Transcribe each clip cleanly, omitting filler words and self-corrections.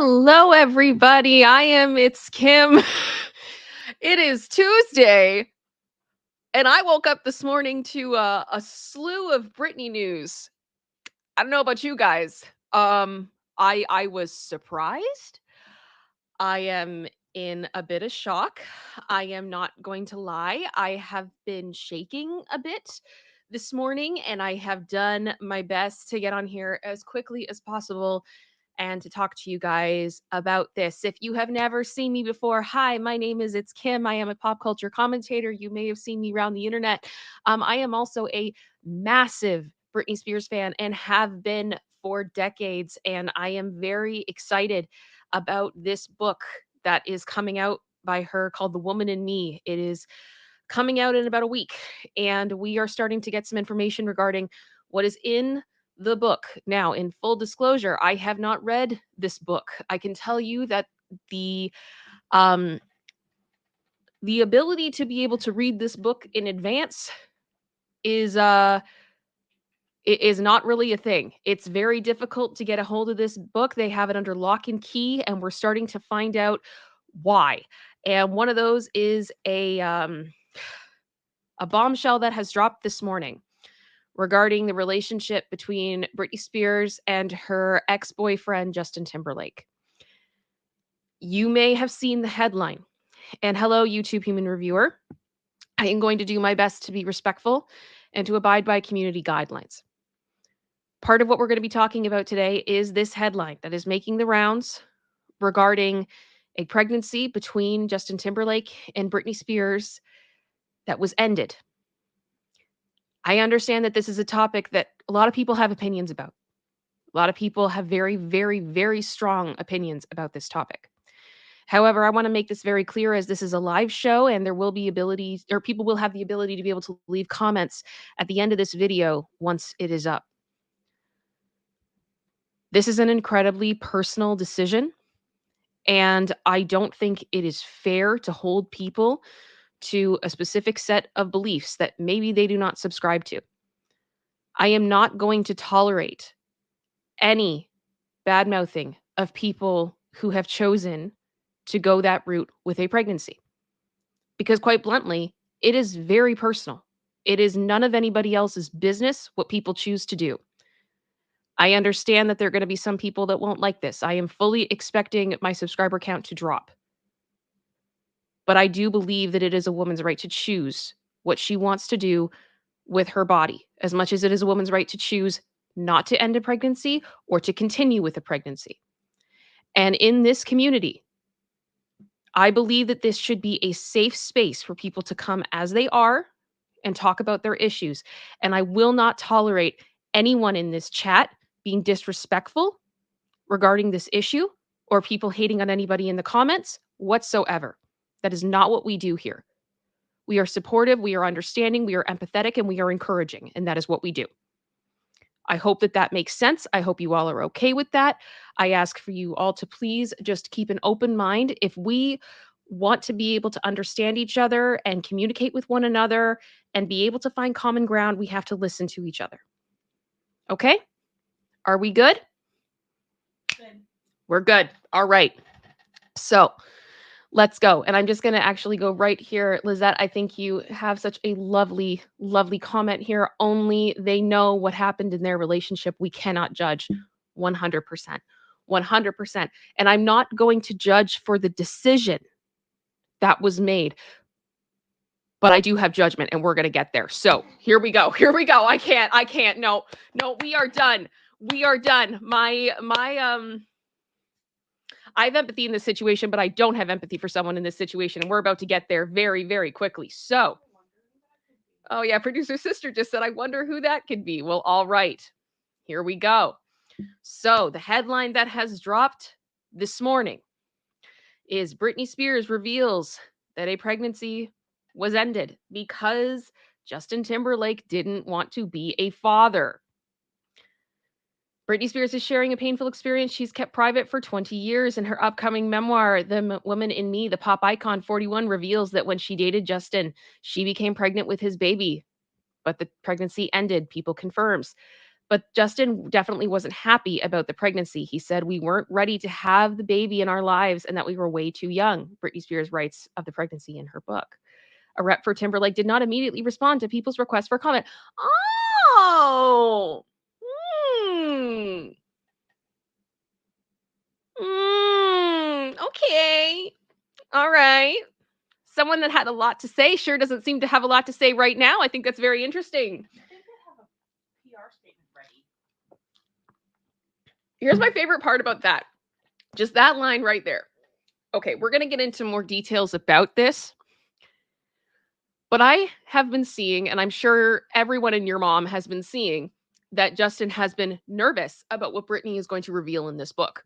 Hello, everybody. ItsKim. It is Tuesday, and I woke up this morning to a slew of Britney news. I don't know about you guys. I was surprised. I am in a bit of shock. I am not going to lie. I have been shaking a bit this morning, and I have done my best to get on here as quickly as possible and to talk to you guys about this. If you have never seen me before, hi, my name is ItsKim. I am a pop culture commentator. You may have seen me around the internet. I am also a massive Britney Spears fan and have been for decades. And I am very excited about this book that is coming out by her called The Woman in Me. It is coming out in about a week, and we are starting to get some information regarding what is in the book. Now, in full disclosure, I have not read this book. I can tell you that the um the ability to be able to read this book in advance is is not really a thing. It's very difficult to get a hold of this book. They have it under lock and key, and we're starting to find out why. And one of those is a bombshell that has dropped this morning regarding the relationship between Britney Spears and her ex-boyfriend Justin Timberlake. You may have seen the headline. And hello, YouTube human reviewer. I am going to do my best to be respectful and to abide by community guidelines. Part of what we're going to be talking about today is this headline that is making the rounds regarding a pregnancy between Justin Timberlake and Britney Spears that was ended. I understand that this is a topic that a lot of people have opinions about. A lot of people have very, very, very strong opinions about this topic. However, I want to make this very clear as this is a live show and there will be ability, or people will have the ability to be able to leave comments at the end of this video once it is up. This is an incredibly personal decision, and I don't think it is fair to hold people to a specific set of beliefs that maybe they do not subscribe to. I am not going to tolerate any bad mouthing of people who have chosen to go that route with a pregnancy. Because quite bluntly, it is very personal. It is none of anybody else's business what people choose to do. I understand that there are going to be some people that won't like this. I am fully expecting my subscriber count to drop. But I do believe that it is a woman's right to choose what she wants to do with her body, as much as it is a woman's right to choose not to end a pregnancy or to continue with a pregnancy. And in this community, I believe that this should be a safe space for people to come as they are and talk about their issues. And I will not tolerate anyone in this chat being disrespectful regarding this issue or people hating on anybody in the comments whatsoever. That is not what we do here. We are supportive, we are understanding, we are empathetic, and we are encouraging. And that is what we do. I hope that that makes sense. I hope you all are okay with that. I ask for you all to please just keep an open mind. If we want to be able to understand each other and communicate with one another and be able to find common ground, we have to listen to each other. Okay? Are we good? Good. We're good. All right. So let's go. And I'm just going to actually go right here. Lizette, I think you have such a lovely, lovely comment here. Only they know what happened in their relationship. We cannot judge 100%. 100%. And I'm not going to judge for the decision that was made. But I do have judgment, and we're going to get there. So here we go. Here we go. I can't. No, we are done. We are done. I have empathy in this situation, but I don't have empathy for someone in this situation. And we're about to get there very, very quickly. So, oh yeah, producer sister just said, I wonder who that could be. Well, all right, here we go. So the headline that has dropped this morning is Britney Spears reveals that a pregnancy was ended because Justin Timberlake didn't want to be a father. Britney Spears is sharing a painful experience she's kept private for 20 years. In her upcoming memoir, The Woman in Me, the pop icon 41 reveals that when she dated Justin, she became pregnant with his baby. But the pregnancy ended, People confirms. But Justin definitely wasn't happy about the pregnancy. He said, "We weren't ready to have the baby in our lives and that we were way too young," Britney Spears writes of the pregnancy in her book. A rep for Timberlake did not immediately respond to people's requests for comment. Oh, hmm. Okay. All right. Someone that had a lot to say sure doesn't seem to have a lot to say right now. I think that's very interesting. I think they have a PR statement ready. Here's my favorite part about that. Just that line right there. Okay, we're going to get into more details about this. But I have been seeing, and I'm sure everyone and your mom has been seeing, that Justin has been nervous about what Britney is going to reveal in this book.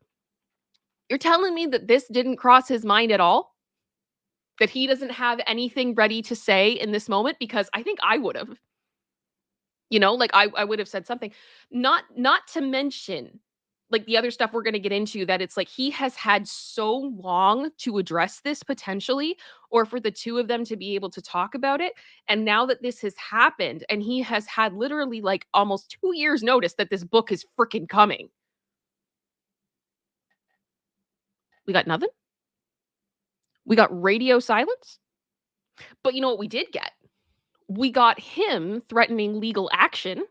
You're telling me that this didn't cross his mind at all? That he doesn't have anything ready to say in this moment? Because I think I would have. Like I would have said something. Not to mention like the other stuff we're going to get into, that it's like he has had so long to address this potentially, or for the two of them to be able to talk about it. And now that this has happened and he has had literally like almost 2 years notice that this book is freaking coming. We got nothing. We got radio silence. But you know what we did get? We got him threatening legal action,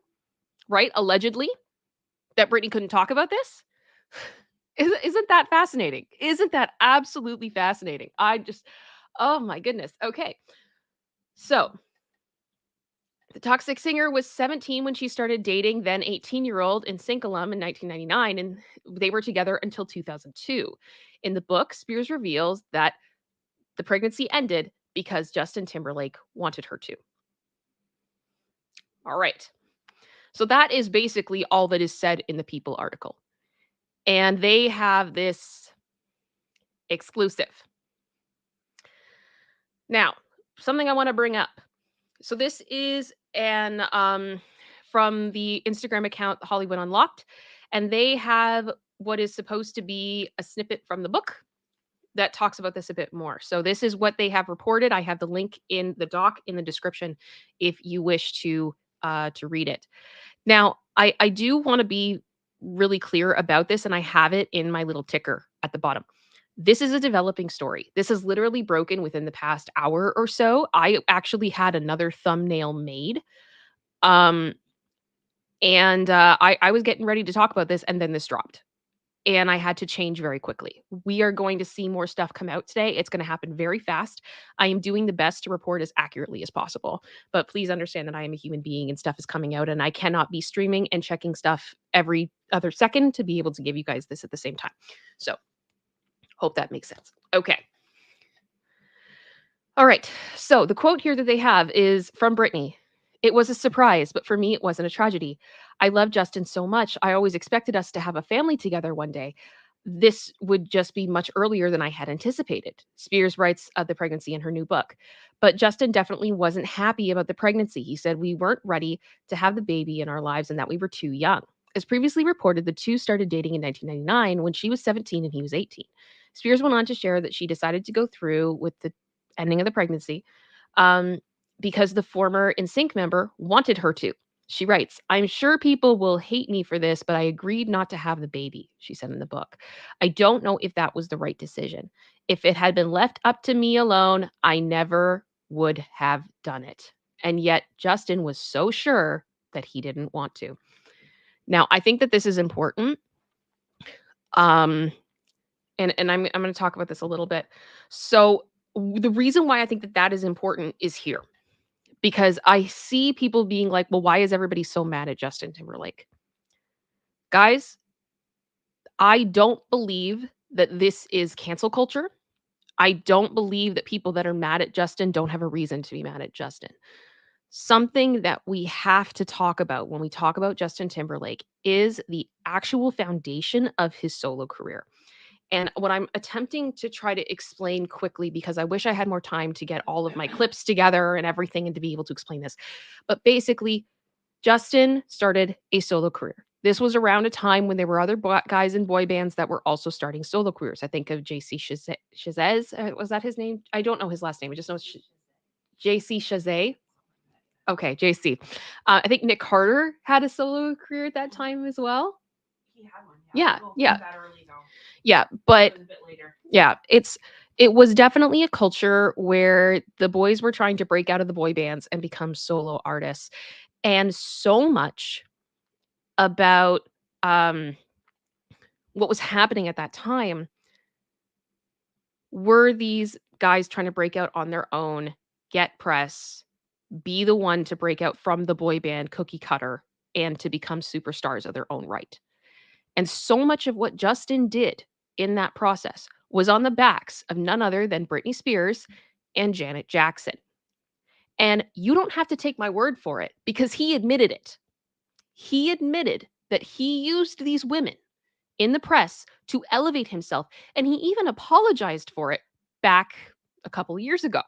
right? Allegedly, that Britney couldn't talk about this. Isn't that fascinating? Isn't that absolutely fascinating? Oh my goodness. Okay. So the Toxic Singer was 17 when she started dating then 18-year-old in Sinkalum in 1999, and they were together until 2002. In the book, Spears reveals that the pregnancy ended because Justin Timberlake wanted her to. All right. So that is basically all that is said in the People article. And they have this exclusive. Now, something I want to bring up. So this is an from the Instagram account Hollywood Unlocked, and they have what is supposed to be a snippet from the book that talks about this a bit more. So this is what they have reported. I have the link in the doc in the description if you wish to read it. Now, I do want to be really clear about this, and I have it in my little ticker at the bottom. This is a developing story. This is literally broken within the past hour or so. I actually had another thumbnail made. Um, and I was getting ready to talk about this, and then this dropped. And I had to change very quickly. We are going to see more stuff come out today. It's going to happen very fast. I am doing the best to report as accurately as possible. But please understand that I am a human being and stuff is coming out, and I cannot be streaming and checking stuff every other second to be able to give you guys this at the same time. So, hope that makes sense. Okay. All right. So the quote here that they have is from Britney. "It was a surprise, but for me, it wasn't a tragedy. I love Justin so much. I always expected us to have a family together one day. This would just be much earlier than I had anticipated." Spears writes of the pregnancy in her new book. But Justin definitely wasn't happy about the pregnancy. He said, "We weren't ready to have the baby in our lives and that we were too young." As previously reported, the two started dating in 1999 when she was 17 and he was 18. Spears went on to share that she decided to go through with the ending of the pregnancy um, because the former NSYNC member wanted her to. She writes, "I'm sure people will hate me for this, but I agreed not to have the baby," she said in the book. "I don't know if that was the right decision. If it had been left up to me alone, I never would have done it." And yet Justin was so sure that he didn't want to. Now, I think that this is important. Um, and I'm going to talk about this a little bit. So the reason why I think that that is important is here, because I see people being like, "Well, why is everybody so mad at Justin Timberlake?" Guys, I don't believe that this is cancel culture. I don't believe that people that are mad at Justin don't have a reason to be mad at Justin. Something that we have to talk about when we talk about Justin Timberlake is the actual foundation of his solo career. And what I'm attempting to try to explain quickly, because I wish I had more time to get all of my clips together and everything and to be able to explain this. But basically, Justin started a solo career. This was around a time when there were other guys in boy bands that were also starting solo careers. I think of JC Chazez. Was that his name? I don't know his last name. I just know it's JC Chazet. Okay, JC. I think Nick Carter had a solo career at that time as well. He had one, Yeah, Well, yeah. not that early though. Yeah, It but was a bit later. yeah, it was definitely a culture where the boys were trying to break out of the boy bands and become solo artists. And so much about what was happening at that time were these guys trying to break out on their own, get press, be the one to break out from the boy band cookie cutter and to become superstars of their own right. And so much of what Justin did in that process was on the backs of none other than Britney Spears and Janet Jackson. And you don't have to take my word for it because he admitted it. He admitted that he used these women in the press to elevate himself, and he even apologized for it back a couple of years ago.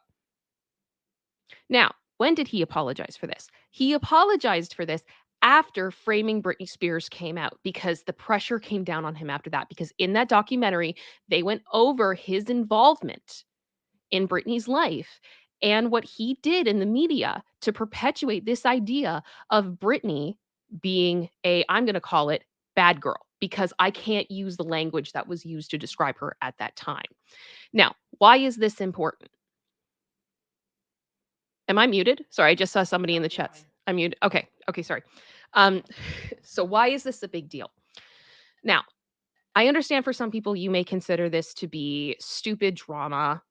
Now, when did he apologize for this? He apologized for this after Framing Britney Spears came out because the pressure came down on him after that. Because in that documentary, they went over his involvement in Britney's life and what he did in the media to perpetuate this idea of Britney being I'm going to call it bad girl because I can't use the language that was used to describe her at that time. Now, why is this important? Am I muted? Sorry, I just saw somebody in the chats. I'm muted. Okay. Okay, sorry. Um, so why is this a big deal? Now, I understand for some people you may consider this to be stupid drama,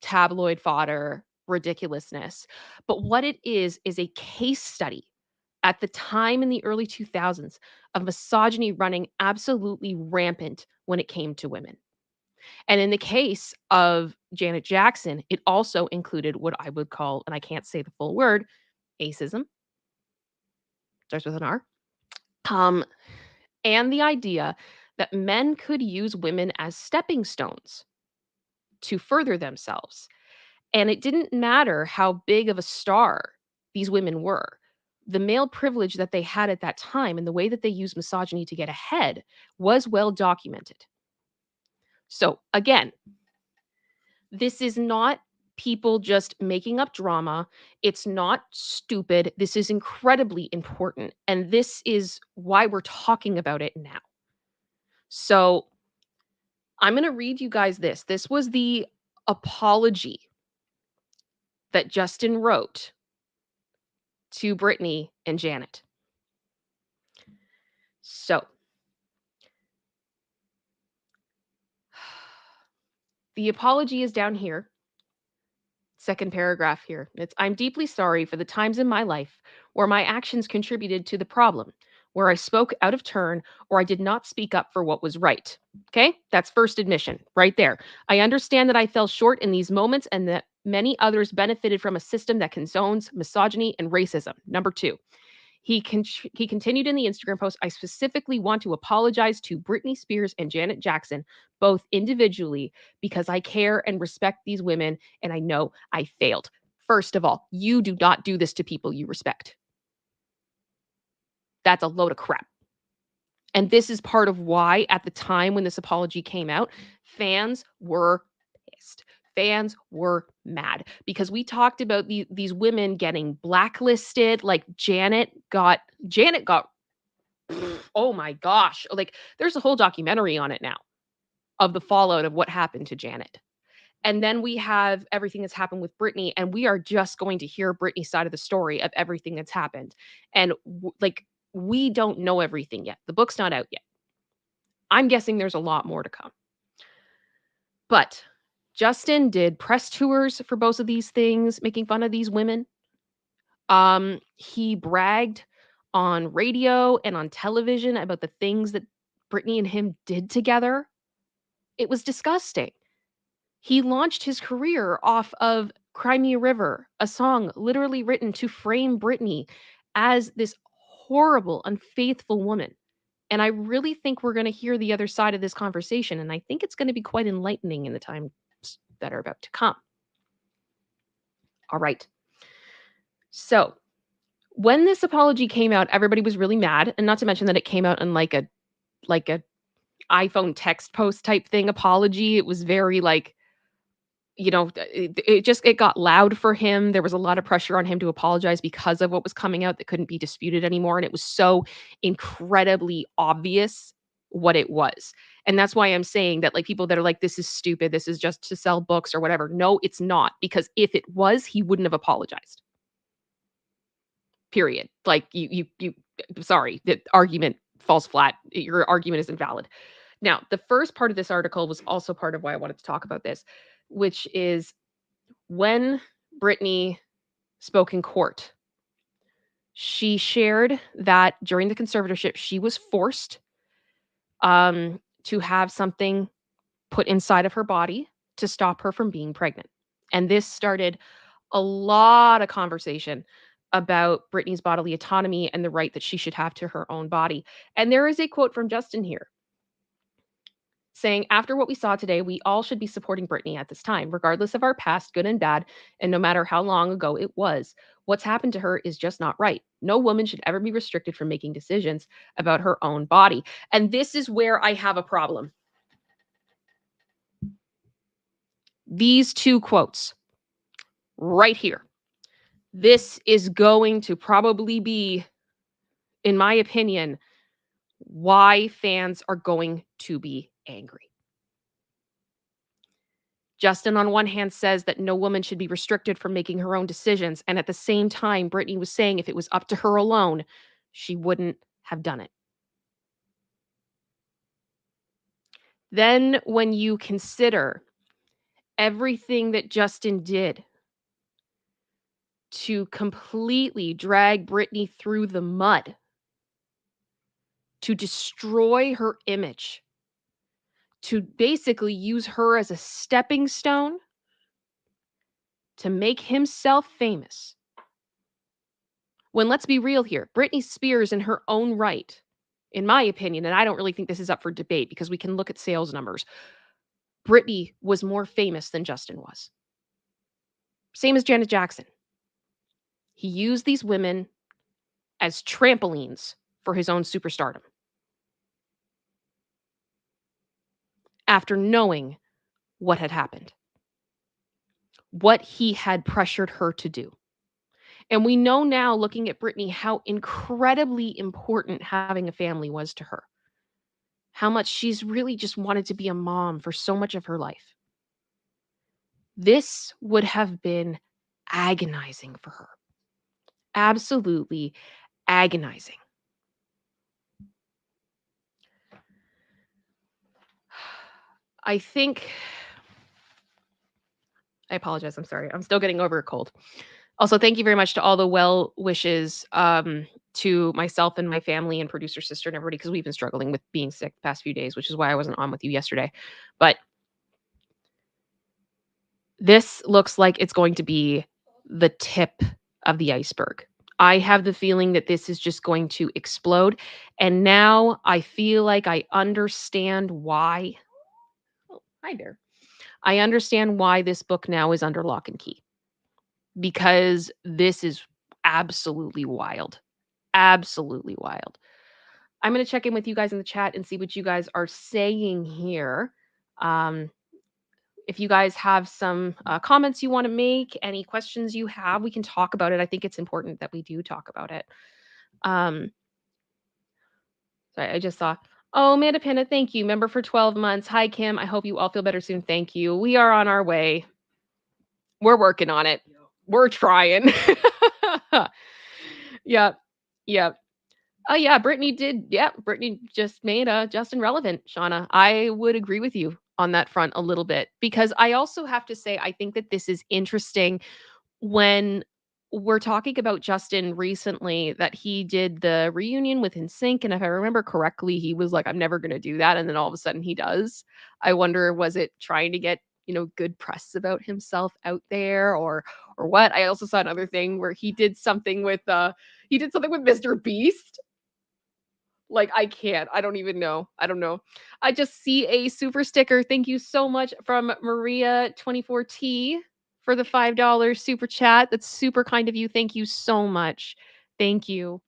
tabloid fodder, ridiculousness. But what it is a case study at the time in the early 2000s of misogyny running absolutely rampant when it came to women. And in the case of Janet Jackson, it also included what I would call, and I can't say the full word, acism, starts with an R, um, and the idea that men could use women as stepping stones to further themselves. And it didn't matter how big of a star these women were. The male privilege that they had at that time and the way that they used misogyny to get ahead was well documented. So, again, this is not people just making up drama. It's not stupid. This is incredibly important. And this is why we're talking about it now. So I'm going to read you guys this. This was the apology that Justin wrote to Britney and Janet. So the apology is down here. Second paragraph here. I'm deeply sorry for the times in my life where my actions contributed to the problem, where I spoke out of turn or I did not speak up for what was right. Okay? That's first admission right there. I understand that I fell short in these moments and that many others benefited from a system that condones misogyny and racism. Number two, he continued in the Instagram post, I specifically want to apologize to Britney Spears and Janet Jackson, both individually, because I care and respect these women, and I know I failed. First of all, you do not do this to people you respect. That's a load of crap. And this is part of why, at the time when this apology came out, fans were pissed. Fans were mad because we talked about these women getting blacklisted. Like Janet got oh my gosh, like there's a whole documentary on it now of the fallout of what happened to Janet. And then we have everything that's happened with Britney, and we are just going to hear Britney's side of the story of everything that's happened. And like we don't know everything yet. The book's not out yet. I'm guessing there's a lot more to come. But Justin did press tours for both of these things, making fun of these women. He bragged on radio and on television about the things that Britney and him did together. It was disgusting. He launched his career off of Cry Me a River, a song literally written to frame Britney as this horrible, unfaithful woman. And I really think we're going to hear the other side of this conversation. And I think it's going to be quite enlightening in the times that are about to come. All right. So when this apology came out, everybody was really mad. And not to mention that it came out in like a iPhone text post type thing apology. It was very like it got loud for him. There was a lot of pressure on him to apologize because of what was coming out that couldn't be disputed anymore, and it was so incredibly obvious what it was. And that's why I'm saying that, like, people that are like, "This is stupid, this is just to sell books or whatever." No, it's not, because if it was, he wouldn't have apologized. Period. Like, you sorry, the argument falls flat. Your argument is invalid. Now, the first part of this article was also part of why I wanted to talk about this, which is when Britney spoke in court, she shared that during the conservatorship, she was forced to have something put inside of her body to stop her from being pregnant. And this started a lot of conversation about Britney's bodily autonomy and the right that she should have to her own body. And there is a quote from Justin here saying, "After what we saw today, we all should be supporting Britney at this time, regardless of our past, good and bad, and no matter how long ago it was. What's happened to her is just not right. No woman should ever be restricted from making decisions about her own body." And this is where I have a problem. These two quotes right here. This is going to probably be, in my opinion, why fans are going to be angry. Justin, on one hand, says that no woman should be restricted from making her own decisions. And at the same time, Britney was saying if it was up to her alone, she wouldn't have done it. Then, when you consider everything that Justin did to completely drag Britney through the mud, to destroy her image, to basically use her as a stepping stone to make himself famous. When, let's be real here, Britney Spears, in her own right, in my opinion, and I don't really think this is up for debate because we can look at sales numbers, Britney was more famous than Justin was. Same as Janet Jackson. He used these women as trampolines for his own superstardom. After knowing what had happened, what he had pressured her to do. And we know now, looking at Britney, how incredibly important having a family was to her. How much she's really just wanted to be a mom for so much of her life. This would have been agonizing for her. Absolutely agonizing. I think, I apologize. I'm sorry. I'm still getting over a cold. Also, thank you very much to all the well wishes to myself and my family and producer sister and everybody, because we've been struggling with being sick the past few days, which is why I wasn't on with you yesterday. But this looks like it's going to be the tip of the iceberg. I have the feeling that this is just going to explode. And now I feel like I understand why. Oh, hi there. I understand why this book now is under lock and key, because this is absolutely wild. Absolutely wild. I'm going to check in with you guys in the chat and see what you guys are saying here. If you guys have some comments you want to make, any questions you have, we can talk about it. I think it's important that we do talk about it. Sorry, I just saw. Oh, Amanda Panda, thank you. Member for 12 months. Hi, Kim. I hope you all feel better soon. Thank you. We are on our way. We're working on it. We're trying. Yep. Yep. Oh, yeah. Brittany did. Yeah. Brittany just made Justin relevant, Shauna. I would agree with you on that front a little bit, because I also have to say, I think that this is interesting when we're talking about Justin recently, that he did the reunion with NSYNC, and if I remember correctly, he was like, "I'm never gonna do that," and then all of a sudden he does. I wonder, was it trying to get, good press about himself out there, or what? I also saw another thing where he did something with Mr. Beast. Like, I don't even know. I don't know. I just see a super sticker. Thank you so much from Maria24T for the $5 super chat. That's super kind of you. Thank you so much. Thank you.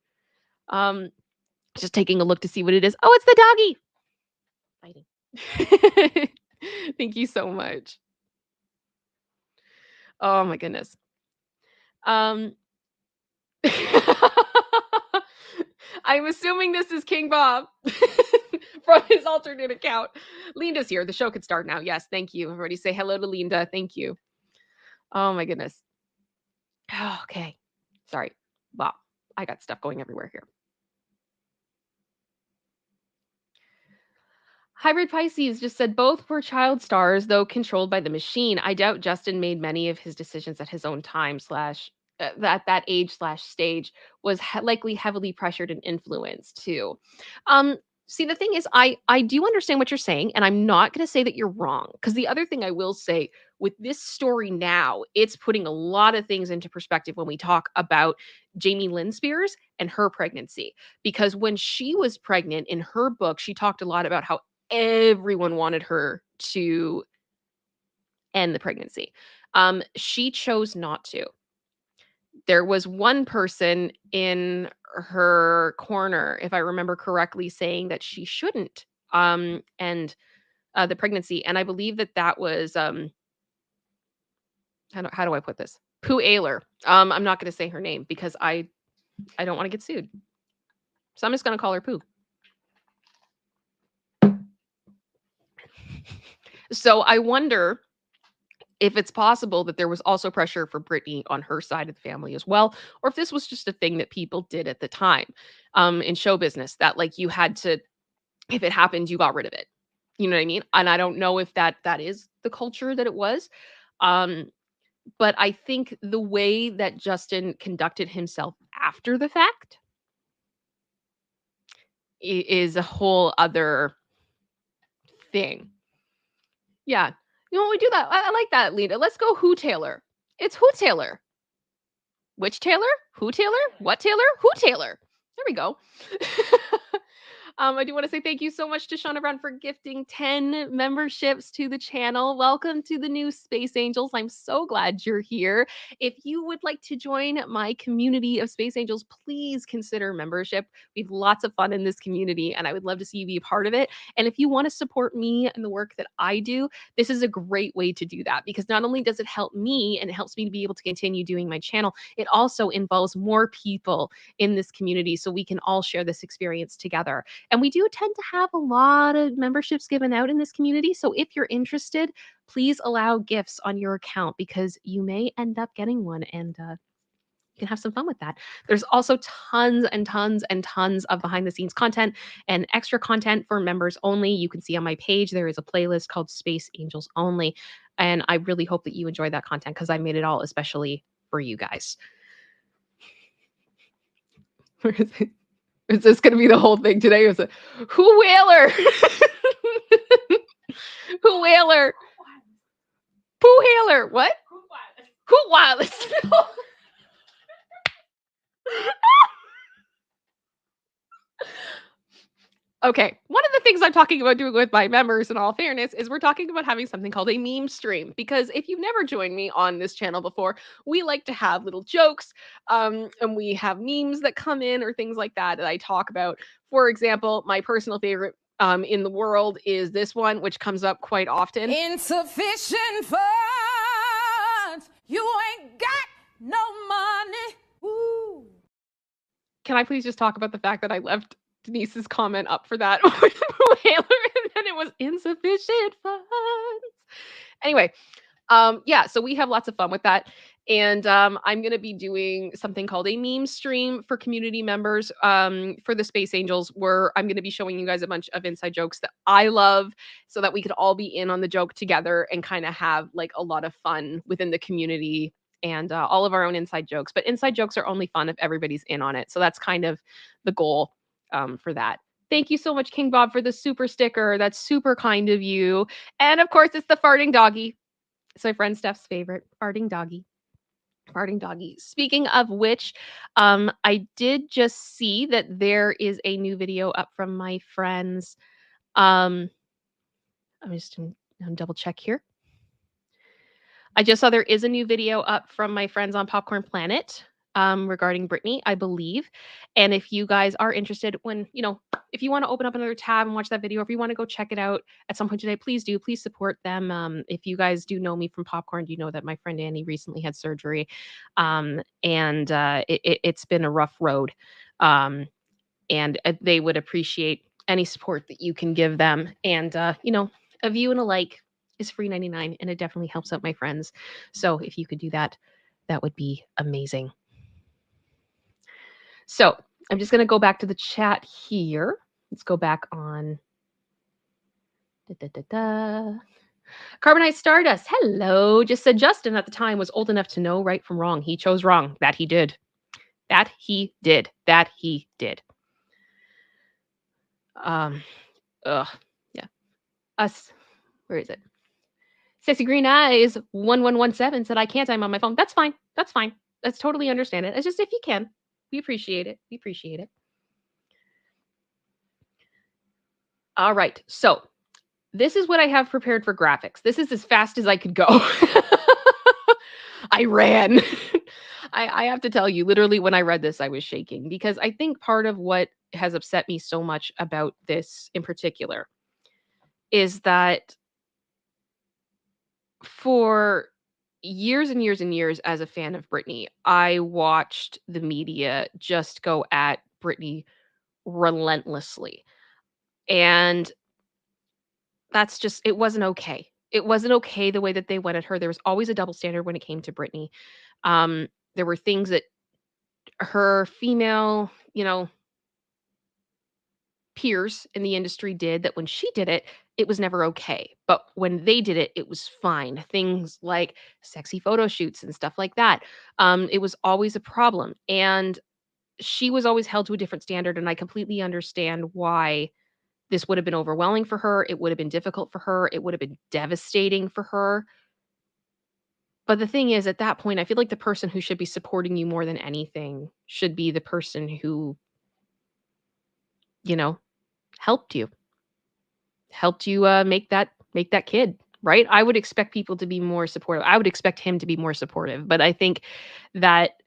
Just taking a look to see what it is. Oh, it's the doggy. Fighting. Thank you so much. Oh my goodness. Um, I'm assuming this is King Bob from his alternate account. Linda's here. The show could start now. Yes, thank you. Everybody say hello to Linda. Thank you. Oh my goodness. Okay. Sorry. Wow. I got stuff going everywhere here. Hybrid Pisces just said both were child stars, though controlled by the machine. I doubt Justin made many of his decisions at his own time slash that age slash stage was likely heavily pressured and influenced too. Um, See, the thing is, I do understand what you're saying, and I'm not going to say that you're wrong. Because the other thing I will say with this story now, it's putting a lot of things into perspective when we talk about Jamie Lynn Spears and her pregnancy. Because when she was pregnant in her book, she talked a lot about how everyone wanted her to end the pregnancy. She chose not to. There was one person in her corner, if I remember correctly, saying that she shouldn't end the pregnancy, and I believe that that was how do I put this? Pooh Ayler. I'm not going to say her name because I don't want to get sued, so I'm just going to call her Pooh. So I wonder if it's possible that there was also pressure for Britney on her side of the family as well, or if this was just a thing that people did at the time in show business that like you had to, if it happened, you got rid of it. You know what I mean? And I don't know if that is the culture that it was. Um, but I think the way that Justin conducted himself after the fact is a whole other thing. Yeah. You know, we do that. I like that, Lena. Let's go Who Taylor. It's Who Taylor. Which Taylor? Who Taylor? What Taylor? Who Taylor? There we go. I do want to say thank you so much to Shauna Brown for gifting 10 memberships to the channel. Welcome to the new Space Angels. I'm so glad you're here. If you would like to join my community of Space Angels, please consider membership. We have lots of fun in this community, and I would love to see you be a part of it. And if you want to support me and the work that I do, this is a great way to do that because not only does it help me and it helps me to be able to continue doing my channel, it also involves more people in this community so we can all share this experience together. And we do tend to have a lot of memberships given out in this community. So if you're interested, please allow gifts on your account because you may end up getting one and you can have some fun with that. There's also tons and tons and tons of behind the scenes content and extra content for members only. You can see on my page, there is a playlist called Space Angels Only. And I really hope that you enjoy that content because I made it all especially for you guys. Where is it? Is this going to be the whole thing today? Is it Who Whaler? Who Whaler? Pooh Haler. What? Who Wireless? Okay, one of the things I'm talking about doing with my members, in all fairness, is we're talking about having something called a meme stream. Because if you've never joined me on this channel before, we like to have little jokes, and we have memes that come in or things like that that I talk about. For example, my personal favorite in the world is this one, which comes up quite often. Insufficient funds, you ain't got no money. Woo. Can I please just talk about the fact that I left Denise's comment up for that with Taylor, and then it was insufficient funds. Anyway, yeah, so we have lots of fun with that. And I'm going to be doing something called a meme stream for community members for the Space Angels, where I'm going to be showing you guys a bunch of inside jokes that I love so that we could all be in on the joke together and kind of have like a lot of fun within the community and all of our own inside jokes. But inside jokes are only fun if everybody's in on it. So that's kind of the goal for that. Thank you so much, King Bob, for the super sticker. That's super kind of you. And of course, it's the farting doggy. It's my friend Stef's favorite, farting doggy. Farting doggy. Speaking of which, I did just see that there is a new video up from my friends. I'm just going to double check here. I just saw there is a new video up from my friends on Popcorn Planet. regarding Britney, I believe. And if you guys are interested, if you want to open up another tab and watch that video, if you want to go check it out at some point today, please do. Please support them. If you guys do know me from Popcorn, you know that my friend Annie recently had surgery, and it's been a rough road. And they would appreciate any support that you can give them. And a view and a like is free 99, and it definitely helps out my friends. So if you could do that, that would be amazing. So I'm just going to go back to the chat here. Let's go back on. Carbonite Stardust. Hello. Just said Justin at the time was old enough to know right from wrong. He chose wrong. That he did. That he did. That he did. Yeah. Us. Where is it? Sexy Green Eyes 1117 said, I can't. I'm on my phone. That's fine. That's fine. That's totally understand it. It's just if you can. We appreciate it. We appreciate it. All right. So this is what I have prepared for graphics. This is as fast as I could go. I ran. I have to tell you, literally, when I read this, I was shaking because I think part of what has upset me so much about this in particular is that for years and years and years as a fan of Britney, I watched the media just go at Britney relentlessly. And that's just, it wasn't okay. It wasn't okay the way that they went at her. There was always a double standard when it came to Britney. There were things that her female, peers in the industry did that when she did it, it was never okay. But when they did it, it was fine. Things like sexy photo shoots and stuff like that. It was always a problem. And she was always held to a different standard. And I completely understand why this would have been overwhelming for her. It would have been difficult for her. It would have been devastating for her. But the thing is, at that point, I feel like the person who should be supporting you more than anything should be the person who, helped you make that kid, right? I would expect people to be more supportive. I would expect him to be more supportive. But I think that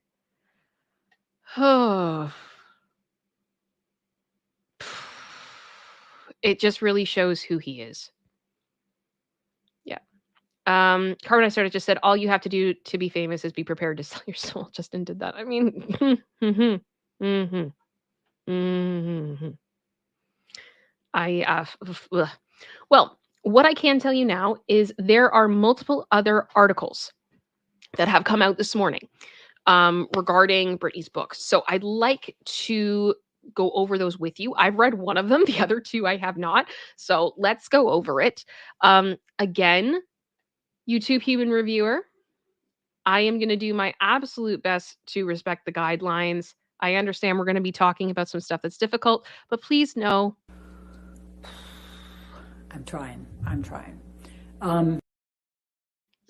it just really shows who he is. Yeah. Carbon I started just said, all you have to do to be famous is be prepared to sell your soul. Justin did that. I mean, well, what I can tell you now is there are multiple other articles that have come out this morning regarding Britney's books. So I'd like to go over those with you. I've read one of them. The other two I have not. So let's go over it. Again, YouTube human reviewer, I am going to do my absolute best to respect the guidelines. I understand we're going to be talking about some stuff that's difficult, but please know. I'm trying.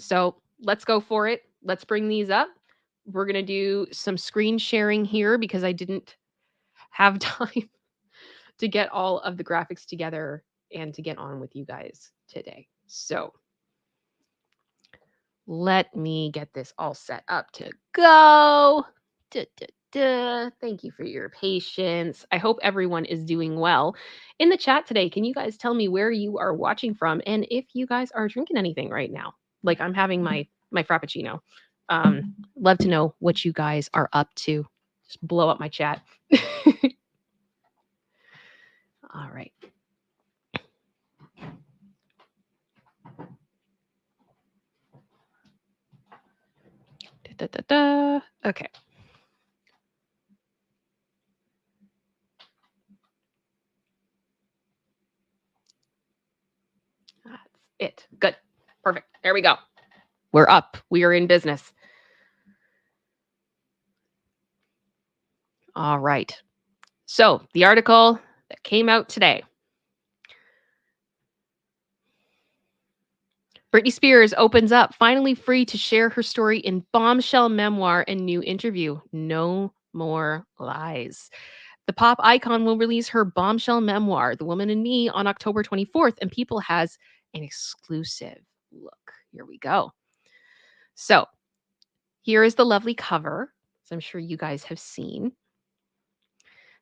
So let's go for it. Let's bring these up. We're going to do some screen sharing here because I didn't have time to get all of the graphics together and to get on with you guys today. So let me get this all set up to go. Thank you for your patience. I hope everyone is doing well. In the chat today, can you guys tell me where you are watching from and if you guys are drinking anything right now? Like I'm having my Frappuccino. Love to know what you guys are up to. Just blow up my chat. All right. Okay. That's it. Good. Perfect. There we go. We're up. We are in business. All right. So the article that came out today. Britney Spears opens up, finally free to share her story in bombshell memoir and new interview. No more lies. The pop icon will release her bombshell memoir, The Woman in Me, on October 24th, and People has an exclusive look. Here we go. So here is the lovely cover. It's I'm sure you guys have seen.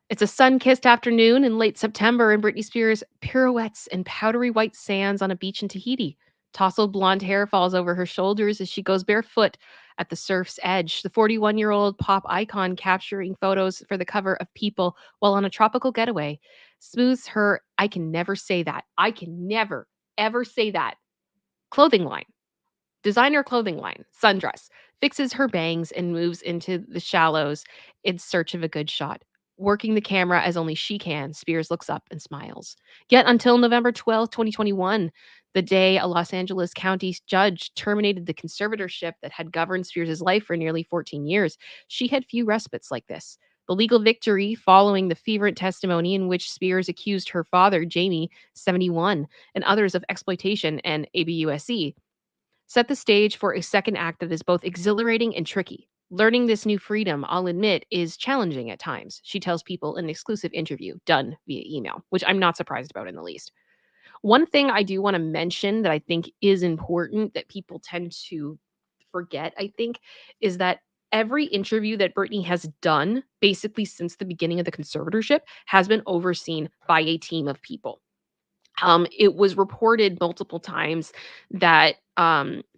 It's a sun-kissed afternoon in late September, and Britney Spears pirouettes in powdery white sands on a beach in Tahiti. Tousled blonde hair falls over her shoulders as she goes barefoot at the surf's edge. The 41-year-old pop icon capturing photos for the cover of People while on a tropical getaway smooths her "I can never say that. I can never, ever say that" clothing line. Designer clothing line, sundress, fixes her bangs and moves into the shallows in search of a good shot. Working the camera as only she can, Spears looks up and smiles. Yet until November 12th, 2021, the day a Los Angeles County judge terminated the conservatorship that had governed Spears' life for nearly 14 years, she had few respites like this. The legal victory following the fervent testimony in which Spears accused her father, Jamie, 71, and others of exploitation and ABUSE set the stage for a second act that is both exhilarating and tricky. Learning this new freedom, I'll admit, is challenging at times, she tells People in an exclusive interview done via email, which I'm not surprised about in the least. One thing I do want to mention that I think is important that people tend to forget, I think, is that every interview that Britney has done, basically since the beginning of the conservatorship, has been overseen by a team of people. It was reported multiple times that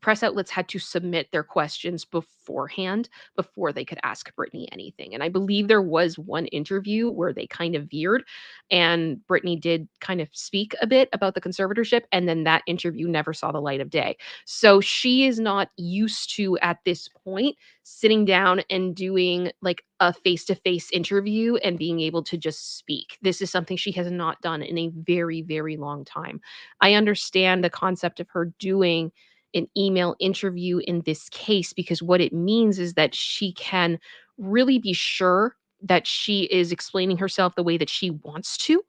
press outlets had to submit their questions beforehand before they could ask Britney anything. And I believe there was one interview where they kind of veered, and Britney did kind of speak a bit about the conservatorship, and then that interview never saw the light of day. So she is not used to, at this point, sitting down and doing like a face-to-face interview and being able to just speak. This is something she has not done in a very, very long time. I understand the concept of her doing an email interview in this case because what it means is that she can really be sure that she is explaining herself the way that she wants to.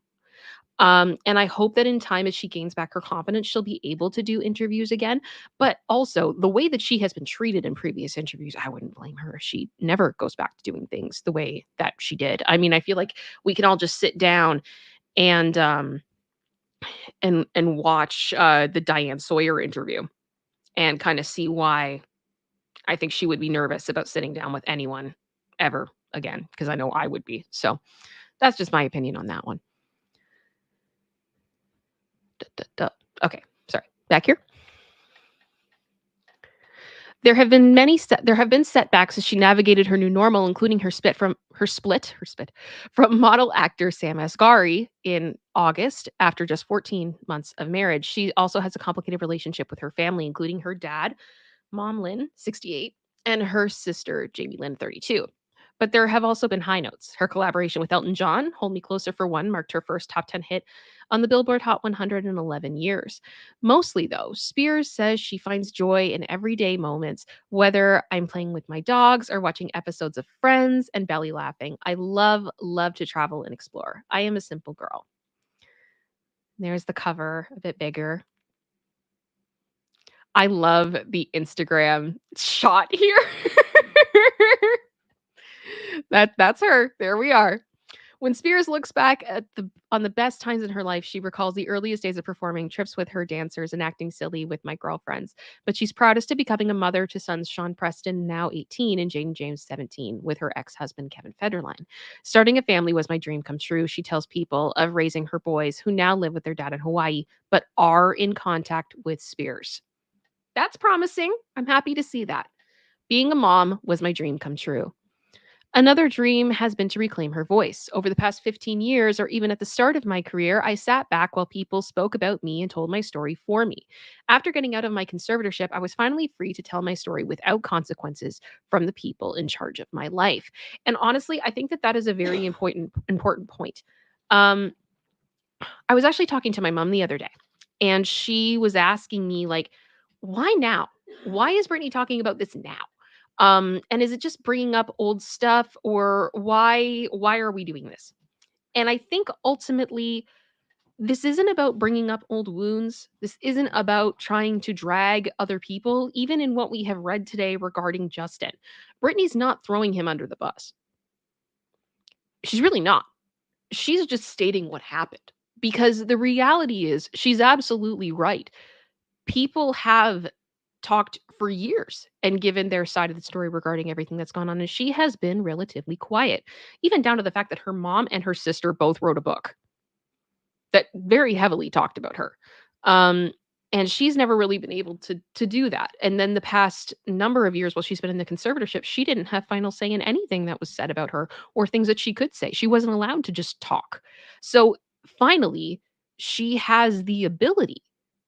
And I hope that in time, as she gains back her confidence, she'll be able to do interviews again. But also, the way that she has been treated in previous interviews, I wouldn't blame her if she never goes back to doing things the way that she did. I mean, I feel like we can all just sit down and watch the Diane Sawyer interview and kind of see why I think she would be nervous about sitting down with anyone ever again, because I know I would be. So that's just my opinion on that one. Okay, sorry. Back here. There have been setbacks as she navigated her new normal, including her split from model actor Sam Asghari in August after just 14 months of marriage. She also has a complicated relationship with her family, including her dad, Mom Lynn, 68, and her sister, Jamie Lynn, 32. But there have also been high notes. Her collaboration with Elton John, Hold Me Closer for One, marked her first top 10 hit on the Billboard Hot 100 in 11 years. Mostly, though, Spears says she finds joy in everyday moments, whether I'm playing with my dogs or watching episodes of Friends and belly laughing. I love to travel and explore. I am a simple girl. There's the cover, a bit bigger. I love the Instagram shot here. That's her. There we are. When Spears looks back on the best times in her life, she recalls the earliest days of performing, trips with her dancers, and acting silly with my girlfriends. But she's proudest of becoming a mother to sons Sean Preston, now 18, and Jaden James, 17, with her ex-husband Kevin Federline. Starting a family was my dream come true, she tells People, of raising her boys, who now live with their dad in Hawaii, but are in contact with Spears. That's promising. I'm happy to see that. Being a mom was my dream come true. Another dream has been to reclaim her voice. Over the past 15 years, or even at the start of my career, I sat back while people spoke about me and told my story for me. After getting out of my conservatorship, I was finally free to tell my story without consequences from the people in charge of my life. And honestly, I think that that is a very important point. I was actually talking to my mom the other day, and she was asking me, like, why now? Why is Brittany talking about this now? And is it just bringing up old stuff, or why are we doing this? And I think ultimately this isn't about bringing up old wounds. This isn't about trying to drag other people, even in what we have read today regarding Justin. Brittany's not throwing him under the bus. She's really not. She's just stating what happened, because the reality is she's absolutely right. People have talked for years and given their side of the story regarding everything that's gone on. And she has been relatively quiet, even down to the fact that her mom and her sister both wrote a book that very heavily talked about her. Um, and she's never really been able to do that. And then the past number of years while she's been in the conservatorship, she didn't have final say in anything that was said about her or things that she could say. She wasn't allowed to just talk. So finally, she has the ability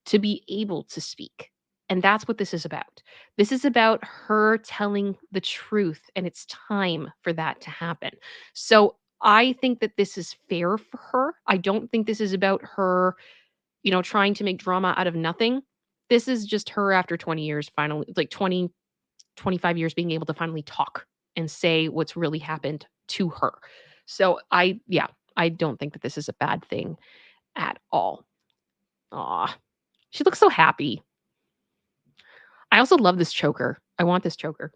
to be able to speak. And that's what this is about. This is about her telling the truth, and it's time for that to happen. So I think that this is fair for her. I don't think this is about her, trying to make drama out of nothing. This is just her after 20 years finally, like 20, 25 years being able to finally talk and say what's really happened to her. So yeah, I don't think that this is a bad thing at all. Aw, she looks so happy. I also love this choker. I want this choker.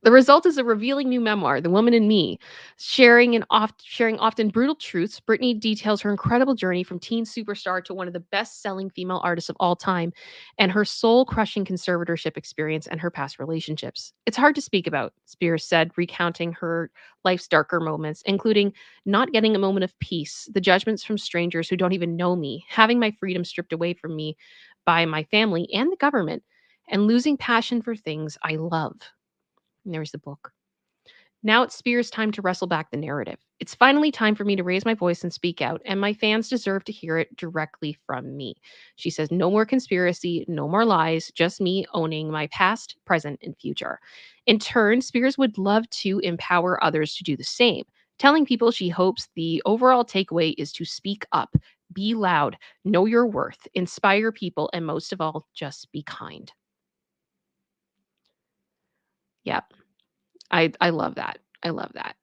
The result is a revealing new memoir, The Woman in Me. Sharing often brutal truths, Britney details her incredible journey from teen superstar to one of the best-selling female artists of all time, and her soul-crushing conservatorship experience and her past relationships. It's hard to speak about, Spears said, recounting her life's darker moments, including not getting a moment of peace, the judgments from strangers who don't even know me, having my freedom stripped away from me by my family and the government, and losing passion for things I love. And there's the book. Now it's Spears' time to wrestle back the narrative. It's finally time for me to raise my voice and speak out, and my fans deserve to hear it directly from me. She says, no more conspiracy, no more lies, just me owning my past, present, and future. In turn, Spears would love to empower others to do the same, telling people she hopes the overall takeaway is to speak up, be loud, know your worth, inspire people, and most of all, just be kind. Yep. I love that. I love that.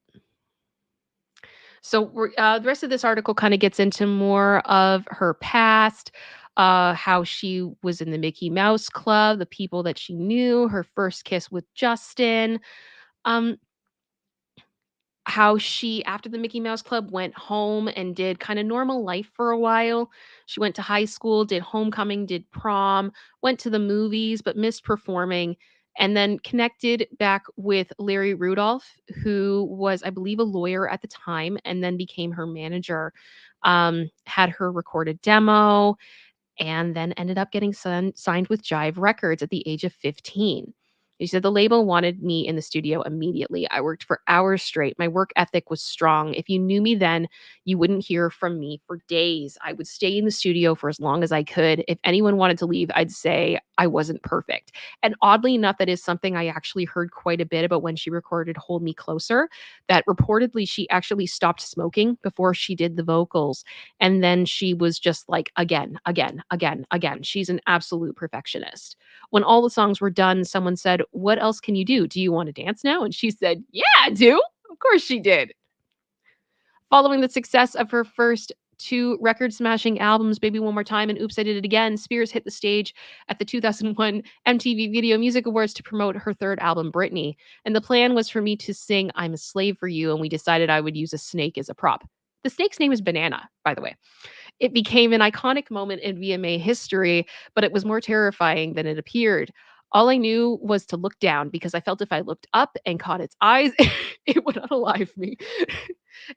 So the rest of this article kind of gets into more of her past, how she was in the Mickey Mouse Club, the people that she knew, her first kiss with Justin, um, how she, after the Mickey Mouse Club, went home and did kind of normal life for a while. She went to high school, did homecoming, did prom, went to the movies, but missed performing, and then connected back with Larry Rudolph, who was, I believe, a lawyer at the time, and then became her manager. Had her record a demo, and then ended up getting signed with Jive Records at the age of 15. She said the label wanted me in the studio immediately. I worked for hours straight. My work ethic was strong. If you knew me then, you wouldn't hear from me for days. I would stay in the studio for as long as I could. If anyone wanted to leave, I'd say I wasn't perfect. And oddly enough, that is something I actually heard quite a bit about when she recorded Hold Me Closer, that reportedly she actually stopped smoking before she did the vocals. And then she was just like, again, again, again, again. She's an absolute perfectionist. When all the songs were done, someone said, what else can you do? Do you want to dance now? And she said, yeah, I do. Of course she did. Following the success of her first two record smashing albums, Baby One More Time and Oops, I Did It Again, Spears hit the stage at the 2001 MTV Video Music Awards to promote her third album, Britney. And the plan was for me to sing I'm a Slave for You, and we decided I would use a snake as a prop. The snake's name is Banana, by the way. It became an iconic moment in VMA history, but it was more terrifying than it appeared. All I knew was to look down because I felt if I looked up and caught its eyes, it would unalive me.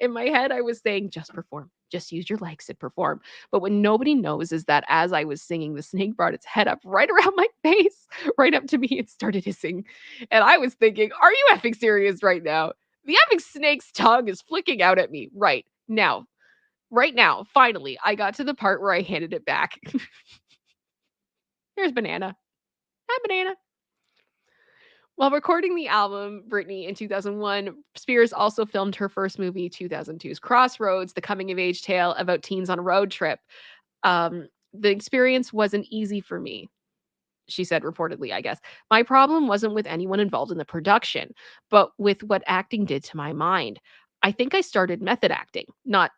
In my head, I was saying, just perform, just use your legs and perform. But what nobody knows is that as I was singing, the snake brought its head up right around my face, right up to me, and started hissing. And I was thinking, are you effing serious right now? The effing snake's tongue is flicking out at me right now. Right now, finally, I got to the part where I handed it back. Here's Banana. Hi, Banana. While recording the album, Britney, in 2001, Spears also filmed her first movie, 2002's Crossroads, the coming-of-age tale about teens on a road trip. The experience wasn't easy for me, she said reportedly, I guess. My problem wasn't with anyone involved in the production, but with what acting did to my mind. I think I started method acting, not,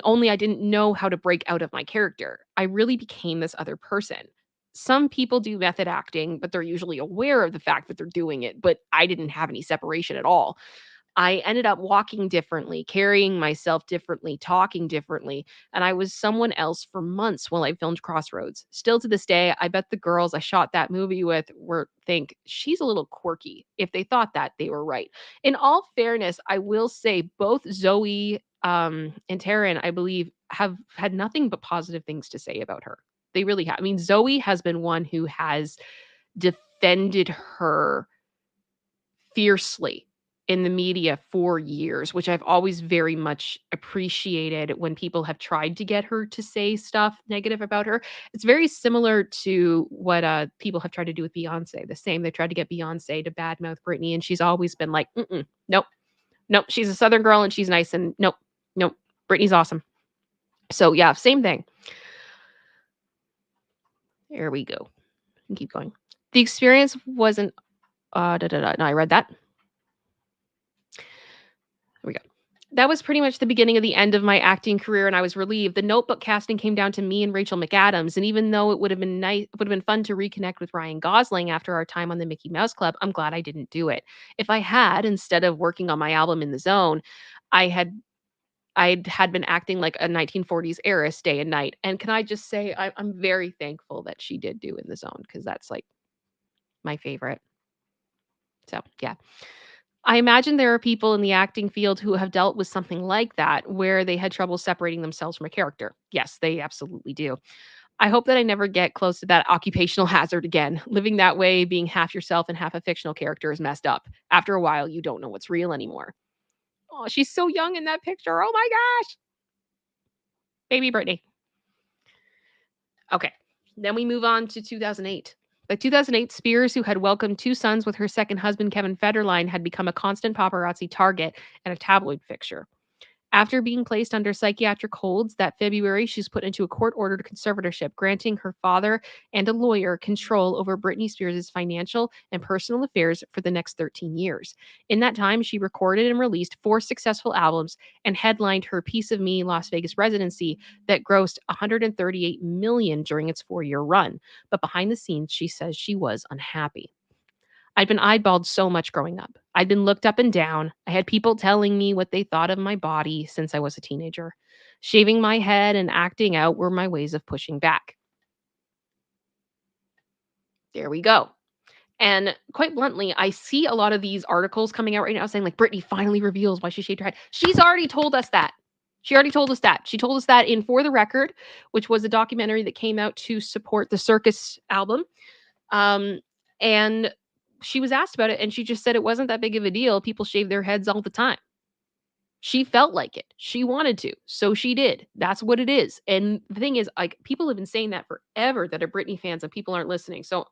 only I didn't know how to break out of my character. I really became this other person. Some people do method acting, but they're usually aware of the fact that they're doing it, but I didn't have any separation at all. I ended up walking differently, carrying myself differently, talking differently, and I was someone else for months while I filmed Crossroads. Still to this day, I bet the girls I shot that movie with were think she's a little quirky. If they thought that, they were right. In all fairness, I will say both Zoe and Taryn, I believe, have had nothing but positive things to say about her. They really have. I mean, Zoe has been one who has defended her fiercely in the media for years, which I've always very much appreciated when people have tried to get her to say stuff negative about her. It's very similar to what people have tried to do with Beyonce. The same. They tried to get Beyonce to badmouth Britney, and she's always been like, nope, nope. She's a Southern girl and she's nice, and nope, nope. Britney's awesome. So yeah, same thing. There we go. And keep going. The experience wasn't. No, I read that. Here we go. That was pretty much the beginning of the end of my acting career, and I was relieved. The Notebook casting came down to me and Rachel McAdams, and even though it would have been nice, would have been fun to reconnect with Ryan Gosling after our time on the Mickey Mouse Club, I'm glad I didn't do it. If I had, instead of working on my album in the zone, I had been acting like a 1940s heiress day and night. And can I just say, I'm very thankful that she did do In the Zone because that's like my favorite. So yeah. I imagine there are people in the acting field who have dealt with something like that, where they had trouble separating themselves from a character. Yes, they absolutely do. I hope that I never get close to that occupational hazard again. Living that way, being half yourself and half a fictional character is messed up. After a while, you don't know what's real anymore. Oh, she's so young in that picture. Oh my gosh. Baby Britney. Okay. Then we move on to 2008. By 2008, Spears, who had welcomed two sons with her second husband, Kevin Federline, had become a constant paparazzi target and a tabloid fixture. After being placed under psychiatric holds that February, she's put into a court-ordered conservatorship, granting her father and a lawyer control over Britney Spears' financial and personal affairs for the next 13 years. In that time, she recorded and released 4 successful albums and headlined her Piece of Me Las Vegas residency that grossed $138 million during its 4-year run. But behind the scenes, she says she was unhappy. I'd been eyeballed so much growing up. I'd been looked up and down. I had people telling me what they thought of my body since I was a teenager. Shaving my head and acting out were my ways of pushing back. There we go. And quite bluntly, I see a lot of these articles coming out right now saying, like, Britney finally reveals why she shaved her head. She's already told us that. She already told us that. She told us that in For the Record, which was a documentary that came out to support the Circus album. And she was asked about it, and she just said it wasn't that big of a deal. People shave their heads all the time. She felt like it. She wanted to. So she did. That's what it is. And the thing is, like, people have been saying that forever that are Britney fans and people aren't listening. So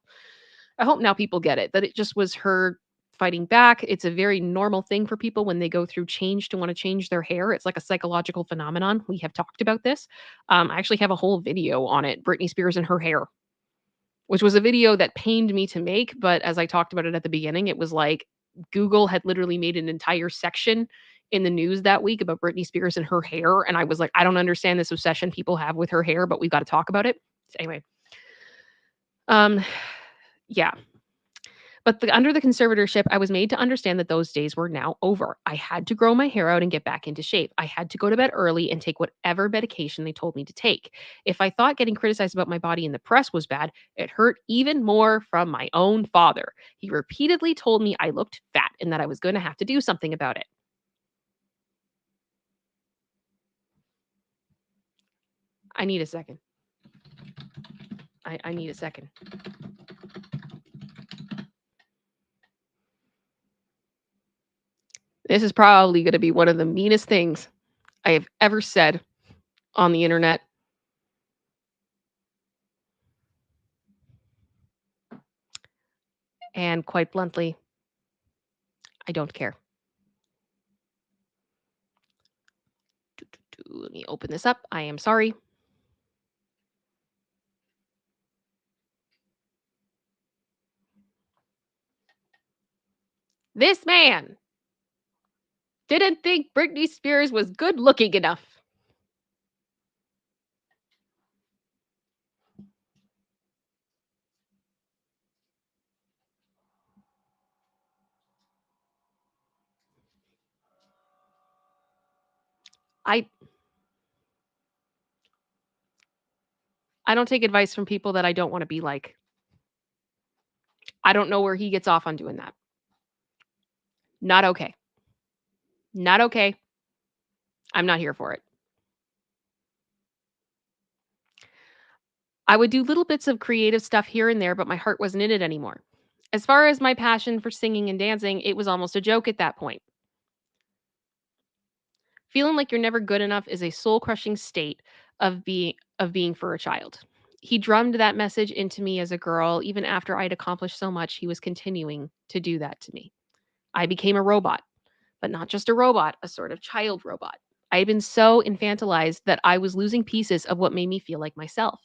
I hope now people get it, that it just was her fighting back. It's a very normal thing for people when they go through change to want to change their hair. It's like a psychological phenomenon. We have talked about this. I actually have a whole video on it, Britney Spears and her hair, which was a video that pained me to make. But as I talked about it at the beginning, it was like Google had literally made an entire section in the news that week about Britney Spears and her hair. And I was like, I don't understand this obsession people have with her hair, but we've got to talk about it. So anyway, yeah. But under the conservatorship, I was made to understand that those days were now over. I had to grow my hair out and get back into shape. I had to go to bed early and take whatever medication they told me to take. If I thought getting criticized about my body in the press was bad, it hurt even more from my own father. He repeatedly told me I looked fat and that I was going to have to do something about it. I need a second. I need a second. This is probably going to be one of the meanest things I have ever said on the internet. And quite bluntly, I don't care. Let me open this up. I am sorry. This man didn't think Britney Spears was good looking enough. I I don't take advice from people that I don't want to be like. I don't know where he gets off on doing that. Not okay. Not okay. I'm not here for it. I would do little bits of creative stuff here and there, but my heart wasn't in it anymore. As far as my passion for singing and dancing, it was almost a joke at that point. Feeling like you're never good enough is a soul-crushing state of being for a child. He drummed that message into me as a girl even after I'd accomplished so much. He was continuing to do that to me. I became a robot, but not just a robot, a sort of child robot. I had been so infantilized that I was losing pieces of what made me feel like myself.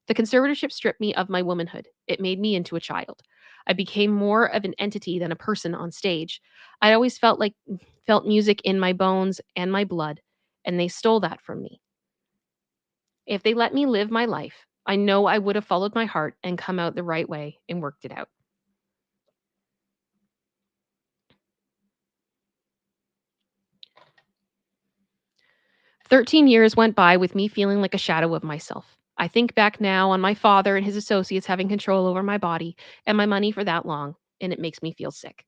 The conservatorship stripped me of my womanhood. It made me into a child. I became more of an entity than a person on stage. I always felt music in my bones and my blood, and they stole that from me. If they let me live my life, I know I would have followed my heart and come out the right way and worked it out. 13 years went by with me feeling like a shadow of myself. I think back now on my father and his associates having control over my body and my money for that long, and it makes me feel sick.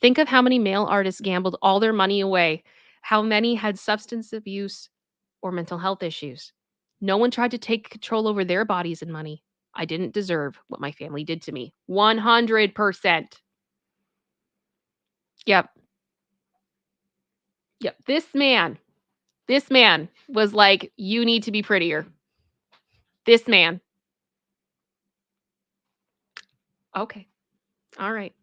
Think of how many male artists gambled all their money away, how many had substance abuse or mental health issues. No one tried to take control over their bodies and money. I didn't deserve what my family did to me. 100%. Yep. Yep. This man was like, you need to be prettier. This man. Okay. All right.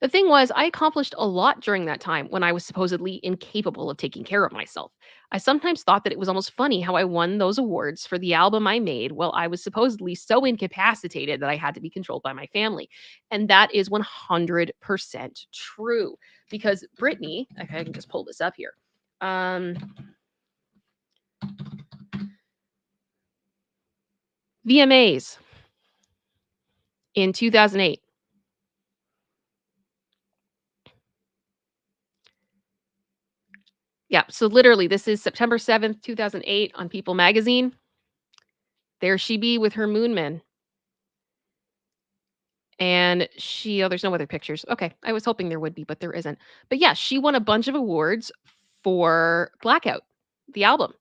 The thing was, I accomplished a lot during that time when I was supposedly incapable of taking care of myself. I sometimes thought that it was almost funny how I won those awards for the album I made while I was supposedly so incapacitated that I had to be controlled by my family. And that is 100% true because Britney, okay, I can just pull this up here. VMAs in 2008. Yeah, so literally, this is September 7th, 2008 on People magazine. There she be with her moonman. And there's no other pictures. Okay, I was hoping there would be, but there isn't. But yeah, she won a bunch of awards for Blackout, the album.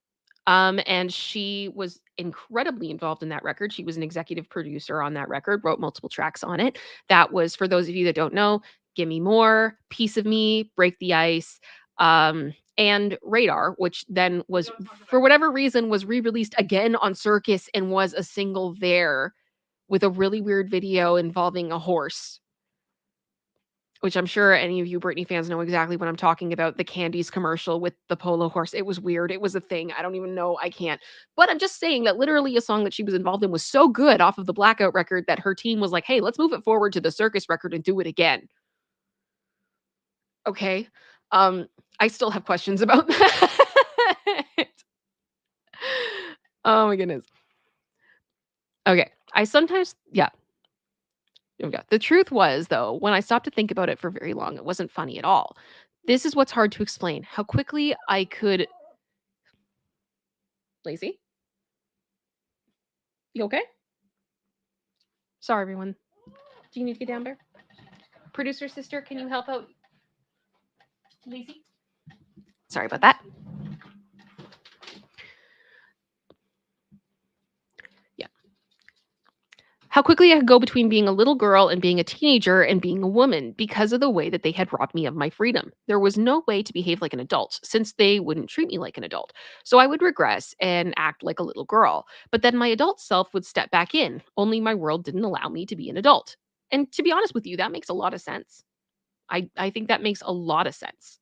And she was incredibly involved in that record. She was an executive producer on that record, wrote multiple tracks on it. That was, for those of you that don't know, Give Me More, Piece of Me, Break the Ice, and Radar, which then was, for whatever reason, was re-released again on Circus and was a single there with a really weird video involving a horse, which I'm sure any of you Britney fans know exactly what I'm talking about. The Candies commercial with the polo horse. It was weird. It was a thing. I don't even know. I can't. But I'm just saying that literally a song that she was involved in was so good off of the Blackout record that her team was like, hey, let's move it forward to the Circus record and do it again. Okay. I still have questions about that. Oh my goodness. Okay. I sometimes, yeah. There we go. The truth was, though, when I stopped to think about it for very long, it wasn't funny at all. This is what's hard to explain. How quickly I could. Lacey, you okay? Sorry, everyone. Do you need to get down there? Producer sister, can you help out Lacey? Sorry about that. Yeah. How quickly I could go between being a little girl and being a teenager and being a woman because of the way that they had robbed me of my freedom. There was no way to behave like an adult since they wouldn't treat me like an adult. So I would regress and act like a little girl. But then my adult self would step back in, only my world didn't allow me to be an adult. And to be honest with you, that makes a lot of sense. I think that makes a lot of sense.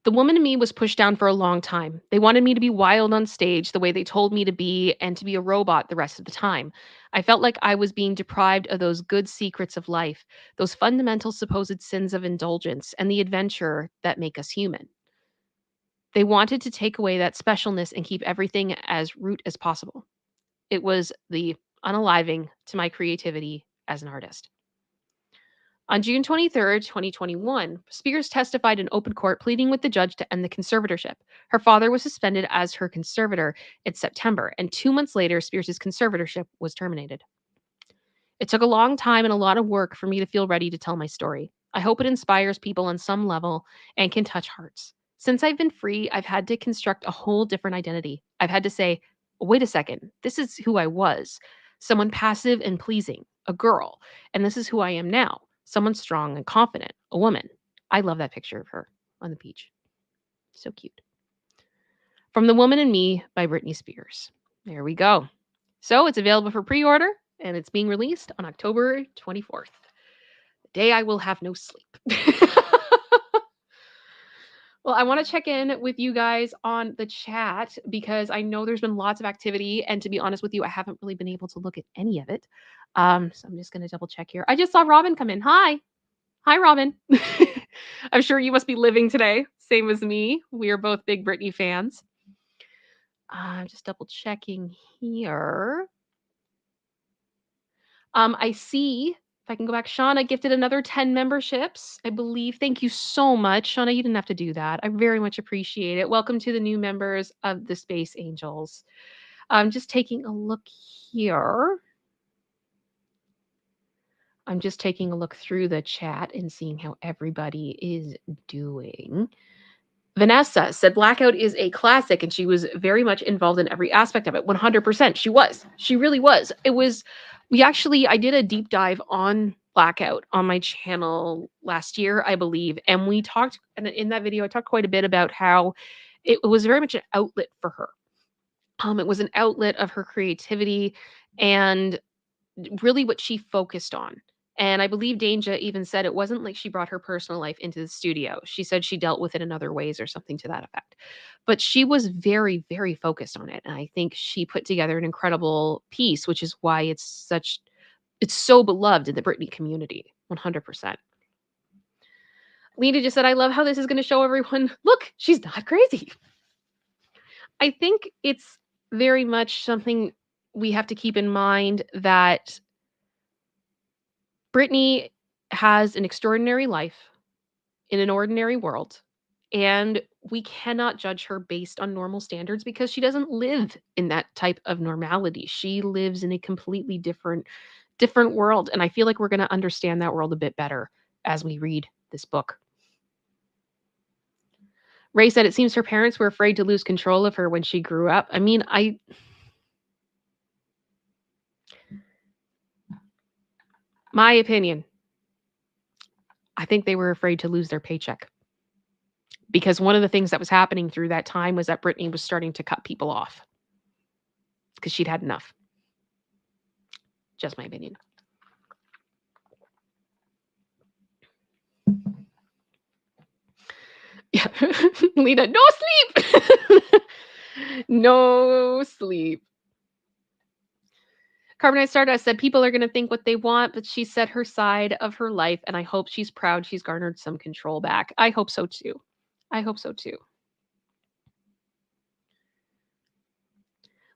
The woman in me was pushed down for a long time. They wanted me to be wild on stage the way they told me to be and to be a robot the rest of the time. I felt like I was being deprived of those good secrets of life, those fundamental supposed sins of indulgence and the adventure that make us human. They wanted to take away that specialness and keep everything as root as possible. It was the unaliving to my creativity as an artist. On June 23rd, 2021, Spears testified in open court pleading with the judge to end the conservatorship. Her father was suspended as her conservator in September, and 2 months later, Spears' conservatorship was terminated. It took a long time and a lot of work for me to feel ready to tell my story. I hope it inspires people on some level and can touch hearts. Since I've been free, I've had to construct a whole different identity. I've had to say, wait a second, this is who I was, someone passive and pleasing, a girl, and this is who I am now, someone strong and confident, a woman. I love that picture of her on the beach. So cute. From The Woman in Me by Britney Spears. There we go. So it's available for pre order and it's being released on October 24th, the day I will have no sleep. Well, I want to check in with you guys on the chat because I know there's been lots of activity. And to be honest with you, I haven't really been able to look at any of it. So I'm just going to double check here. I just saw Robin come in. Hi. Hi, Robin. I'm sure you must be living today. Same as me. We are both big Britney fans. I'm just double checking here. I see, if I can go back, Shauna gifted another 10 memberships, I believe. Thank you so much. Shauna, you didn't have to do that. I very much appreciate it. Welcome to the new members of the Space Angels. I'm just taking a look here. I'm just taking a look through the chat and seeing how everybody is doing. Vanessa said Blackout is a classic and she was very much involved in every aspect of it. 100%. She was. She really was. I did a deep dive on Blackout on my channel last year, I believe. And we talked, and in that video, I talked quite a bit about how it was very much an outlet for her. It was an outlet of her creativity and really what she focused on. And I believe Danja even said it wasn't like she brought her personal life into the studio. She said she dealt with it in other ways or something to that effect. But she was very, very focused on it. And I think she put together an incredible piece, which is why it's so beloved in the Britney community. 100%. Lena just said, I love how this is going to show everyone, look, she's not crazy. I think it's very much something we have to keep in mind that Britney has an extraordinary life in an ordinary world, and we cannot judge her based on normal standards because she doesn't live in that type of normality. She lives in a completely different world, and I feel like we're going to understand that world a bit better as we read this book. Ray said it seems her parents were afraid to lose control of her when she grew up. I mean, my opinion, I think they were afraid to lose their paycheck. Because one of the things that was happening through that time was that Britney was starting to cut people off. Because she'd had enough. Just my opinion. Yeah. Lena, no sleep! No sleep. Carbonite Stardust said people are going to think what they want, but she set her side of her life, and I hope she's proud she's garnered some control back. I hope so too. I hope so too.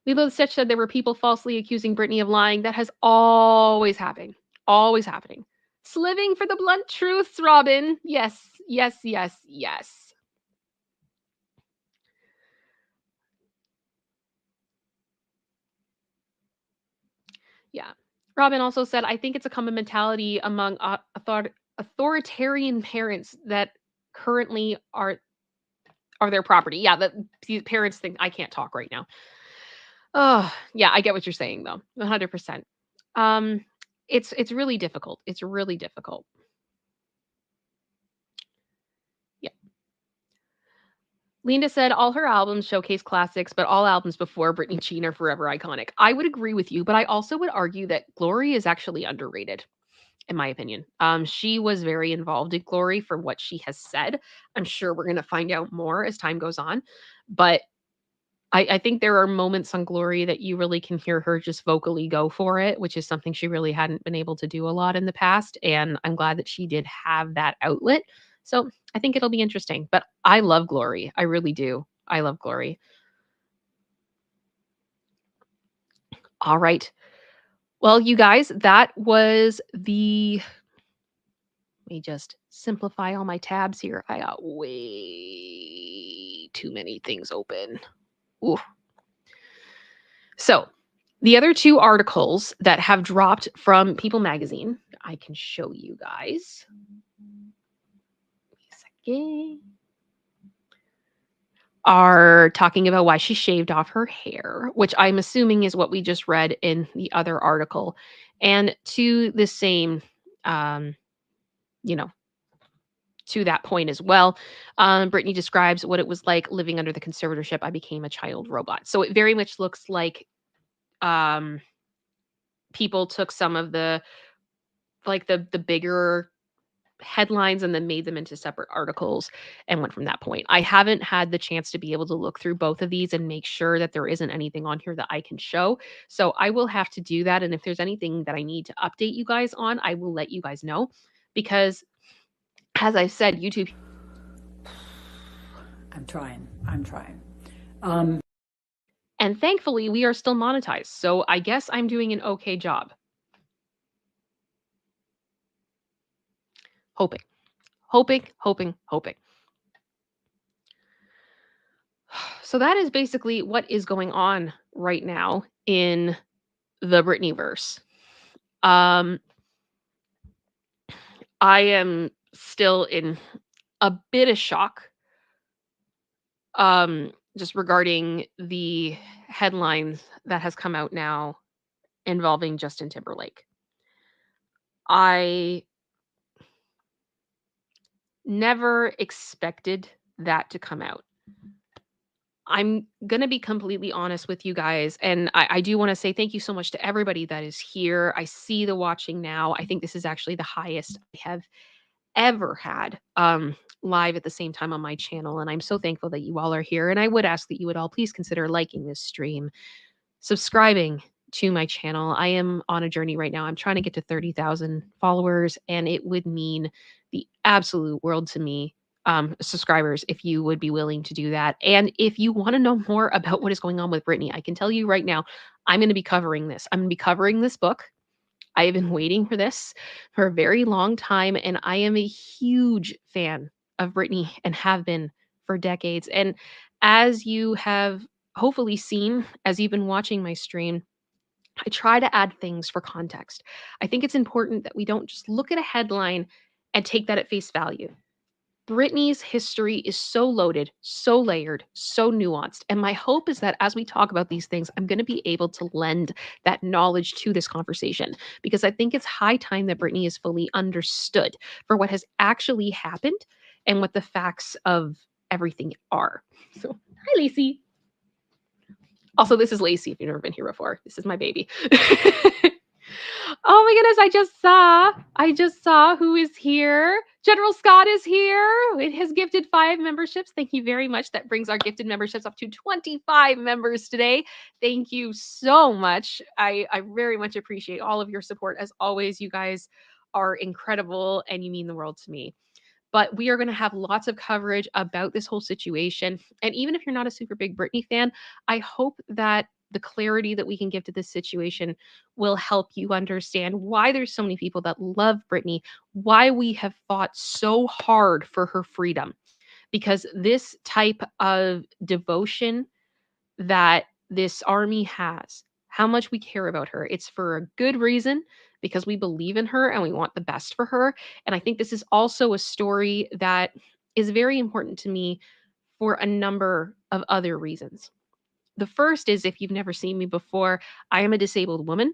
Lilo the Stitch said there were people falsely accusing Britney of lying. That has always happened. Always happening. Sliving for the blunt truths, Robin. Yes, yes, yes, yes. Yeah. Robin also said, I think it's a common mentality among authoritarian parents that currently are their property. Yeah, the parents think I can't talk right now. Oh, yeah, I get what you're saying though. 100%. It's really difficult. It's really difficult. Yeah. Linda said all her albums showcase classics, but all albums before Britney Jean are forever iconic. I would agree with you, but I also would argue that Glory is actually underrated, in my opinion. She was very involved in Glory from what she has said. I'm sure we're going to find out more as time goes on, but I think there are moments on Glory that you really can hear her just vocally go for it, which is something she really hadn't been able to do a lot in the past. And I'm glad that she did have that outlet. So I think it'll be interesting. But I love Glory. I really do. I love Glory. All right. Well, you guys, that was the Let me just simplify all my tabs here. I got way too many things open. Ooh. So, the other two articles that have dropped from People Magazine, I can show you guys. Second. Are talking about why she shaved off her hair, which I'm assuming is what we just read in the other article. And to the same, um, you know, to that point as well, Brittany describes what it was like living under the conservatorship. I became a child robot. So it very much looks like um, people took some of the the bigger headlines and then made them into separate articles and went from that point. I haven't had the chance to be able to look through both of these and make sure that there isn't anything on here that I can show. So I will have to do that. And if there's anything that I need to update you guys on, I will let you guys know. Because as I said, YouTube. I'm trying. And thankfully, we are still monetized. So I guess I'm doing an okay job. Hoping. So that is basically what is going on right now in the Britney verse. I am still in a bit of shock just regarding the headlines that has come out now involving Justin Timberlake. I never expected that to come out. I'm going to be completely honest with you guys. And I do want to say thank you so much to everybody that is here. I see the watching now. I think this is actually the highest I have ever had live at the same time on my channel. And I'm so thankful that you all are here. And I would ask that you would all please consider liking this stream, subscribing to my channel. I am on a journey right now. I'm trying to get to 30,000 followers, and it would mean the absolute world to me, subscribers, if you would be willing to do that. And if you want to know more about what is going on with Britney, I can tell you right now, I'm going to be covering this. I'm going to be covering this book. I have been waiting for this for a very long time, and I am a huge fan of Britney and have been for decades. And as you have hopefully seen as you've been watching my stream, I try to add things for context. I think it's important that we don't just look at a headline and take that at face value. Britney's history is so loaded, so layered, so nuanced. And my hope is that as we talk about these things, I'm going to be able to lend that knowledge to this conversation, because I think it's high time that Britney is fully understood for what has actually happened and what the facts of everything are. So, hi, Lacey. Also, this is Lacey if you've never been here before. This is my baby. Oh my goodness, I just saw who is here. General Scott is here. It has gifted 5 memberships. Thank you very much. That brings our gifted memberships up to 25 members today. Thank you so much. I very much appreciate all of your support. As always, you guys are incredible and you mean the world to me. But we are going to have lots of coverage about this whole situation. And even if you're not a super big Britney fan, I hope that the clarity that we can give to this situation will help you understand why there's so many people that love Britney, why we have fought so hard for her freedom. Because this type of devotion that this army has, how much we care about her, it's for a good reason, because we believe in her and we want the best for her. And I think this is also a story that is very important to me for a number of other reasons. The first is, if you've never seen me before, I am a disabled woman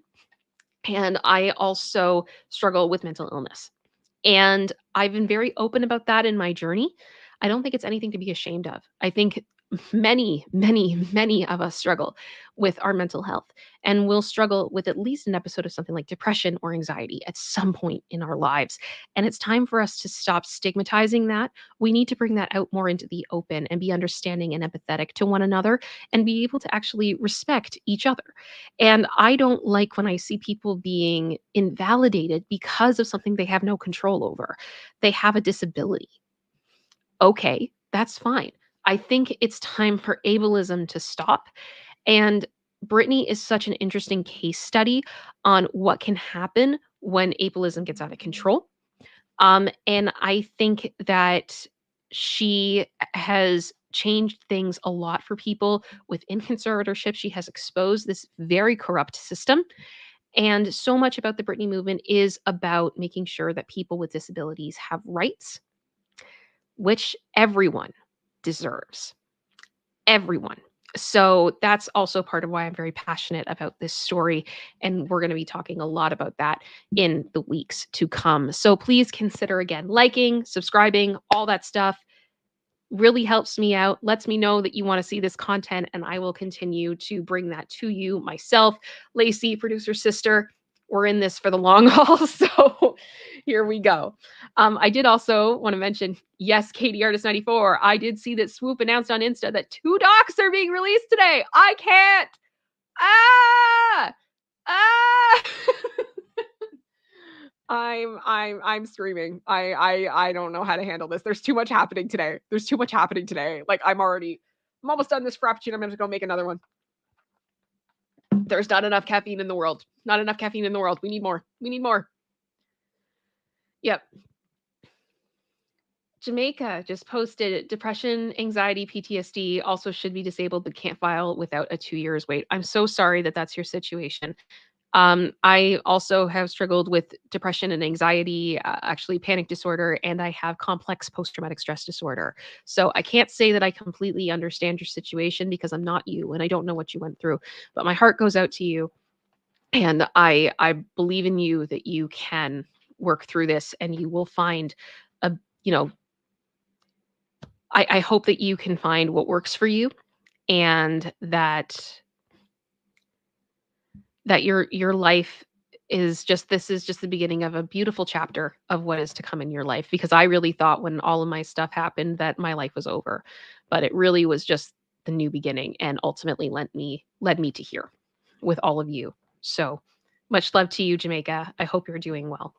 and I also struggle with mental illness. And I've been very open about that in my journey. I don't think it's anything to be ashamed of. I think many of us struggle with our mental health, and will struggle with at least an episode of something like depression or anxiety at some point in our lives. And it's time for us to stop stigmatizing that. We need to bring that out more into the open and be understanding and empathetic to one another and be able to actually respect each other. And I don't like when I see people being invalidated because of something they have no control over. They have a disability. Okay, that's fine. I think it's time for ableism to stop. And Britney is such an interesting case study on what can happen when ableism gets out of control. And I think that she has changed things a lot for people within conservatorship. She has exposed this very corrupt system. And so much about the Britney movement is about making sure that people with disabilities have rights, which everyone deserves. Everyone. So that's also part of why I'm very passionate about this story. And we're going to be talking a lot about that in the weeks to come. So please consider again liking, subscribing, all that stuff. Really helps me out, lets me know that you want to see this content, and I will continue to bring that to you myself. Lacey, producer sister, we're in this for the long haul. So here we go. I did also want to mention, yes, Katie Artist 94. I did see that Swoop announced on Insta that 2 docs are being released today. I can't. Ah! Ah! I'm screaming. I don't know how to handle this. There's too much happening today. There's too much happening today. Like I'm almost done this frappuccino. I'm gonna go make another one. There's not enough caffeine in the world. Not enough caffeine in the world. We need more. We need more. Yep. Jamaica just posted depression, anxiety, PTSD also should be disabled but can't file without a 2 years wait. I'm so sorry that that's your situation. I also have struggled with depression and anxiety, actually panic disorder, and I have complex post-traumatic stress disorder. So I can't say that I completely understand your situation because I'm not you and I don't know what you went through. But my heart goes out to you, and I believe in you that you can work through this and you will find a you know I hope that you can find what works for you and that your life is just this is just the beginning of a beautiful chapter of what is to come in your life, because I really thought when all of my stuff happened that my life was over, but it really was just the new beginning and ultimately led me to here with all of you. So much love to you, Jamaica. I hope you're doing well.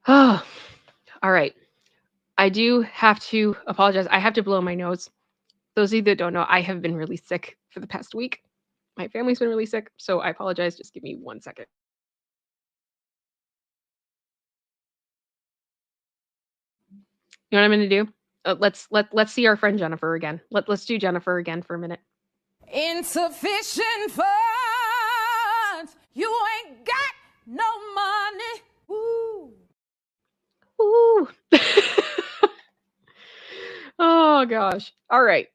Oh, all right. I do have to apologize. I have to blow my nose. Those of you that don't know, I have been really sick for the past week. My family's been really sick, so I apologize. Just give me 1 second. You know what I'm going to do? Let's see our friend Jennifer again. Let's do Jennifer again for a minute. Insufficient funds. You ain't got no money. Ooh. Ooh. Oh gosh. All right.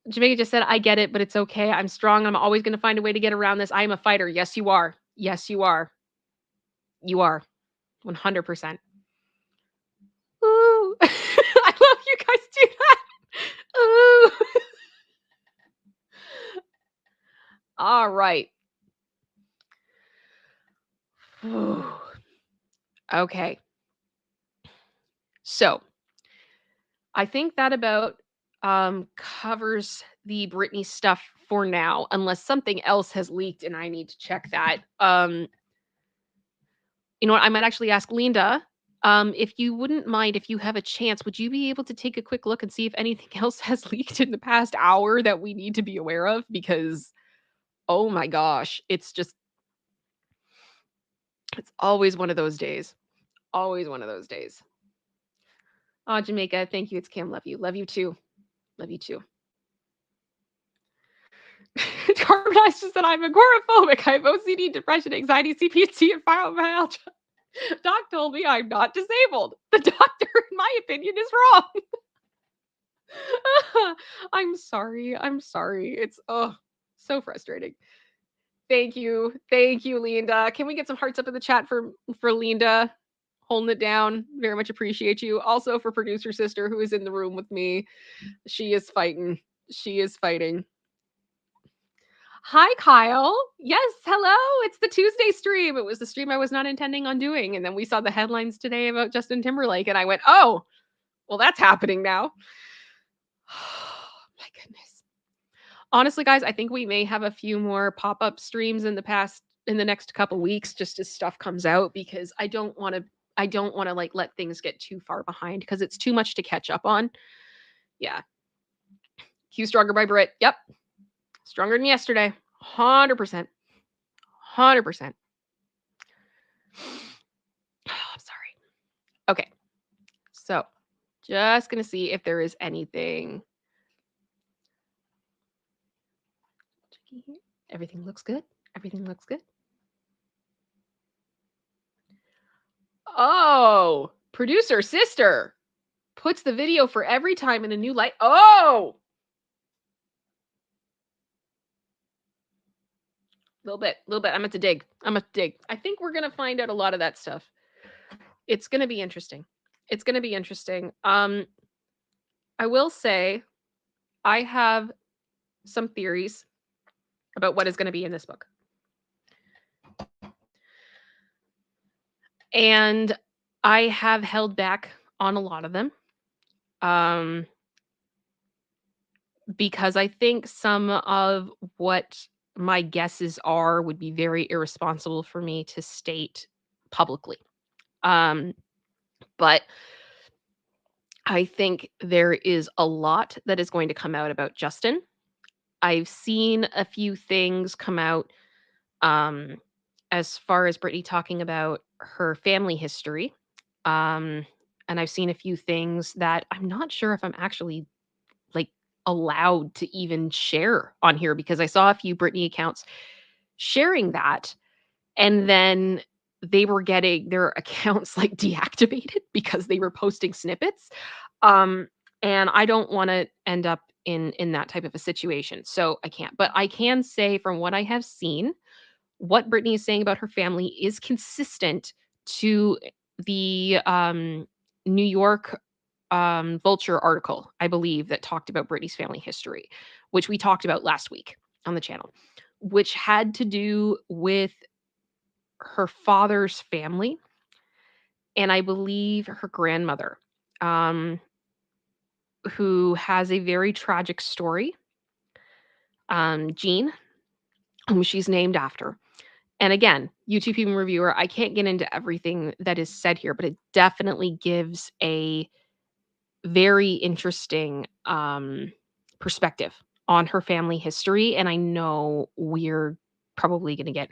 Jamaica just said, I get it, but it's okay. I'm strong. I'm always going to find a way to get around this. I am a fighter. Yes, you are. Yes, you are. You are. 100%. Ooh. I love you guys do that. Ooh. All right. Ooh. Okay. So I think that about covers the Britney stuff for now, unless something else has leaked and I need to check that. You know what? I might actually ask Linda, if you wouldn't mind, if you have a chance, would you be able to take a quick look and see if anything else has leaked in the past hour that we need to be aware of? Because, oh my gosh, it's always one of those days. Always one of those days. Oh, Jamaica, thank you. It's Kim. Love you. Love you too. Love you too. Carbonized just said I'm agoraphobic. I have OCD, depression, anxiety, CPT, and fibromyalgia. Doc told me I'm not disabled. The doctor, in my opinion, is wrong. I'm sorry. I'm sorry. It's so frustrating. Thank you. Thank you, Linda. Can we get some hearts up in the chat for Linda? Holding it down. Very much appreciate you. Also for producer sister who is in the room with me. She is fighting. She is fighting. Hi, Kyle. Yes, hello. It's the Tuesday stream. It was the stream I was not intending on doing. And then we saw the headlines today about Justin Timberlake. And I went, oh, well, that's happening now. My goodness. Honestly, guys, I think we may have a few more pop-up streams in the next couple weeks, just as stuff comes out, because I don't want to like let things get too far behind because it's too much to catch up on. Yeah. Q Stronger by Brit. Yep. Stronger than yesterday. 100%. 100%. I'm sorry. Okay. So, just going to see if there is anything. Checking here. Everything looks good. Everything looks good. Oh, producer sister puts the video for every time in a new light. Oh, little bit. I'm at to dig. I think we're gonna find out a lot of that stuff. It's gonna be interesting. I will say, I have some theories about what is going to be in this book, and I have held back on a lot of them. Because I think some of what my guesses are would be very irresponsible for me to state publicly. But I think there is a lot that is going to come out about Justin. I've seen a few things come out as far as Britney talking about her family history. And I've seen a few things that I'm not sure if I'm actually like allowed to even share on here, because I saw a few Britney accounts sharing that, and then they were getting their accounts like deactivated because they were posting snippets. And I don't want to end up in that type of a situation. So I can't. But I can say from what I have seen, what Britney is saying about her family is consistent to the New York Vulture article, I believe, that talked about Britney's family history, which we talked about last week on the channel, which had to do with her father's family and I believe her grandmother, um, who has a very tragic story, Jean, whom she's named after. And again, YouTube Human Reviewer, I can't get into everything that is said here, but it definitely gives a very interesting perspective on her family history. And I know we're probably going to get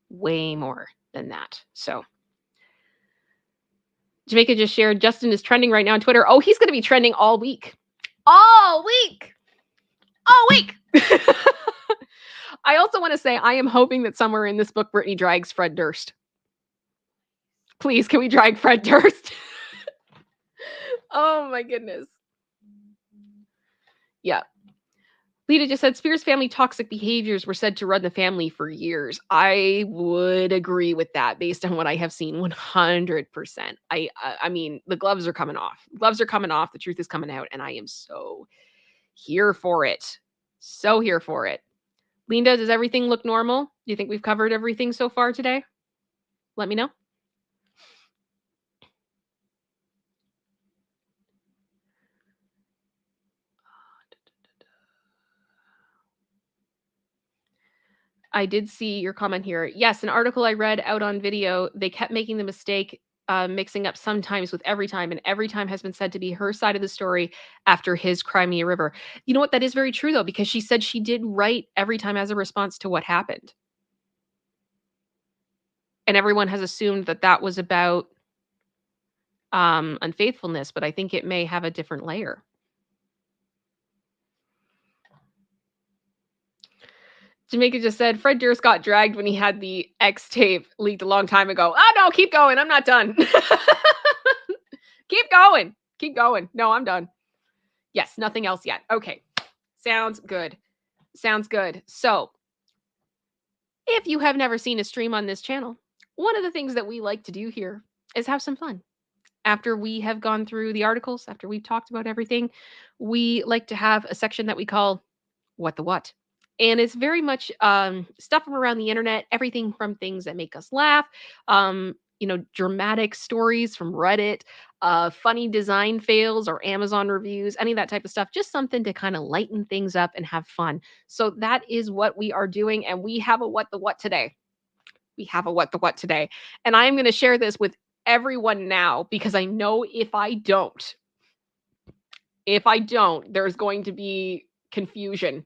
way more than that. So, Jamaica just shared Justin is trending right now on Twitter. Oh, he's going to be trending all week. All week. All week. I also want to say I am hoping that somewhere in this book, Britney drags Fred Durst. Please, can we drag Fred Durst? Oh my goodness. Yeah. Lita just said Spears' family toxic behaviors were said to run the family for years. I would agree with that based on what I have seen 100%. I mean, the gloves are coming off. Gloves are coming off. The truth is coming out, and I am so here for it. So here for it. Linda, does everything look normal? Do you think we've covered everything so far today? Let me know. I did see your comment here. Yes, an article I read out on video, they kept making the mistake mixing up sometimes with every time, and every time has been said to be her side of the story after his Crimea River. You know what? That is very true, though, because she said she did write every time as a response to what happened. And everyone has assumed that that was about unfaithfulness, but I think it may have a different layer. Jamaica just said Fred Durst got dragged when he had the X tape leaked a long time ago. Oh no, keep going. I'm not done. Keep going. Keep going. No, I'm done. Yes, nothing else yet. Okay. Sounds good. Sounds good. So, if you have never seen a stream on this channel, one of the things that we like to do here is have some fun. After we have gone through the articles, after we've talked about everything, we like to have a section that we call What the What. And it's very much stuff from around the internet, everything from things that make us laugh, dramatic stories from Reddit, funny design fails or Amazon reviews, any of that type of stuff, just something to kind of lighten things up and have fun. So that is what we are doing. And we have a What the What today. We have a What the What today. And I'm going to share this with everyone now because I know if I don't, there's going to be confusion.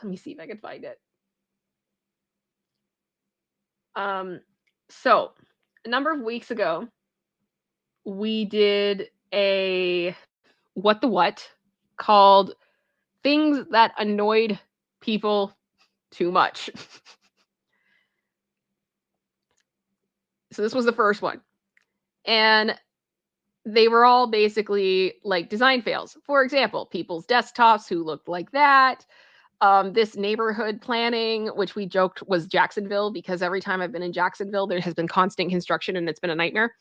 Let me see if I can find it. So a number of weeks ago, we did a What the What called Things That Annoyed People Too Much. So this was the first one. And they were all basically like design fails. For example, people's desktops who looked like that. This neighborhood planning, which we joked was Jacksonville, because every time I've been in Jacksonville, there has been constant construction and it's been a nightmare.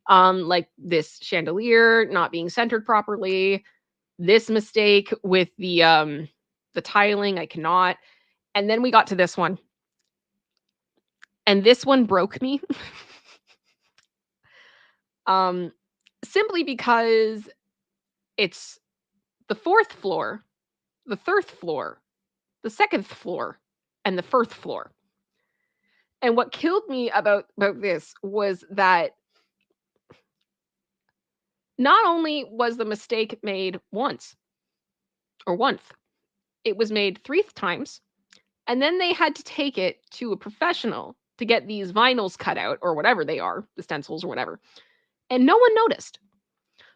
Like this chandelier not being centered properly, this mistake with the tiling, I cannot. And then we got to this one. And this one broke me. Simply because it's the fourth floor, the third floor, the second floor, and the first floor. And what killed me about this was that not only was the mistake made once, it was made 3 times, and then they had to take it to a professional to get these vinyls cut out or whatever they are, the stencils or whatever. And no one noticed.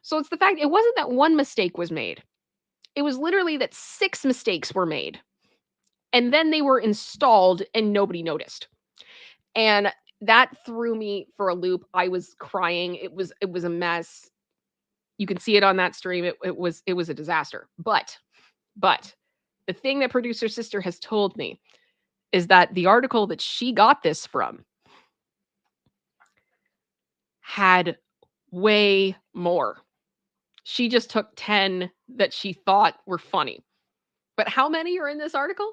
So it's the fact it wasn't that one mistake was made. It was literally that 6 mistakes were made. And then they were installed and nobody noticed. And that threw me for a loop. I was crying. It was a mess. You can see it on that stream. It was a disaster. But the thing that producer sister has told me is that the article that she got this from had way more. She just took 10 that she thought were funny. But how many are in this article?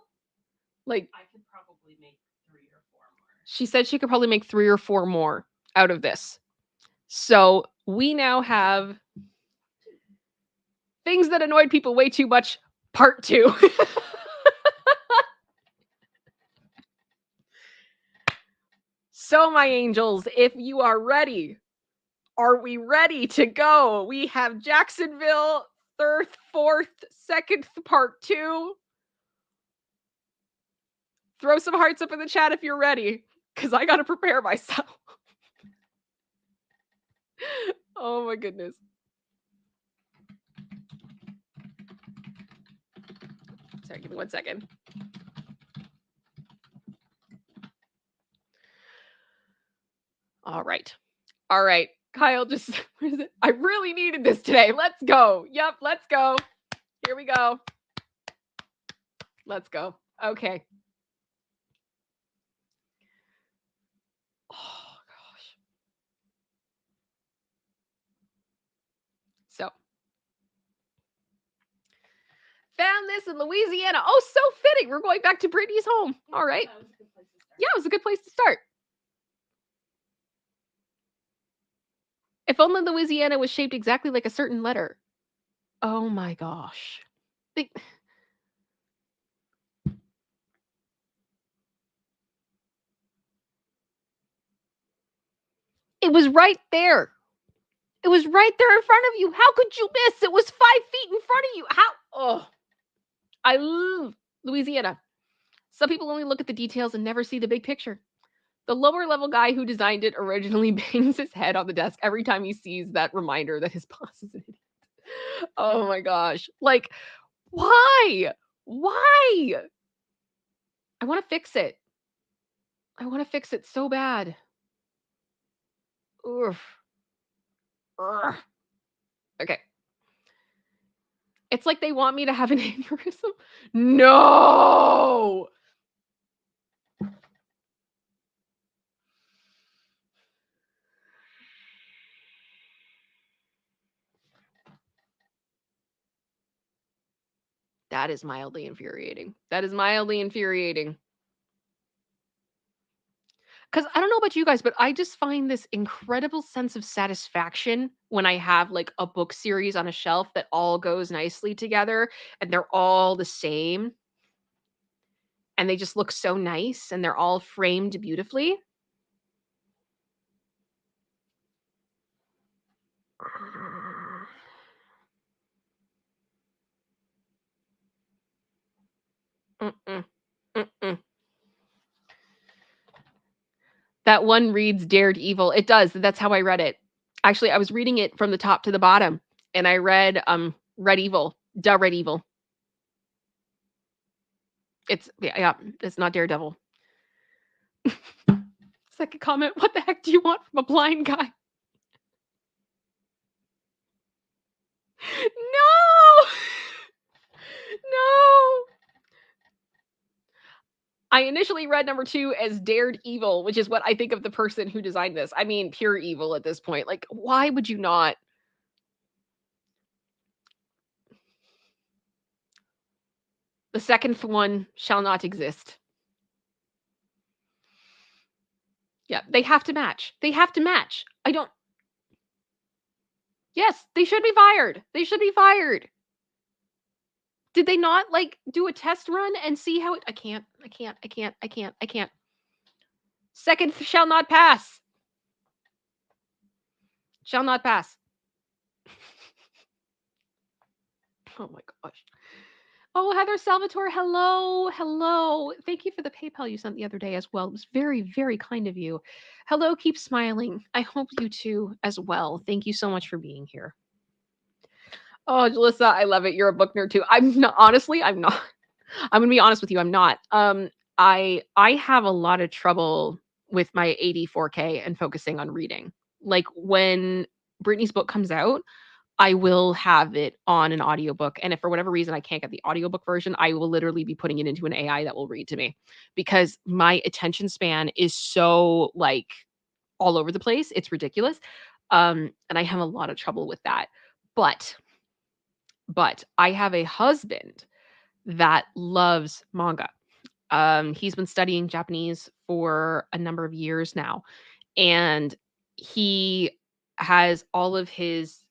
Like, I could probably make 3 or 4 more. she said she could probably make 3 or 4 more out of this. So we now have Things That Annoyed People Way Too Much, Part 2. So, my angels, if you are ready, are we ready to go? We have Jacksonville, 3rd, 4th, 2nd, Part 2. Throw some hearts up in the chat if you're ready, because I got to prepare myself. Oh my goodness. Sorry, give me 1 second. All right. All right. Kyle just, where is it? I really needed this today. Let's go. Yep, let's go. Here we go. Let's go. Okay. Oh gosh. So, found this in Louisiana. Oh, so fitting. We're going back to Britney's home. All right. That was a good place to start. Yeah, it was a good place to start. If only Louisiana was shaped exactly like a certain letter. Oh my gosh. It was right there. It was right there in front of you. How could you miss? It was 5 feet in front of you. How? Oh, I love Louisiana. Some people only look at the details and never see the big picture. The lower level guy who designed it originally bangs his head on the desk every time he sees that reminder that his boss is an idiot. Oh my gosh. Like, why? Why? I want to fix it. I want to fix it so bad. Oof. Ugh. Okay. It's like they want me to have an aneurysm. No. That is mildly infuriating. That is mildly infuriating. Because I don't know about you guys, but I just find this incredible sense of satisfaction when I have like a book series on a shelf that all goes nicely together and they're all the same and they just look so nice and they're all framed beautifully. Mm-mm. Mm-mm. That one reads Dared Evil. It does. That's how I read it. Actually, I was reading it from the top to the bottom, and I read Red Evil. Red Evil. It's it's not Daredevil. Second comment, what the heck do you want from a blind guy? No! No! I initially read number 2 as Dared Evil, which is what I think of the person who designed this. I mean, pure evil at this point. Like, why would you not? The second one shall not exist. Yeah, they have to match. They have to match. I don't. Yes, they should be fired. They should be fired. Did they not like do a test run and see how it? I can't. Second shall not pass. Shall not pass. Oh my gosh. Oh, Heather Salvatore, hello, hello. Thank you for the PayPal you sent the other day as well. It was very, very kind of you. Hello, keep smiling. I hope you too as well. Thank you so much for being here. Oh, Jalissa, I love it. You're a book nerd too. I'm not. Honestly, I'm not. I'm gonna be honest with you. I'm not. I have a lot of trouble with my AD 4K and focusing on reading. Like when Britney's book comes out, I will have it on an audiobook. And if for whatever reason I can't get the audiobook version, I will literally be putting it into an AI that will read to me because my attention span is so like all over the place. It's ridiculous. And I have a lot of trouble with that. But I have a husband that loves manga. He's been studying Japanese for a number of years now, and he has all of his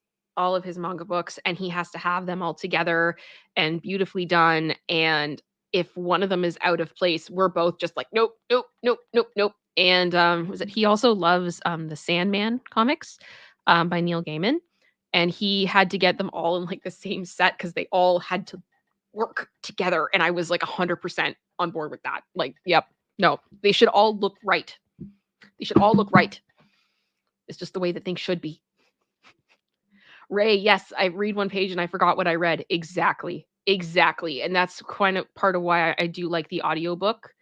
manga books, and he has to have them all together and beautifully done. And if one of them is out of place, we're both just like, nope, nope, nope, nope, nope. And was it? He also loves the Sandman comics by Neil Gaiman, and he had to get them all in like the same set because they all had to work together. And I was like 100% on board with that. Like, yep, no, they should all look right. They should all look right. It's just the way that things should be. Ray, yes, I read one page and I forgot what I read. Exactly. And that's kind of part of why I do like the audiobook.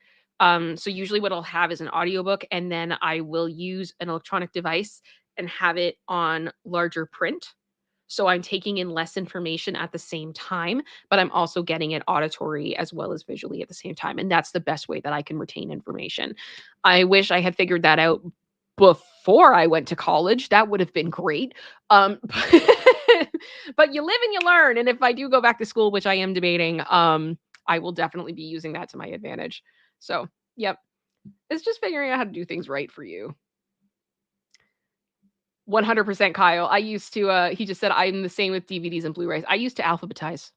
So usually what I'll have is an audiobook, and then I will use an electronic device and have it on larger print. So I'm taking in less information at the same time, but I'm also getting it auditory as well as visually at the same time. And that's the best way that I can retain information. I wish I had figured that out before I went to college. That would have been great. But you live and you learn. And if I do go back to school, which I am debating, I will definitely be using that to my advantage. So, yep. It's just figuring out how to do things right for you. 100% Kyle. I used to, he just said, I'm the same with DVDs and Blu-rays. I used to alphabetize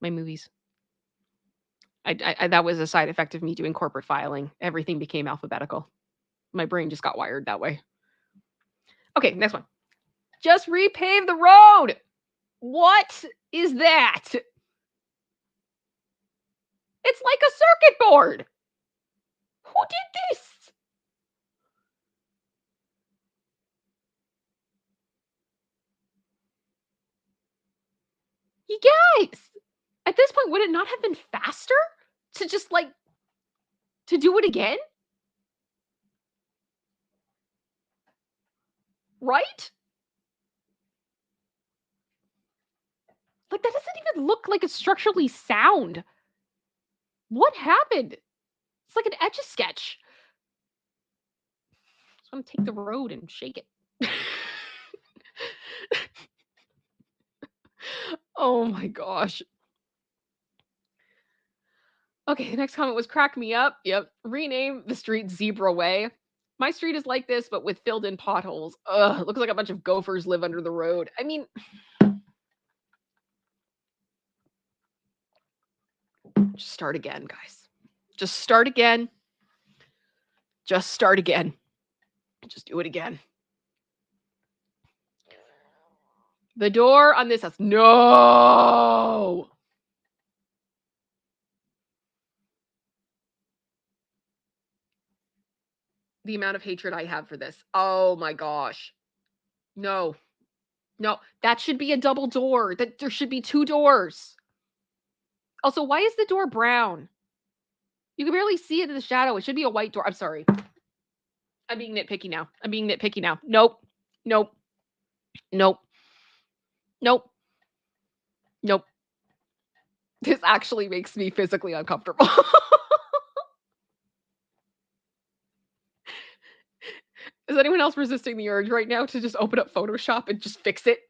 my movies. I that was a side effect of me doing corporate filing. Everything became alphabetical. My brain just got wired that way. Okay, next one. Just repave the road. What is that? It's like a circuit board. Who did this? You guys, at this point, would it not have been faster to just like to do it again? Right? Like that doesn't even look like it's structurally sound. What happened? It's like an Etch-a-Sketch. I just want to take the road and shake it. Oh my gosh. Okay, the next comment was crack me up. Yep. Rename the street Zebra Way. My street is like this, but with filled in potholes. Ugh, looks like a bunch of gophers live under the road. I mean, just start again, guys. Just start again. Just start again. Just do it again. The door on this house. No. the amount of hatred I have for this. Oh my gosh. No. No, that should be a double door. That there should be 2 doors. Also, why is the door brown? You can barely see it in the shadow. It should be a white door. I'm sorry. I'm being nitpicky now. Nope. Nope. Nope. Nope. Nope. This actually makes me physically uncomfortable. Is anyone else resisting the urge right now to just open up Photoshop and just fix it?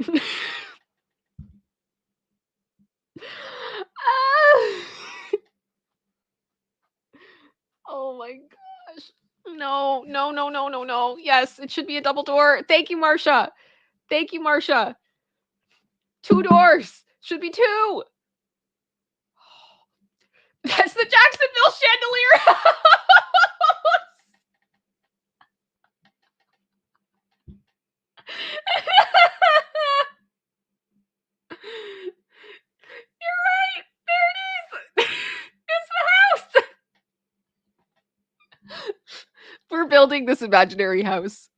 Oh my gosh. No, no, no, no, no, no. Yes, it should be a double door. Thank you, Marsha. Thank you, Marsha. 2 doors. Should be 2. That's the Jacksonville chandelier. You're right. There it is. It's the house. We're building this imaginary house.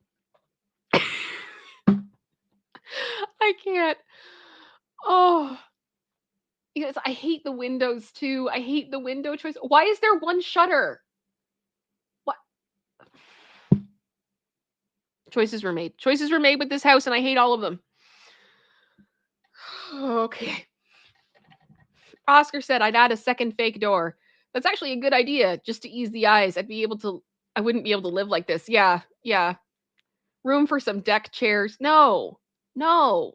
I can't. Oh. Yes, I hate the windows too. I hate the window choice. Why is there 1 shutter? What? Choices were made. Choices were made with this house, and I hate all of them. Okay. Oscar said I'd add a second fake door. That's actually a good idea, just to ease the eyes. I wouldn't be able to live like this. Yeah, yeah. Room for some deck chairs. No. No.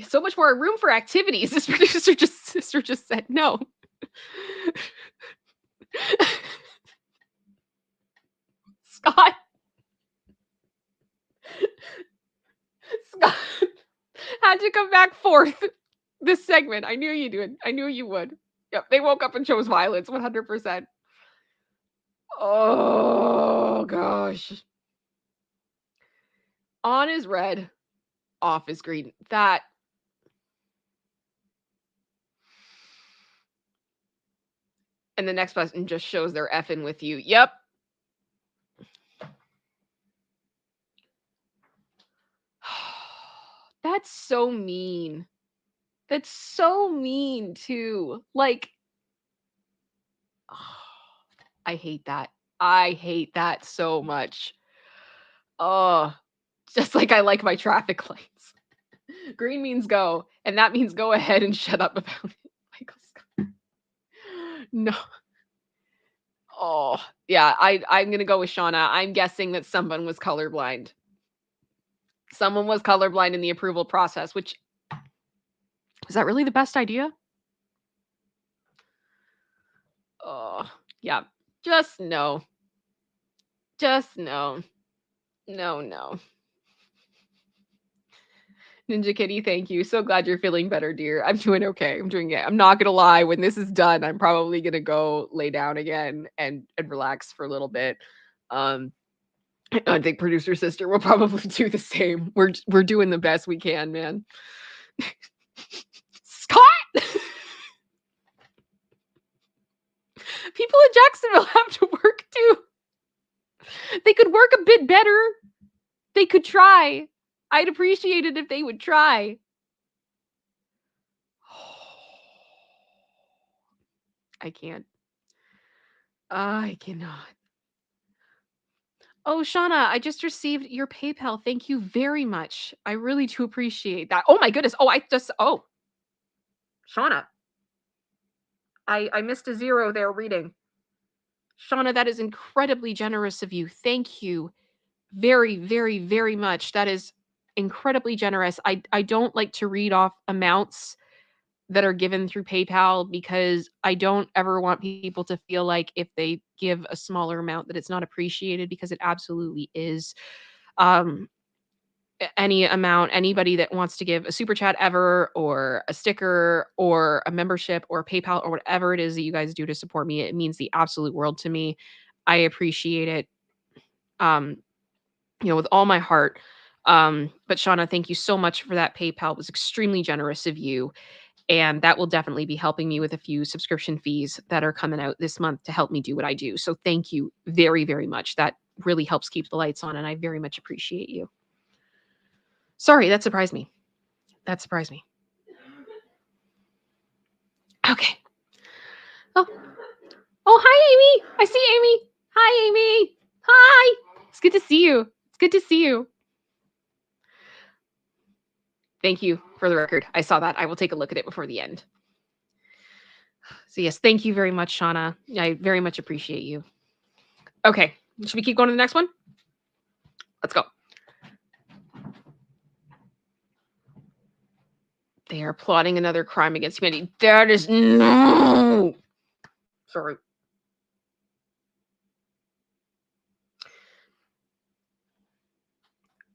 So much more room for activities. This producer just said no. Scott had to come back fourth this segment. I knew you would. I knew you would. Yep, they woke up and chose violence 100%. Oh gosh. On is red, off is green. That and the next button just shows they're effing with you. Yep. That's so mean. That's so mean too. Like, I hate that. I hate that so much. Oh, just like I like my traffic lights. Green means go, and that means go ahead and shut up about it. Michael Scott. No. Oh, yeah, I'm gonna go with Shauna. I'm guessing that someone was colorblind. Someone was colorblind in the approval process, which is that really the best idea? Oh, yeah. Just no. Just no. No, no. Ninja Kitty, thank you. So glad you're feeling better, dear. I'm doing okay. I'm doing it. I'm not gonna lie. When this is done, I'm probably gonna go lay down again and relax for a little bit. I think producer sister will probably do the same. We're doing the best we can, man. Scott. People in Jacksonville have to work too. They could work a bit better. They could try. I'd appreciate it if they would try. I can't. I cannot. Oh, Shauna, I just received your PayPal. Thank you very much. I really do appreciate that. Oh my goodness. Oh, Shauna. I missed a 0 there reading. Shauna, that is incredibly generous of you. Thank you very, very, very much. That is incredibly generous. I don't like to read off amounts that are given through PayPal because I don't ever want people to feel like if they give a smaller amount that it's not appreciated, because it absolutely is. Any amount, anybody that wants to give a super chat ever or a sticker or a membership or PayPal or whatever it is that you guys do to support me, it means the absolute world to me. I appreciate it. With all my heart. But Shauna, thank you so much for that PayPal. It was extremely generous of you. And that will definitely be helping me with a few subscription fees that are coming out this month to help me do what I do. So thank you very, very much. That really helps keep the lights on, and I very much appreciate you. Sorry, that surprised me. That surprised me. Okay. Oh, hi, Amy. I see Amy. Hi, Amy. Hi. It's good to see you. It's good to see you. Thank you for the record. I saw that. I will take a look at it before the end. So yes, thank you very much, Shauna. I very much appreciate you. Okay, should we keep going to the next one? Let's go. They are plotting another crime against humanity. That is no. Sorry.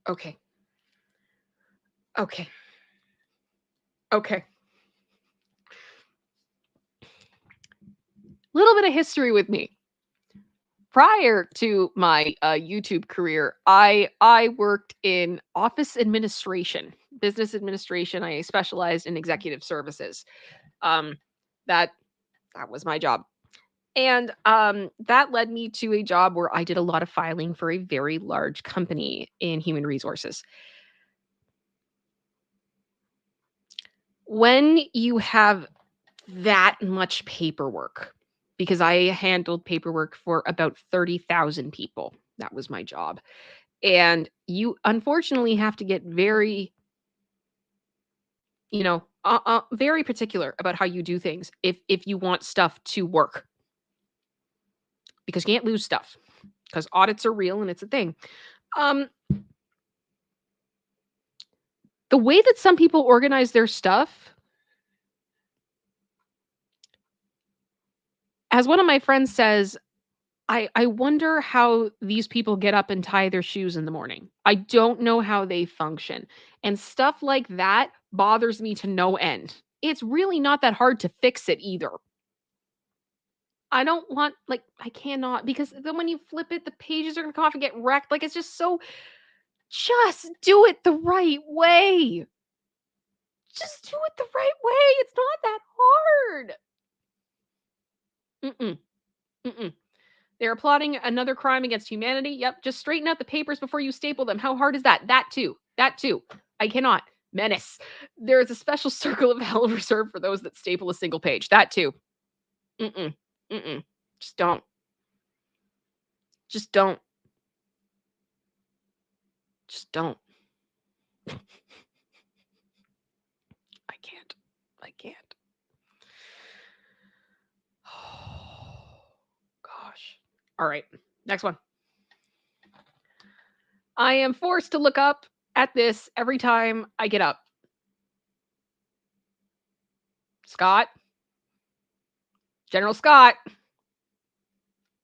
Okay. Okay. Okay. Little bit of history with me. Prior to my YouTube career, I worked in office administration, business administration. I specialized in executive services. That was my job. And that led me to a job where I did a lot of filing for a very large company in human resources. When you have that much paperwork, because I handled paperwork for about 30,000 people, that was my job. And you unfortunately have to get very, very particular about how you do things if you want stuff to work. Because you can't lose stuff, because audits are real and it's a thing. The way that some people organize their stuff, as one of my friends says, I wonder how these people get up and tie their shoes in the morning. I don't know how they function. And stuff like that bothers me to no end. It's really not that hard to fix it either. I don't want, I cannot, because then when you flip it, the pages are going to come off and get wrecked. It's just so, just do it the right way. Just do it the right way. It's not that hard. They're plotting another crime against humanity. Yep, just straighten out the papers before you staple them. How hard is that? That too. I cannot. Menace. There is a special circle of hell reserved for those that staple a single page. That too. Just don't. Just don't. Just don't. I can't. Oh, gosh. All right. Next one. I am forced to look up at this every time I get up. Scott. General Scott.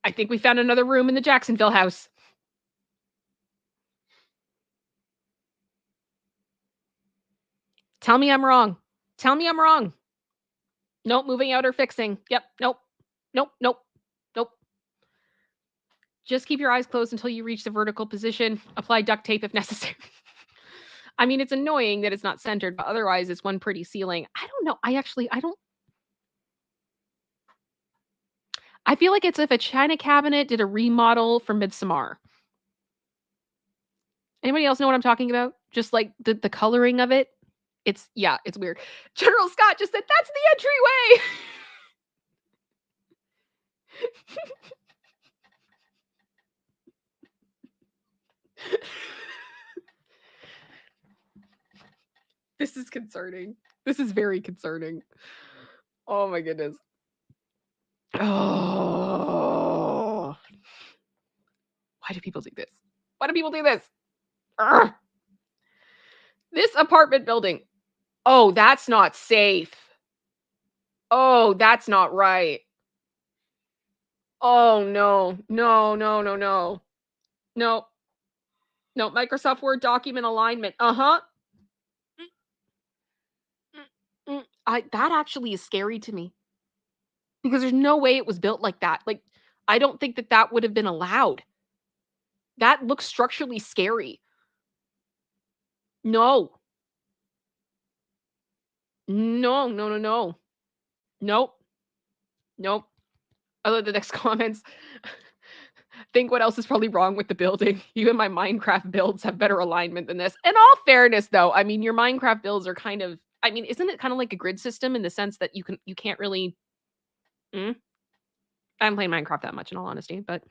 I think we found another room in the Jacksonville house. Tell me I'm wrong. Nope, moving out or fixing. Yep, nope. Just keep your eyes closed until you reach the vertical position. Apply duct tape if necessary. I mean, it's annoying that it's not centered, but otherwise it's one pretty ceiling. I don't know. I feel like it's if a china cabinet did a remodel for Midsommar. Anybody else know what I'm talking about? Just like the coloring of it. It's weird. General Scott just said, that's the entryway. This is concerning. This is very concerning. Oh my goodness. Oh. Why do people do this? Urgh. This apartment building. Oh, that's not safe. Oh, that's not right. Oh, no. No. Microsoft Word document alignment. Uh-huh. That actually is scary to me. Because there's no way it was built like that. I don't think that would have been allowed. That looks structurally scary. No. No, no, no, no. Nope. Nope. I love the next comments. Think what else is probably wrong with the building. Even my Minecraft builds have better alignment than this. In all fairness, though, I mean, your Minecraft builds are kind of, I mean, isn't it kind of like a grid system in the sense that you can't really, I haven't played Minecraft that much in all honesty, but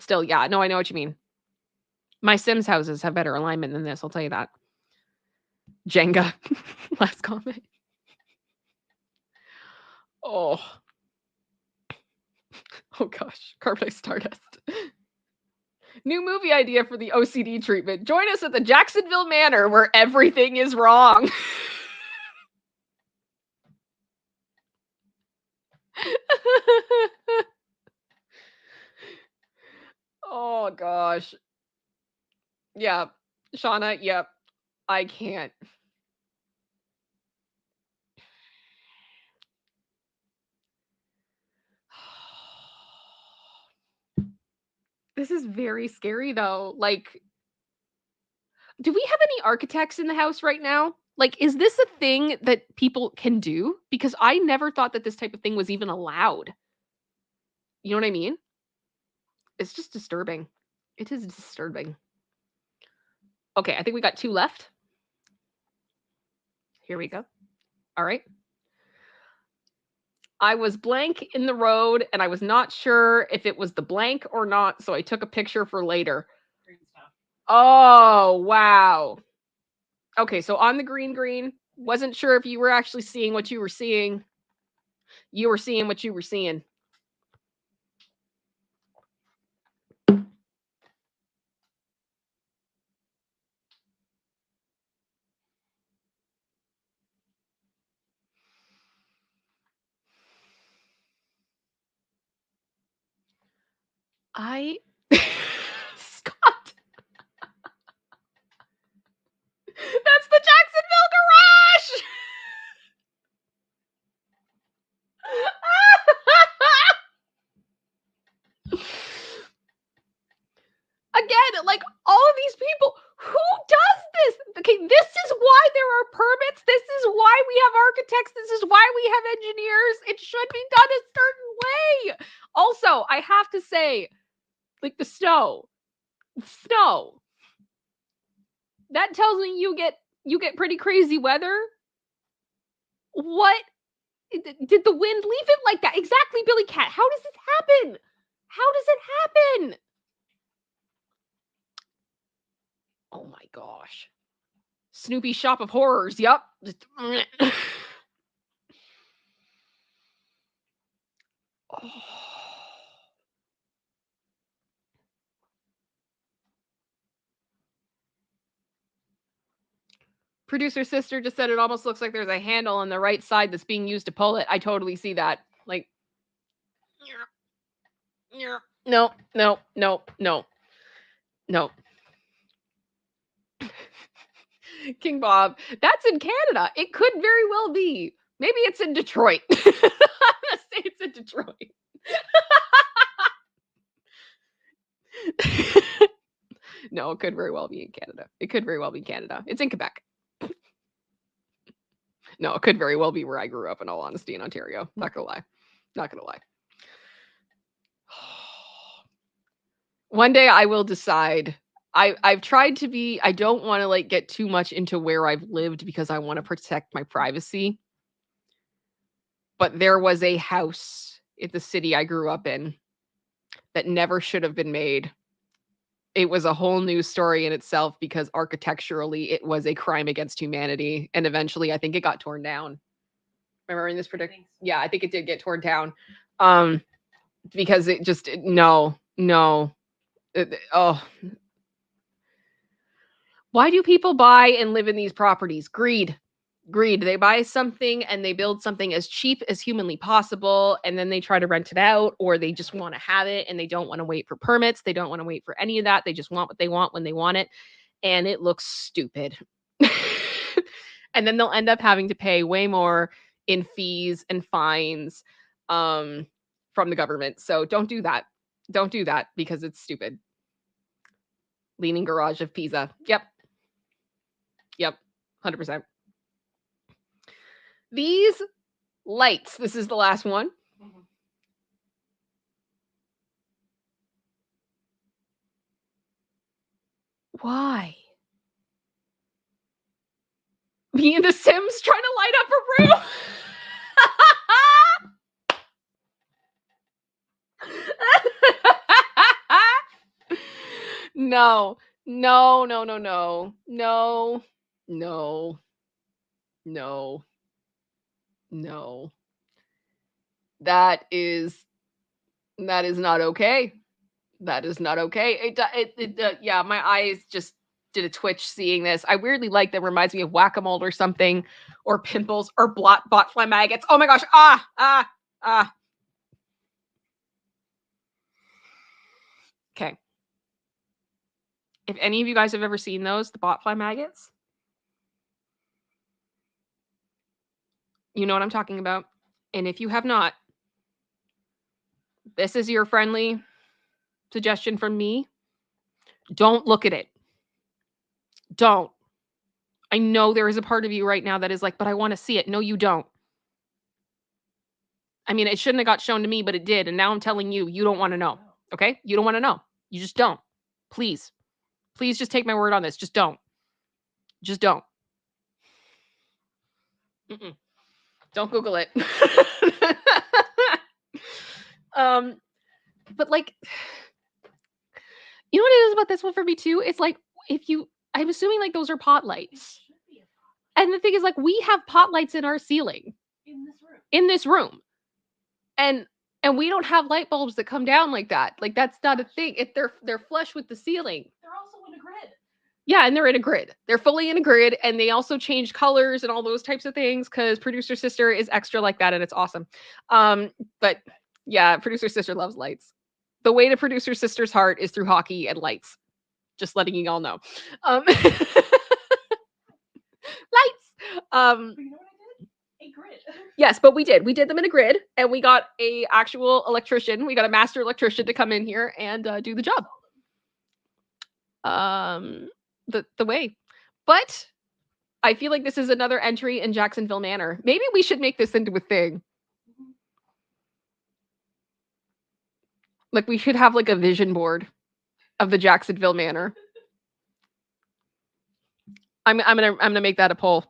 still, yeah, no, I know what you mean. My Sims houses have better alignment than this, I'll tell you that. Jenga. Last comment. Oh. Oh gosh. Carbonite Stardust. New movie idea for the OCD treatment. Join us at the Jacksonville Manor where everything is wrong. Oh gosh. Yeah. Shauna, yep. I can't. This is very scary though. Like, do we have any architects in the house right now? Like, is this a thing that people can do? Because I never thought that this type of thing was even allowed. You know what I mean? It's just disturbing. It is disturbing. Okay, I think we got 2 left. Here we go. All right. I was blank in the road and I was not sure if it was the blank or not, so I took a picture for later. Green stuff. Oh, wow. Okay, so on the green, wasn't sure if you were actually seeing what you were seeing. You were seeing what you were seeing. I Scott. That's the Jacksonville garage. Again, like all of these people, who does this? Okay, this is why there are permits. This is why we have architects. This is why we have engineers. It should be done a certain way. Also, I have to say, like the snow, that tells me you get pretty crazy weather. What did the wind leave it like that? Exactly, Billy Cat. How does this happen? How does it happen? Oh my gosh. Snoopy Shop of Horrors. Yep. Oh. Producer sister just said it almost looks like there's a handle on the right side that's being used to pull it. I totally see that. Like, no. King Bob, that's in Canada. It could very well be. Maybe it's in Detroit. I'm gonna say it's in Detroit. No, it could very well be in Canada. It's in Quebec. No, it could very well be where I grew up, in all honesty, in Ontario. Not gonna lie. One day I will decide. I've tried to be, I don't want to like get too much into where I've lived because I want to protect my privacy. But there was a house in the city I grew up in that never should have been made. It was a whole new story in itself because architecturally it was a crime against humanity. And eventually I think it got torn down. Remember in this prediction? Yeah, I think it did get torn down. Because it just, no. Why do people buy and live in these properties? Greed. They buy something and they build something as cheap as humanly possible, and then they try to rent it out, or they just want to have it and they don't want to wait for permits. They don't want to wait for any of that. They just want what they want when they want it, and it looks stupid. And then they'll end up having to pay way more in fees and fines from the government. So don't do that. Don't do that because it's stupid. Leaning Garage of Pisa. Yep. 100%. These lights, this is the last one. Mhm. Why? Me and the Sims trying to light up a room. No, no, no, no, no, no, no, no, no. That is not okay. That is not okay. Yeah, my eyes just did a twitch seeing this. I weirdly like that reminds me of whack-a-mole or something, or pimples, or botfly maggots. Oh my gosh! Ah. Okay. If any of you guys have ever seen those, the botfly maggots, you know what I'm talking about. And if you have not, this is your friendly suggestion from me. Don't look at it. Don't. I know there is a part of you right now that is like, but I want to see it. No, you don't. I mean, it shouldn't have got shown to me, but it did. And now I'm telling you, you don't want to know. Okay? You don't want to know. You just don't. Please. Please just take my word on this. Just don't. Just don't. Mm-mm. Don't Google it. But like, you know what it is about this one for me too? It's like, I'm assuming like those are pot It lights. should be a pot And the thing is, like, we have pot lights in our ceiling in this room. in this room. And we don't have light bulbs that come down like that. Like, that's not a thing. If they're flush with the ceiling. They're also in a grid. Yeah, and they're in a grid. They're fully in a grid, and they also change colors and all those types of things because producer sister is extra like that, and it's awesome. But yeah, producer sister loves lights. The way to producer sister's heart is through hockey and lights. Just letting you all know. Lights. But you know what I did? A grid. Yes, but we did. We did them in a grid, and we got a actual electrician. We got a master electrician to come in here and do the job. The way, but I feel like this is another entry in Jacksonville Manor. Maybe we should make this into a thing. Like, we should have like a vision board of the Jacksonville Manor. I'm gonna make that a poll.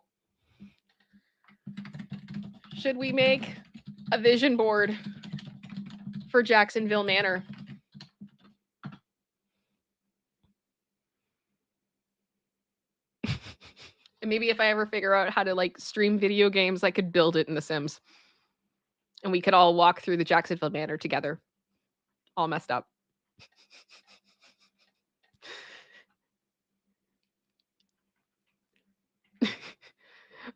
Should we make a vision board for Jacksonville Manor? And maybe if I ever figure out how to like stream video games, I could build it in The Sims. And we could all walk through the Jacksonville Manor together. All messed up.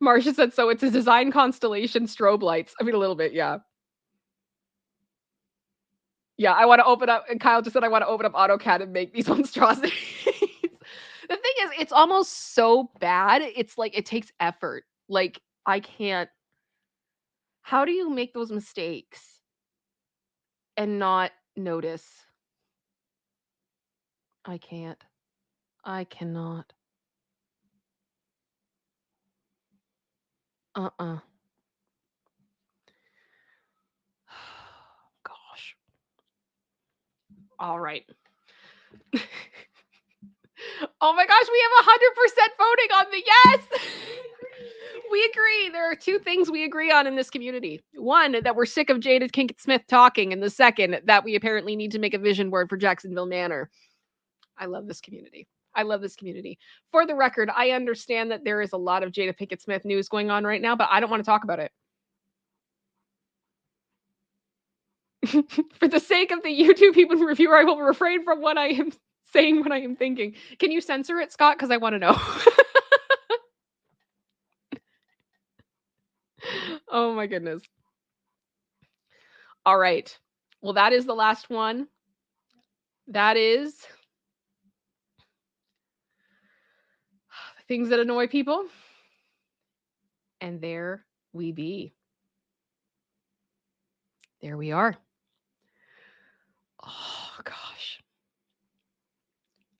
Marcia said, so it's a design constellation strobe lights. I mean, a little bit, yeah. Yeah, I want to open up, and Kyle just said, I want to open up AutoCAD and make these monstrosities. The thing is, it's almost so bad. It's like, it takes effort. Like, I can't. How do you make those mistakes and not notice? I can't. I cannot. Gosh. All right. Oh my gosh, we have 100% voting on the yes. We agree. There are two things we agree on in this community. One, that we're sick of Jada Pinkett Smith talking, and the second, that we apparently need to make a vision board for Jacksonville Manor. I love this community. I love this community. For the record, I understand that there is a lot of Jada Pinkett Smith news going on right now, but I don't want to talk about it. For the sake of the YouTube people reviewer, I will refrain from what I am saying, what I am thinking. Can you censor it, Scott? Because I want to know. Oh my goodness. All right. Well, that is the last one. That is the things that annoy people. And there we be. There we are. Oh, gosh.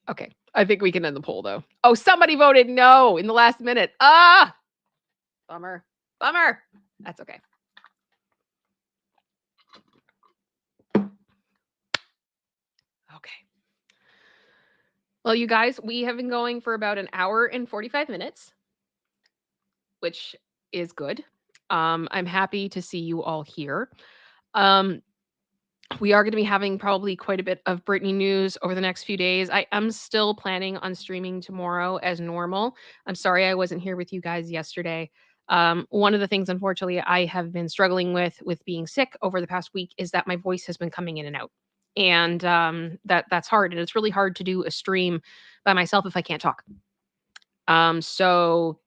Okay. I think we can end the poll, though. Oh, somebody voted no in the last minute. Ah! Bummer. Bummer. That's okay. Okay. Well, you guys, we have been going for about an hour and 45 minutes, which is good. I'm happy to see you all here. Um, we are going to be having probably quite a bit of Britney news over the next few days. I am still planning on streaming tomorrow as normal. I'm sorry I wasn't here with you guys yesterday. One of the things, unfortunately, I have been struggling with being sick over the past week is that my voice has been coming in and out, and that's hard. And it's really hard to do a stream by myself if I can't talk. So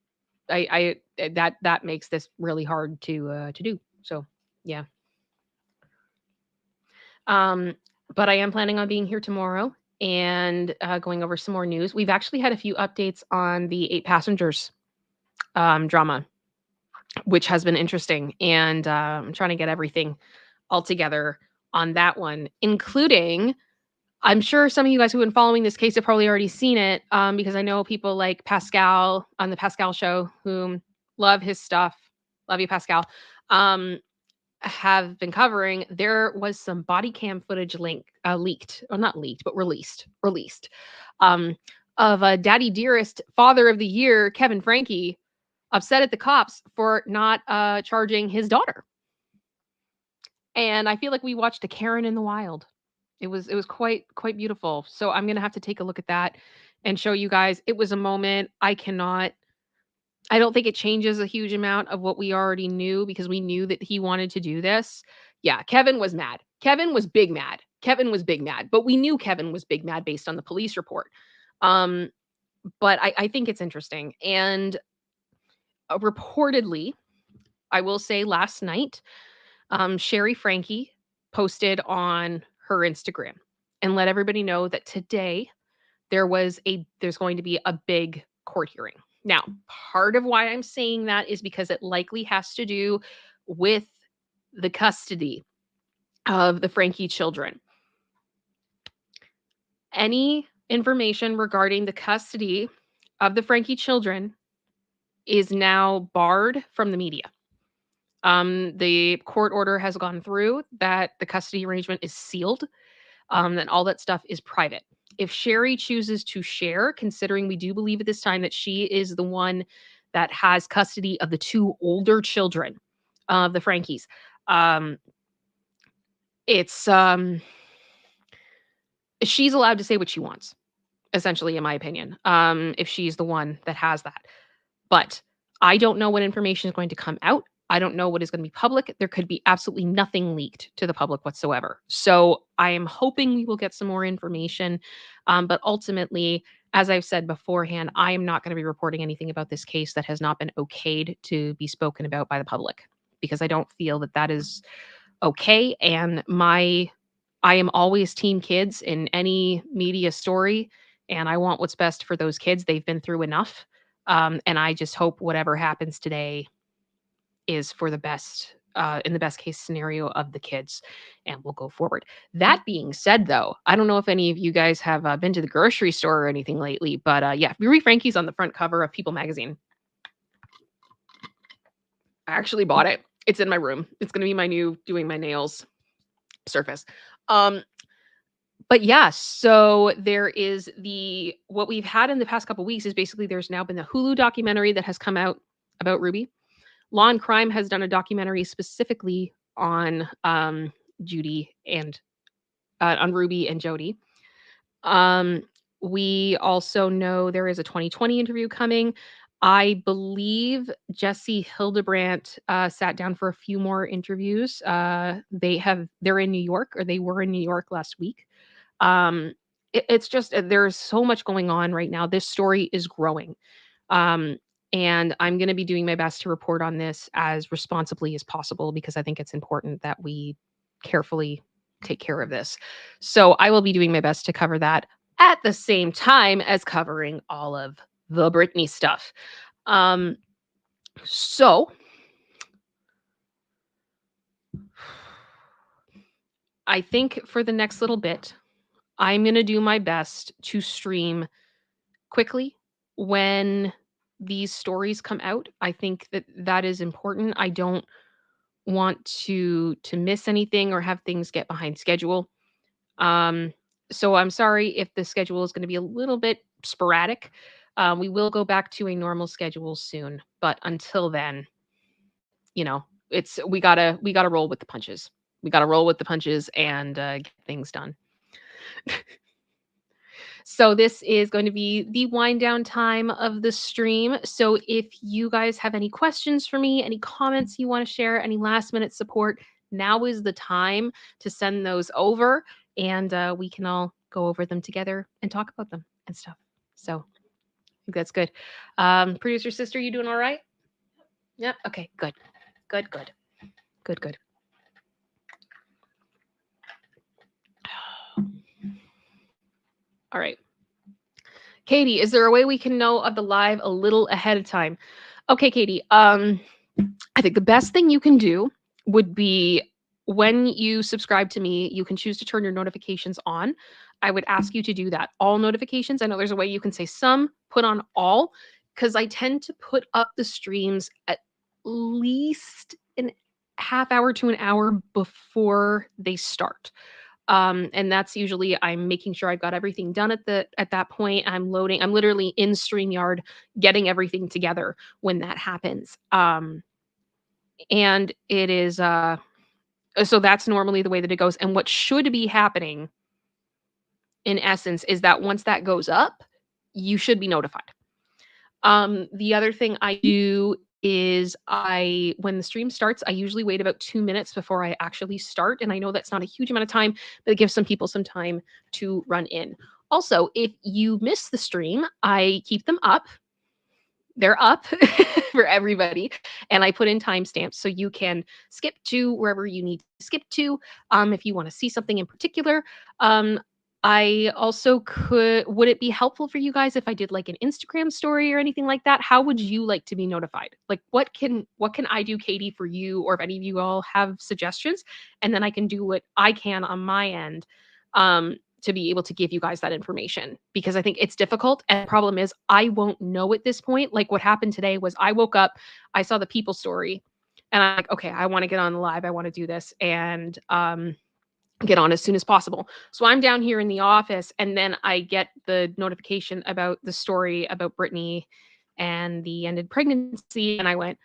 that makes this really hard to do. So yeah. But I am planning on being here tomorrow and going over some more news. We've actually had a few updates on the 8 passengers drama, which has been interesting. And I'm trying to get everything all together on that one, including, I'm sure some of you guys who have been following this case have probably already seen it, because I know people like Pascal on the Pascal show who love his stuff. Love you, Pascal. Have been covering, there was some body cam footage leaked, or not leaked, but released, um, of a Daddy Dearest Father of the Year, Kevin Frankie, upset at the cops for not charging his daughter. And I feel like we watched a Karen in the wild. It was quite beautiful. So I'm gonna have to take a look at that and show you guys. It was a moment I don't think it changes a huge amount of what we already knew because we knew that he wanted to do this. Yeah, Kevin was mad. Kevin was big mad. Kevin was big mad, but we knew Kevin was big mad based on the police report. Um, but I think it's interesting. And reportedly, I will say last night, Sherry Frankie posted on her Instagram and let everybody know that today there's going to be a big court hearing. Now, part of why I'm saying that is because it likely has to do with the custody of the Frankie children. Any information regarding the custody of the Frankie children is now barred from the media. The court order has gone through that the custody arrangement is sealed, and all that stuff is private. If Sherry chooses to share, considering we do believe at this time that she is the one that has custody of the 2 older children of the Frankies, it's she's allowed to say what she wants, essentially, in my opinion, if she's the one that has that. But I don't know what information is going to come out. I don't know what is going to be public. There could be absolutely nothing leaked to the public whatsoever. So I am hoping we will get some more information. But ultimately, as I've said beforehand, I am not going to be reporting anything about this case that has not been okayed to be spoken about by the public because I don't feel that that is okay. And I am always team kids in any media story, and I want what's best for those kids. They've been through enough. And I just hope whatever happens today is for the best, in the best case scenario of the kids, and we'll go forward. That being said, though, I don't know if any of you guys have been to the grocery store or anything lately, but yeah, Ruby Frankie's on the front cover of People magazine. I actually bought it. It's in my room. It's going to be my new doing my nails surface. But yeah, so there is what we've had in the past couple weeks is basically there's now been the Hulu documentary that has come out about Ruby. Law and Crime has done a documentary specifically on Judy and on Ruby and Jody. We also know there is a 2020 interview coming. I believe Jesse Hildebrandt sat down for a few more interviews. They're in New York, or they were in New York last week. It's just there's so much going on right now. This story is growing. And I'm going to be doing my best to report on this as responsibly as possible because I think it's important that we carefully take care of this. So I will be doing my best to cover that at the same time as covering all of the Britney stuff. So I think for the next little bit, I'm going to do my best to stream quickly when these stories come out. I think that that is important. I don't want to miss anything or have things get behind schedule. Um, so I'm sorry if the schedule is going to be a little bit sporadic. We will go back to a normal schedule soon, but until then, you know, it's we gotta roll with the punches. We gotta roll with the punches and get things done. So this is going to be the wind down time of the stream. So if you guys have any questions for me, any comments you want to share, any last minute support, now is the time to send those over, and we can all go over them together and talk about them and stuff. So I think that's good. Producer sister, you doing all right? Yep. Okay. Good. Good. Good. Good. Good. All right. Katie, is there a way we can know of the live a little ahead of time? Okay, Katie. I think the best thing you can do would be when you subscribe to me, you can choose to turn your notifications on. I would ask you to do that. All notifications. I know there's a way you can say some, put on all, because I tend to put up the streams at least an half hour to an hour before they start. And that's usually I'm making sure I've got everything done at that point. I'm loading. I'm literally in StreamYard getting everything together when that happens. And it is so that's normally the way that it goes. And what should be happening in essence is that once that goes up, you should be notified. The other thing I do is when the stream starts, I usually wait about 2 minutes before I actually start. And I know that's not a huge amount of time, but it gives some people some time to run in. Also, if you miss the stream, I keep them up. They're up for everybody. And I put in timestamps so you can skip to wherever you need to skip to. If you want to see something in particular. I also would it be helpful for you guys if I did like an Instagram story or anything like that? How would you like to be notified? Like what can I do, Katie, for you, or if any of you all have suggestions, and then I can do what I can on my end to be able to give you guys that information, because I think it's difficult. And the problem is I won't know at this point. Like what happened today was I woke up, I saw the people story, and I'm like, okay, I want to get on the live. I want to do this. And get on as soon as possible. So I'm down here in the office, and then I get the notification about the story about Britney and the ended pregnancy. And I went,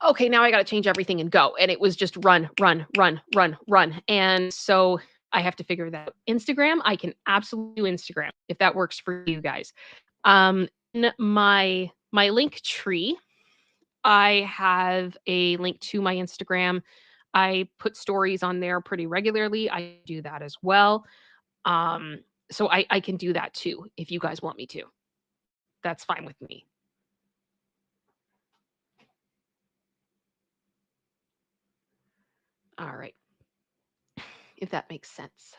okay, now I got to change everything and go. And it was just run, run, run, run, run. And so I have to figure that out. Instagram, I can absolutely do Instagram if that works for you guys. In my link tree, I have a link to my Instagram. I put stories on there pretty regularly. I do that as well. So I can do that too if you guys want me to. That's fine with me. All right. If that makes sense.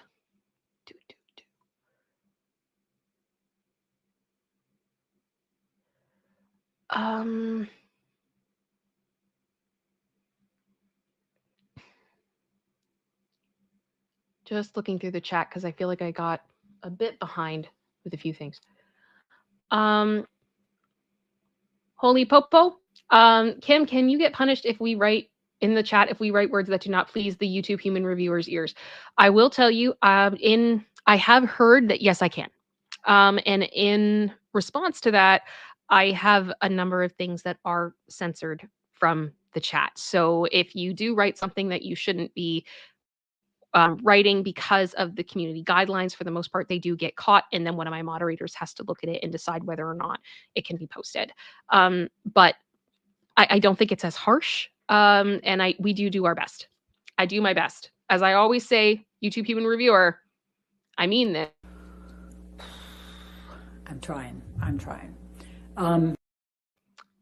Just looking through the chat because I feel like I got a bit behind with a few things. Holy Popo. Kim, can you get punished if we write in the chat, if we write words that do not please the YouTube human reviewers' ears? I will tell you, I have heard that yes, I can. And in response to that, I have a number of things that are censored from the chat. So if you do write something that you shouldn't be writing because of the community guidelines, for the most part, they do get caught. And then one of my moderators has to look at it and decide whether or not it can be posted. But I don't think it's as harsh. And we do our best. I do my best. As I always say, YouTube human reviewer, I mean this. I'm trying.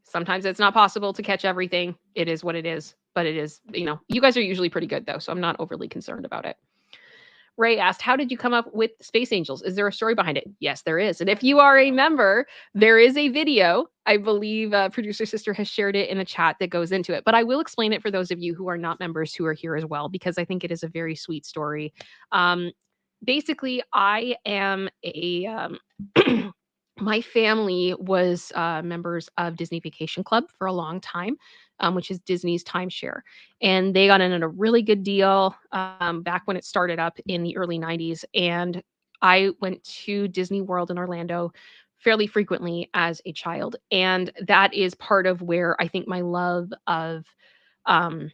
Sometimes it's not possible to catch everything. It is what it is, but it is, you guys are usually pretty good though, so I'm not overly concerned about it. Ray asked, how did you come up with Space Angels? Is there a story behind it? Yes, there is. And if you are a member, there is a video. I believe Producer Sister has shared it in the chat that goes into it. But I will explain it for those of you who are not members who are here as well, because I think it is a very sweet story. Basically, I am a my family was members of Disney Vacation Club for a long time, which is Disney's timeshare. And they got in at a really good deal back when it started up in the early 90s. And I went to Disney World in Orlando fairly frequently as a child. And that is part of where I think my love of um,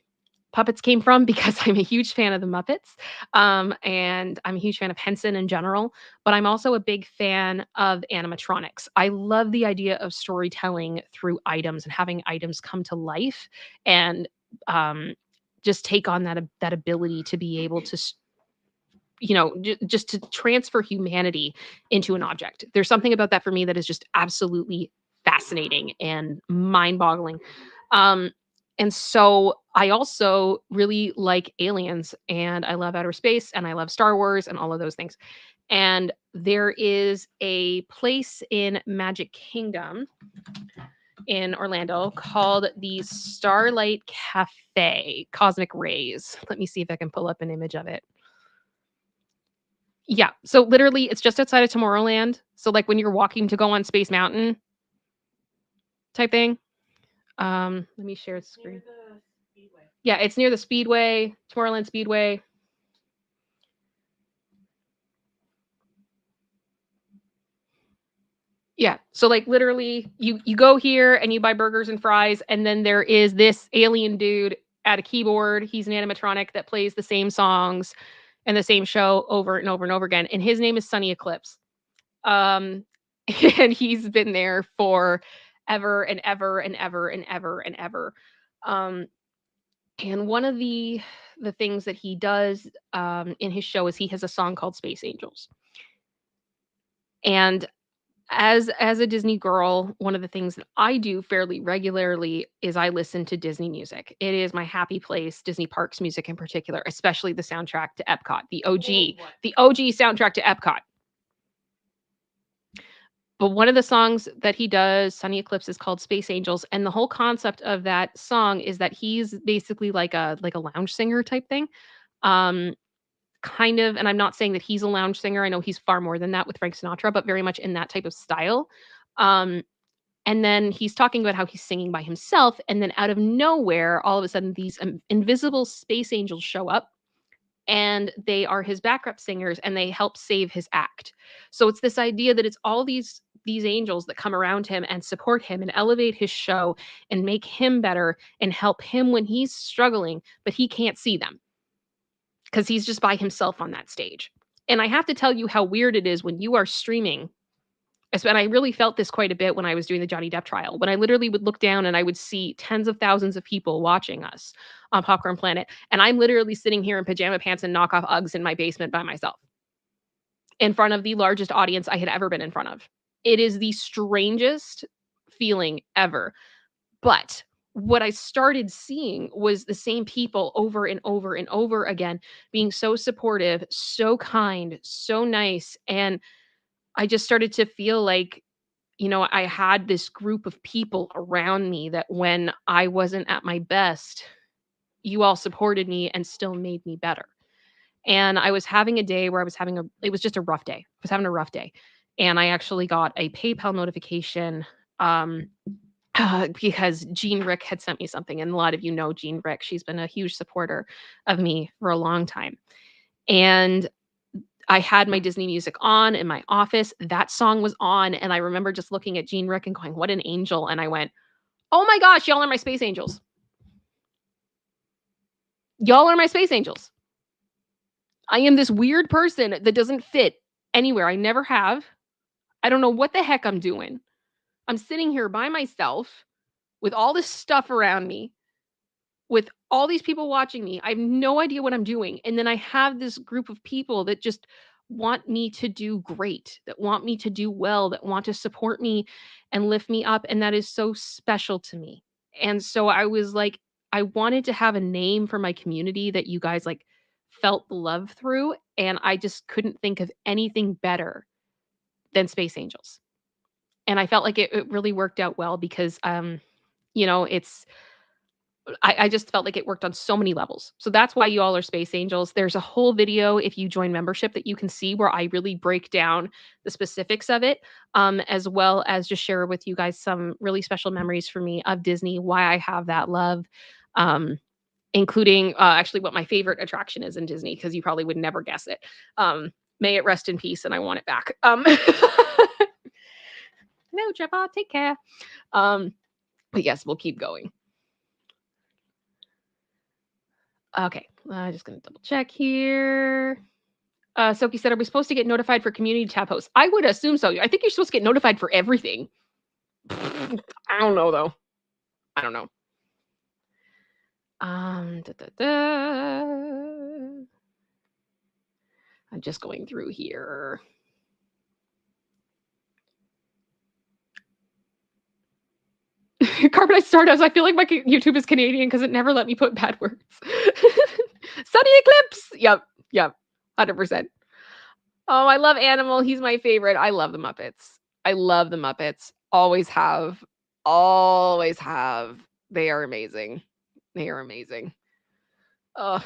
puppets came from because I'm a huge fan of the Muppets, and I'm a huge fan of Henson in general, but I'm also a big fan of animatronics. I love the idea of storytelling through items and having items come to life and um, just take on that ability to be able to just to transfer humanity into an object. There's something about that for me that is just absolutely fascinating and mind-boggling. Um, and so I also really like aliens and I love outer space and I love Star Wars and all of those things. And there is a place in Magic Kingdom in Orlando called the Starlight Cafe Cosmic Rays. Let me see if I can pull up an image of it. Yeah, so literally it's just outside of Tomorrowland. So, like, when you're walking to go on Space Mountain type thing. Let me share the Near screen. the Speedway. Yeah, it's near the Speedway, Tomorrowland Speedway. Yeah, so, like, literally you go here and you buy burgers and fries, and then there is this alien dude at a keyboard. He's an animatronic that plays the same songs and the same show over and over and over again, and his name is Sunny Eclipse. Um, and he's been there for ever and ever and ever and ever and ever. Um, and one of the things that he does in his show is he has a song called Space Angels. And as a Disney girl, one of the things that I do fairly regularly is I listen to Disney music. It is my happy place, Disney Parks music in particular, especially the soundtrack to Epcot, the OG, What? the OG soundtrack to Epcot. But one of the songs that he does, Sunny Eclipse, is called Space Angels, and the whole concept of that song is that he's basically like a lounge singer type thing. Um, kind of, and I'm not saying that he's a lounge singer. I know he's far more than that with Frank Sinatra, but very much in that type of style. Um, and then he's talking about how he's singing by himself, and then out of nowhere, all of a sudden, these invisible space angels show up and they are his backup singers and they help save his act. So it's this idea that it's all these angels that come around him and support him and elevate his show and make him better and help him when he's struggling, but he can't see them because he's just by himself on that stage. And I have to tell you how weird it is when you are streaming. And I really felt this quite a bit when I was doing the Johnny Depp trial, when I literally would look down and I would see tens of thousands of people watching us on Popcorn Planet. And I'm literally sitting here in pajama pants and knockoff Uggs in my basement by myself in front of the largest audience I had ever been in front of. It is the strangest feeling ever. But what I started seeing was the same people over and over and over again being so supportive, so kind, so nice. And I just started to feel like, I had this group of people around me that when I wasn't at my best, you all supported me and still made me better. And I was having a day where it was just a rough day. I was having a rough day. And I actually got a PayPal notification um, because Jean Rick had sent me something. And a lot of you know Jean Rick. She's been a huge supporter of me for a long time. And I had my Disney music on in my office. That song was on. And I remember just looking at Jean Rick and going, what an angel. And I went, oh my gosh, y'all are my space angels. Y'all are my space angels. I am this weird person that doesn't fit anywhere. I never have. I don't know what the heck I'm doing. I'm sitting here by myself with all this stuff around me, with all these people watching me. I have no idea what I'm doing. And then I have this group of people that just want me to do great, that want me to do well, that want to support me and lift me up. And that is so special to me. And so I was like, I wanted to have a name for my community that you guys like felt the love through. And I just couldn't think of anything better than Space Angels. And I felt like it really worked out well because it's I just felt like it worked on so many levels. So that's why you all are space angels. There's a whole video if you join membership that you can see where I really break down the specifics of it, as well as just share with you guys some really special memories for me of Disney, why I have that love, um, including actually what my favorite attraction is in Disney, because you probably would never guess it. May it rest in peace, and I want it back. No, Trevor, take care. But yes, we'll keep going. Okay, I'm just gonna double check here. Soki said, "Are we supposed to get notified for community tab posts?" I would assume so. I think you're supposed to get notified for everything. I don't know though. I don't know. Da, da, da. I'm just going through here. Carbonite Stardust. I feel like my YouTube is Canadian because it never let me put bad words. Sunny Eclipse. Yep. 100%. Oh, I love Animal. He's my favorite. I love the Muppets. I love the Muppets. Always have. Always have. They are amazing. They are amazing. Oh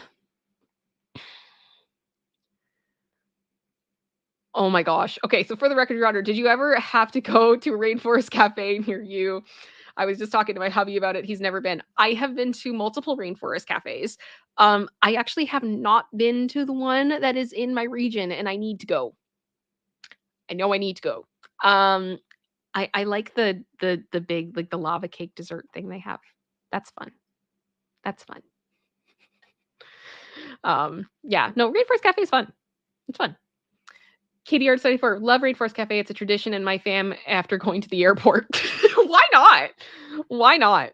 my gosh. Okay, so for the record, Your Honor, did you ever have to go to a rainforest cafe near you? I was just talking to my hubby about it. He's never been. I have been to multiple rainforest cafes. I actually have not been to the one that is in my region, and I need to go. I know I need to go. I like the big, like, the lava cake dessert thing they have. That's fun. That's fun. Yeah, no, Rainforest Cafe is fun. It's fun. Katie Art 74, love Rainforest Cafe. It's a tradition in my fam after going to the airport. Why not? Why not?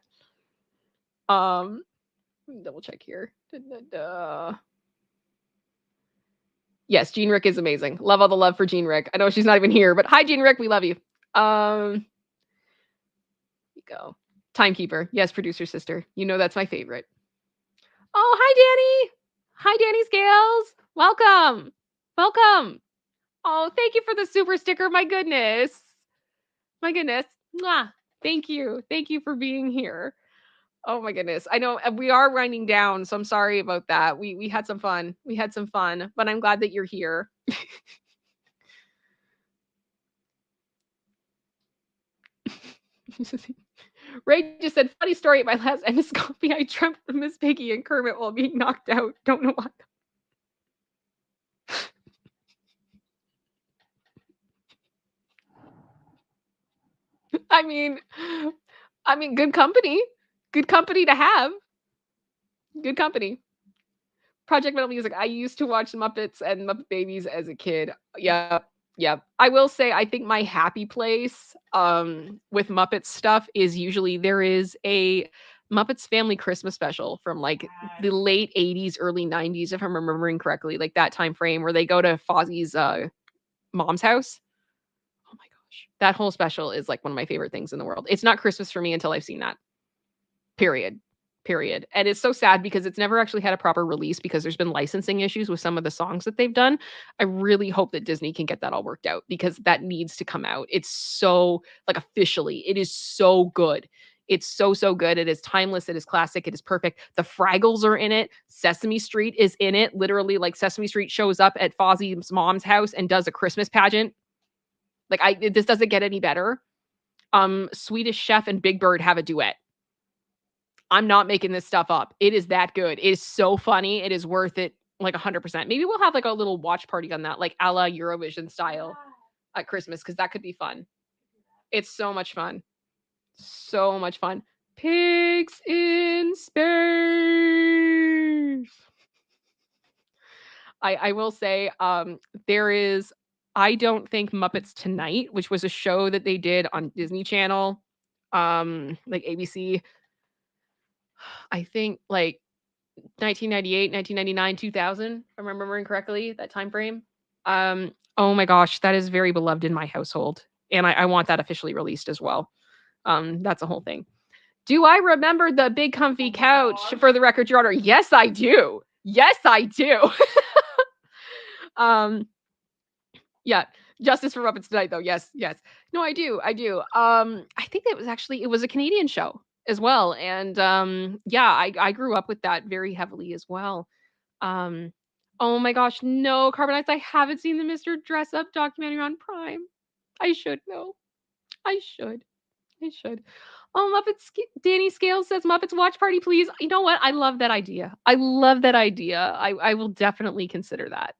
Double check here. Yes, Jean Rick is amazing. Love all the love for Jean Rick. I know she's not even here, but hi, Jean Rick. We love you. Here you go. Timekeeper. Yes, producer sister. You know that's my favorite. Oh, hi, Danny. Hi, Danny Scales. Welcome. Welcome. Oh, thank you for the super sticker. My goodness. My goodness. Mwah. Thank you. Thank you for being here. Oh my goodness. I know we are winding down, so I'm sorry about that. We had some fun. We had some fun, but I'm glad that you're here. Ray just said, funny story at my last endoscopy. I dreamt of Miss Piggy and Kermit while being knocked out. Don't know why. I mean, good company. Good company to have. Good company. Project Metal Music. I used to watch Muppets and Muppet Babies as a kid. Yep. I will say I think my happy place with Muppet stuff is usually there is a Muppets Family Christmas special from like the late 80s, early 90s, if I'm remembering correctly, like that time frame where they go to Fozzie's mom's house. Oh my gosh. That whole special is like one of my favorite things in the world. It's not Christmas for me until I've seen that. Period. And it's so sad because it's never actually had a proper release because there's been licensing issues with some of the songs that they've done. I really hope that Disney can get that all worked out because that needs to come out. It's so, like, officially, it is so good. It's so, so good. It is timeless. It is classic. It is perfect. The Fraggles are in it. Sesame Street is in it. Literally, like, Sesame Street shows up at Fozzie's mom's house and does a Christmas pageant. Like, this doesn't get any better. Swedish Chef and Big Bird have a duet. I'm not making this stuff up. It is that good. It is so funny. It is worth it, like, 100%. Maybe we'll have like a little watch party on that, like a la Eurovision style at Christmas, because that could be fun. It's so much fun. So much fun. Pigs in space. I will say, there is, I don't think Muppets Tonight, which was a show that they did on Disney Channel, like ABC. I think like 1998, 1999, 2000, if I'm remembering correctly, that time frame. Oh my gosh, that is very beloved in my household. And I want that officially released as well. That's a whole thing. Do I remember the big comfy couch? For the record, Your Honor, yes, I do. Yes, I do. Yeah. Justice for Muppets Tonight, though. Yes. No, I do. I think it was a Canadian show. as well. And yeah, I grew up with that very heavily as well. Um, oh my gosh, no, Carbonites, I haven't seen the Mr. Dress Up documentary on Prime. I should though. I should. I should. Oh, Danny Scales says Muppets watch party, please. You know what? I love that idea. I love that idea. I will definitely consider that.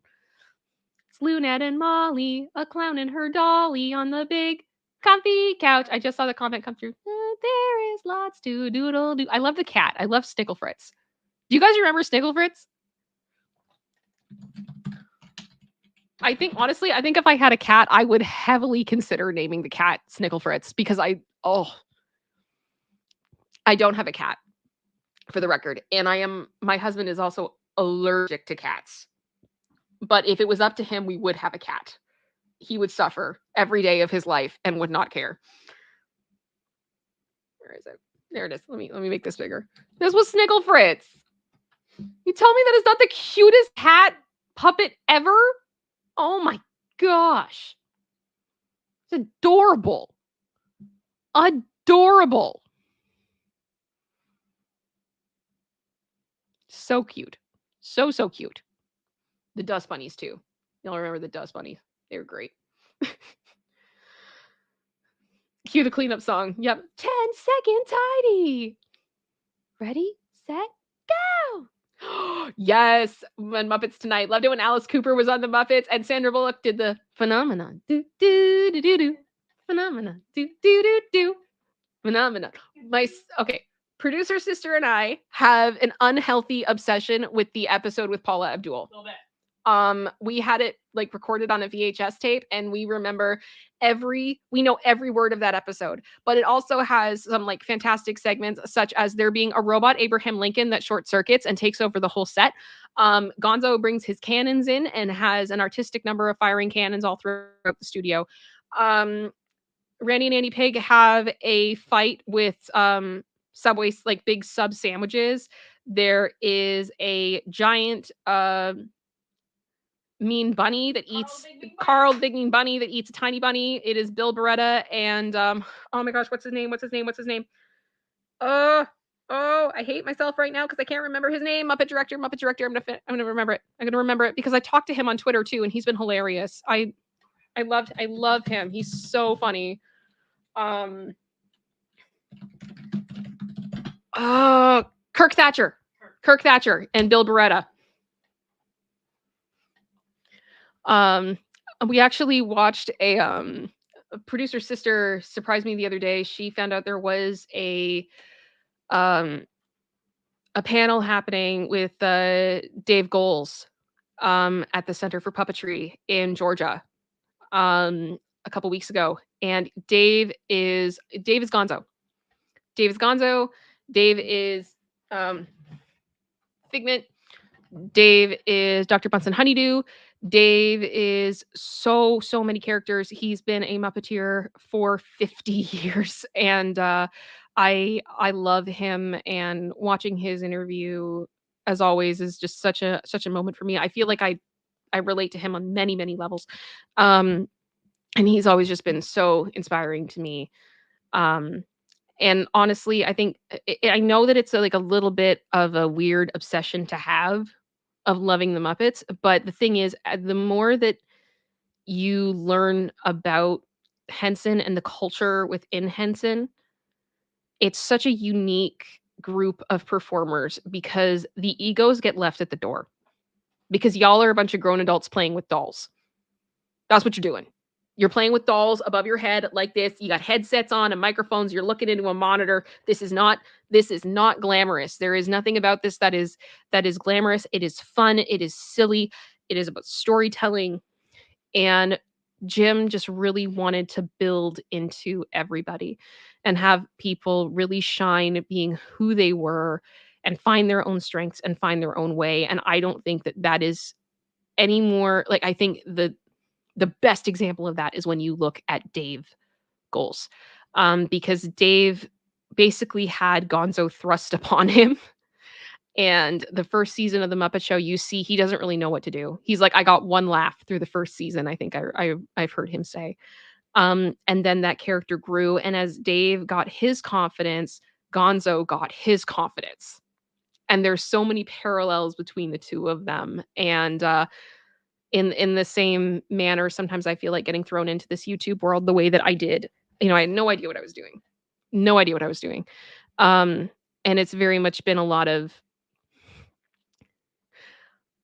It's Lunette and Molly, a clown and her dolly on the big comfy couch. I just saw the comment come through. There is lots to doodle do. I love the cat. I love Snickle Fritz. Do you guys remember Snickle Fritz? I think honestly, I think if I had a cat, I would heavily consider naming the cat Snickle Fritz because I don't have a cat for the record. And my husband is also allergic to cats. But if it was up to him, we would have a cat. He would suffer every day of his life and would not care. Where is it? There it is. Let me make this bigger. This was Snickle Fritz. You tell me that is not the cutest cat puppet ever? Oh my gosh. It's adorable. Adorable. So cute. So cute. The dust bunnies too. Y'all remember the dust bunnies? They were great. Cue the cleanup song. Yep. 10-second tidy. Ready, set, go. Yes. When Muppets Tonight. Loved it when Alice Cooper was on the Muppets and Sandra Bullock did the phenomenon. Do do do do do. Phenomenon. Do do do do. Phenomenon. Okay. Producer sister and I have an unhealthy obsession with the episode with Paula Abdul. A little bit. We had it like recorded on a VHS tape and we know every word of that episode, but it also has some like fantastic segments such as there being a robot Abraham Lincoln that short circuits and takes over the whole set. Gonzo brings his cannons in and has an artistic number of firing cannons all throughout the studio. Randy and Andy Pig have a fight with Subway, like big sub sandwiches. There is a giant mean bunny that eats Carl Big Mean Bunny that eats a tiny bunny. It is Bill Beretta and oh my gosh, what's his name? I hate myself right now because I can't remember his name. Muppet director. I'm gonna remember it. I'm gonna remember it because I talked to him on Twitter too, and he's been hilarious. I love him. He's so funny. Kirk Thatcher and Bill Beretta. We actually watched a producer sister surprised me the other day. She found out there was a panel happening with Dave Goals at the Center for Puppetry in Georgia a couple weeks ago, and Dave is Gonzo. Dave is Gonzo. Dave is Figment. Dave is Dr. Bunsen Honeydew. Dave is so many characters. He's been a Muppeteer for 50 years, and I love him. And watching his interview, as always, is just such a moment for me. I feel like I relate to him on many levels, and he's always just been so inspiring to me. And honestly, I think I know that it's like a little bit of a weird obsession to have of loving the Muppets, but the thing is, the more that you learn about Henson and the culture within Henson, it's such a unique group of performers because the egos get left at the door. Because y'all are a bunch of grown adults playing with dolls. That's what you're doing. You're playing with dolls above your head like this. You got headsets on and microphones. You're looking into a monitor. This is not glamorous. There is nothing about this that is glamorous. It is fun. It is silly. It is about storytelling. And Jim just really wanted to build into everybody and have people really shine at being who they were and find their own strengths and find their own way. And I don't think that is any more like, I think the best example of that is when you look at Dave Goals, because Dave basically had Gonzo thrust upon him. And the first season of the Muppet Show, you see he doesn't really know what to do. He's like, I got one laugh through the first season, I think I've heard him say. And then that character grew. And as Dave got his confidence, Gonzo got his confidence. And there's so many parallels between the two of them. And in the same manner, sometimes I feel like getting thrown into this YouTube world the way that I did. I had no idea what I was doing. No idea what I was doing. Um, and it's very much been a lot of,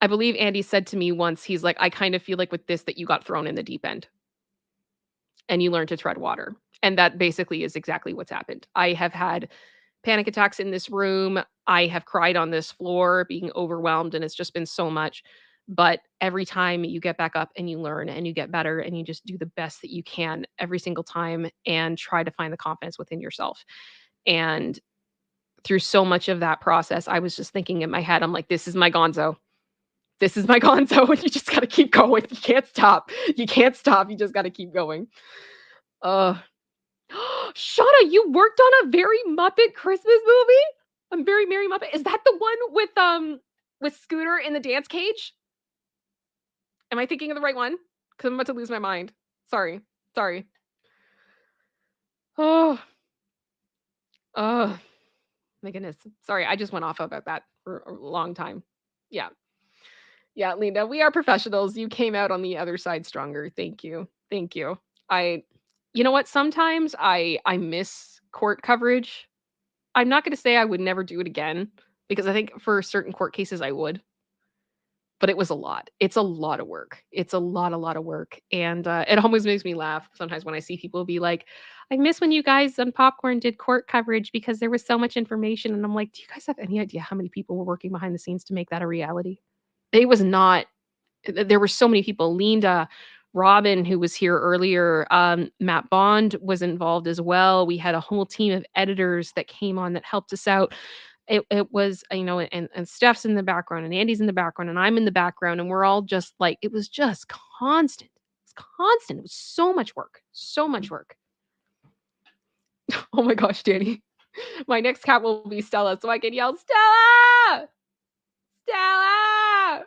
I believe Andy said to me once, he's like, I kind of feel like with this that you got thrown in the deep end and you learned to tread water. And that basically is exactly what's happened. I have had panic attacks in this room. I have cried on this floor, being overwhelmed, and it's just been so much. But every time you get back up and you learn and you get better and you just do the best that you can every single time and try to find the confidence within yourself. And through so much of that process, I was just thinking in my head, I'm like, this is my Gonzo. This is my Gonzo. And you just got to keep going. You can't stop. You can't stop. You just got to keep going. Shauna, you worked on a Very Muppet Christmas movie? A Very Merry Muppet? Is that the one with Scooter in the dance cage? Am I thinking of the right one? Because I'm about to lose my mind. Sorry. Oh, oh, my goodness. Sorry, I just went off about that for a long time. Yeah. Yeah, Linda, we are professionals. You came out on the other side stronger. Thank you. Thank you. You know what? Sometimes I miss court coverage. I'm not going to say I would never do it again because I think for certain court cases I would, but it was a lot. It's a lot of work. It's a lot of work. And it always makes me laugh sometimes when I see people be like, I miss when you guys on Popcorn did court coverage because there was so much information. And I'm like, do you guys have any idea how many people were working behind the scenes to make that a reality? It was not, there were so many people. Linda, Robin, who was here earlier, Matt Bond was involved as well. We had a whole team of editors that came on that helped us out. It was, and Stef's in the background and Andy's in the background and I'm in the background and we're all just like, it was just constant. It's constant. It was so much work. So much work. Oh my gosh, Danny. My next cat will be Stella, so I can yell, Stella! Stella!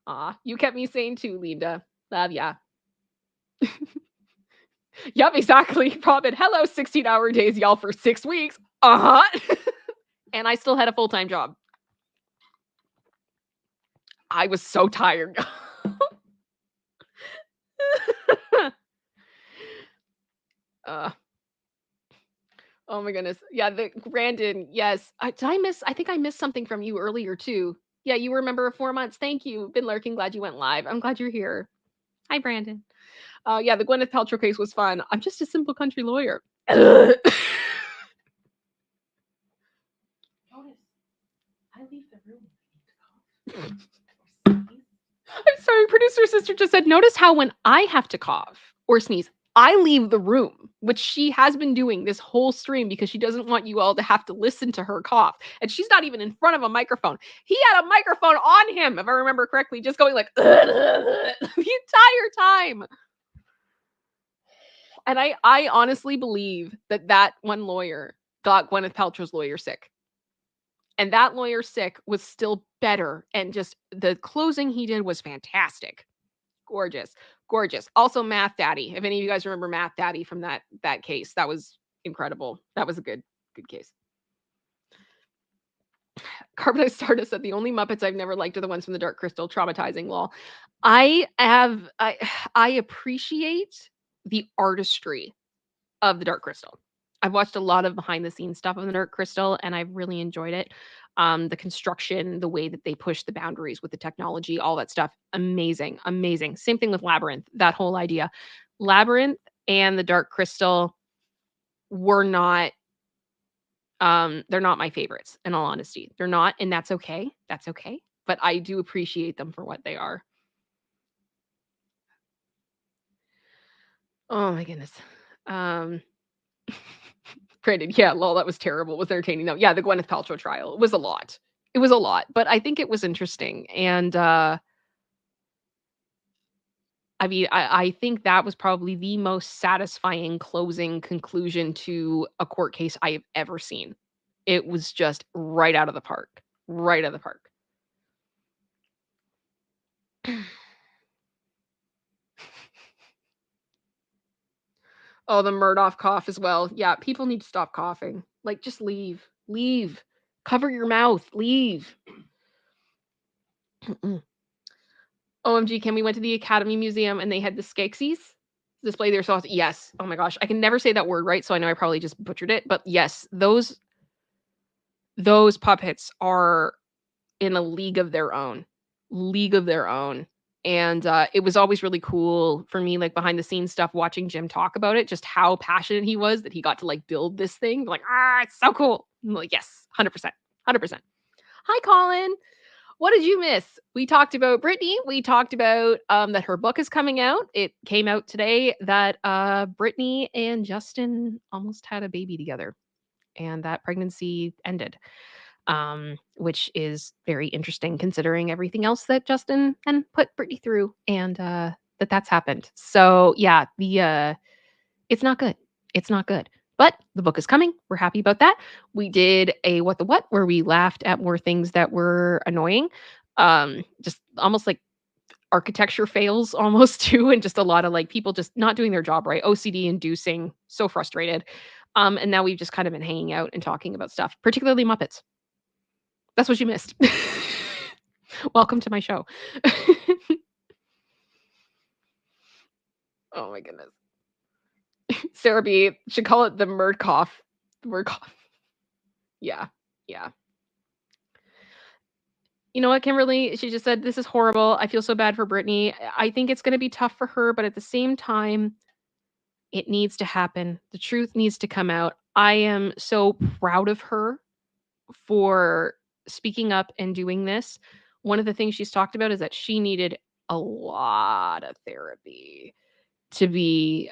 Aw, you kept me sane too, Linda. Love ya. Yep, exactly. Robin, hello, 16-hour days, y'all, for 6 weeks. Uh-huh. And I still had a full-time job. I was so tired. Oh my goodness. Yeah, the Brandon, yes. I think I missed something from you earlier too. Yeah, you were a member of 4 months. Thank you. Been lurking. Glad you went live. I'm glad you're here. Hi, Brandon. Yeah, the Gwyneth Paltrow case was fun. I'm just a simple country lawyer. Notice, I leave the room. I'm sorry, producer sister just said, notice how when I have to cough or sneeze, I leave the room, which she has been doing this whole stream because she doesn't want you all to have to listen to her cough. And she's not even in front of a microphone. He had a microphone on him, if I remember correctly, just going like the entire time. And I honestly believe that one lawyer got Gwyneth Paltrow's lawyer sick. And that lawyer sick was still better. And just the closing he did was fantastic. Gorgeous. Also, Math Daddy. If any of you guys remember Math Daddy from that case, that was incredible. That was a good case. Carbonized Stardust said the only Muppets I've never liked are the ones from the Dark Crystal. Traumatizing. Lol. I appreciate the artistry of the Dark Crystal. I've watched a lot of behind the scenes stuff on the Dark Crystal and I've really enjoyed it. The construction, the way that they push the boundaries with the technology, all that stuff, amazing. Same thing with Labyrinth, that whole idea. Labyrinth and the Dark Crystal were not, they're not my favorites, in all honesty. They're not, and that's okay. But I do appreciate them for what they are. Oh my goodness. Brandon, yeah, lol, that was terrible. It was entertaining though. Yeah, the Gwyneth Paltrow trial. It was a lot. But I think it was interesting. And I mean, I think that was probably the most satisfying closing conclusion to a court case I have ever seen. It was just right out of the park. Right out of the park. Oh, the Murdoch cough as well. Yeah, people need to stop coughing. Like, just leave. Leave. Cover your mouth. Leave. OMG, Kim, we went to the Academy Museum and they had the Skeksis display their sauce. Yes. Oh my gosh. I can never say that word right, so I know I probably just butchered it. But yes, those puppets are in a league of their own. League of their own. And it was always really cool for me, like behind the scenes stuff, watching Jim talk about it, just how passionate he was that he got to like build this thing. Like, it's so cool. I'm like, yes, 100%. 100%. Hi, Colin. What did you miss? We talked about Britney. We talked about that her book is coming out. It came out today that Britney and Justin almost had a baby together, and that pregnancy ended, which is very interesting considering everything else that Justin and put Britney through, and that's happened. So yeah, it's not good. It's not good. But the book is coming. We're happy about that. We did a What the What where we laughed at more things that were annoying. Just almost like architecture fails almost too, and just a lot of like people just not doing their job right, OCD inducing, so frustrated. And now we've just kind of been hanging out and talking about stuff, particularly Muppets. That's what you missed. Welcome to my show. Oh my goodness. Sarah B should call it the Murd cough. Murd cough. Yeah. Yeah. You know what, Kimberly? She just said, "This is horrible. I feel so bad for Britney. I think it's going to be tough for her, but at the same time, it needs to happen. The truth needs to come out. I am so proud of her for speaking up and doing this. One of the things she's talked about is that she needed a lot of therapy to be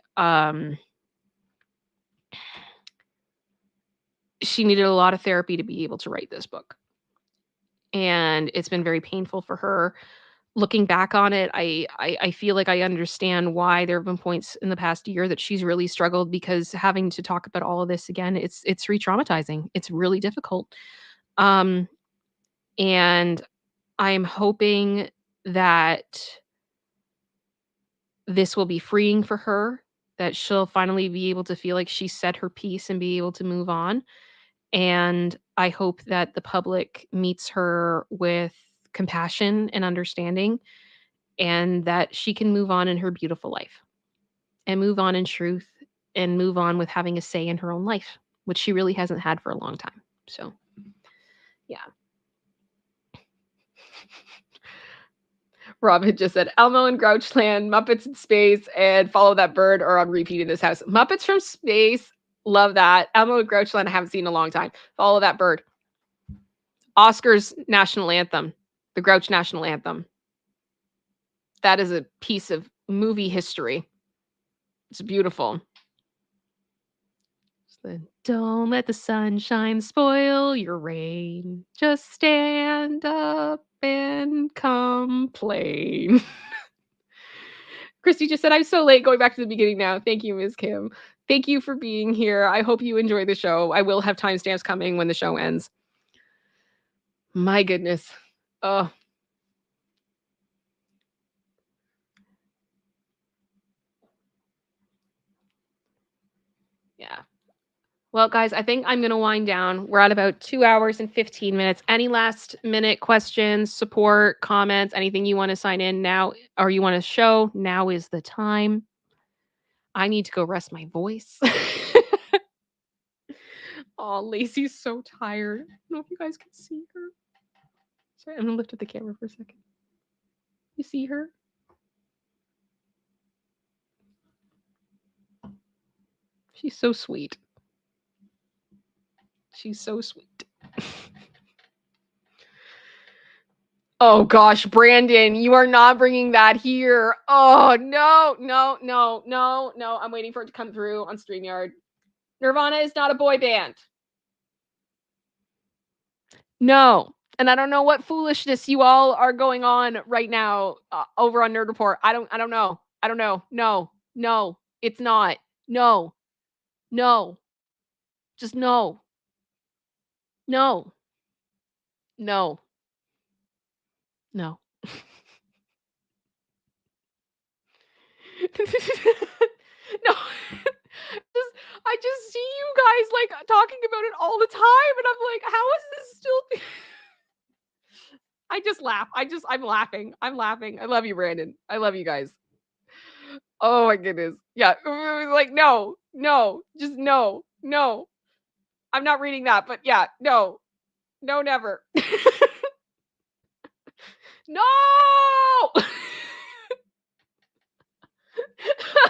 she needed a lot of therapy to be able to write this book. And it's been very painful for her. Looking back on it, I feel like I understand why there have been points in the past year that she's really struggled, because having to talk about all of this again, it's re-traumatizing. It's really difficult. Um, and I'm hoping that this will be freeing for her, that she'll finally be able to feel like she said her piece and be able to move on. And I hope that the public meets her with compassion and understanding, and that she can move on in her beautiful life and move on in truth and move on with having a say in her own life, which she really hasn't had for a long time. So, yeah. Rob had just said Elmo and Grouchland, Muppets in Space, and Follow That Bird are on repeat in this house. Muppets from Space, love that. Elmo and Grouchland I haven't seen in a long time. Follow That Bird. Oscar's national anthem, the Grouch national anthem. That is a piece of movie history. It's beautiful. Don't let the sunshine spoil your rain. Just stand up and complain. Christy just said, I'm so late, going back to the beginning now. Thank you, Ms. Kim. Thank you for being here. I hope you enjoy the show. I will have timestamps coming when the show ends. My goodness. Oh. Yeah. Well, guys, I think I'm going to wind down. We're at about 2 hours and 15 minutes. Any last minute questions, support, comments, anything you want to sign in now or you want to show? Now is the time. I need to go rest my voice. Oh, Lacey's so tired. I don't know if you guys can see her. Sorry, I'm going to lift up the camera for a second. You see her? She's so sweet. She's so sweet. Oh gosh, Brandon, you are not bringing that here. Oh no, no, no, no, no. I'm waiting for it to come through on StreamYard. Nirvana is not a boy band. No. And I don't know what foolishness you all are going on right now over on Nerd Report. I don't know. I don't know. No. No. It's not. No. No. Just no. No. No. No. No. I just see you guys like talking about it all the time, and I'm like, how is this still? I just laugh. I'm laughing. I'm laughing. I love you, Brandon. I love you guys. Oh my goodness. Yeah. Like, no, just no. I'm not reading that, but yeah, no, never. No!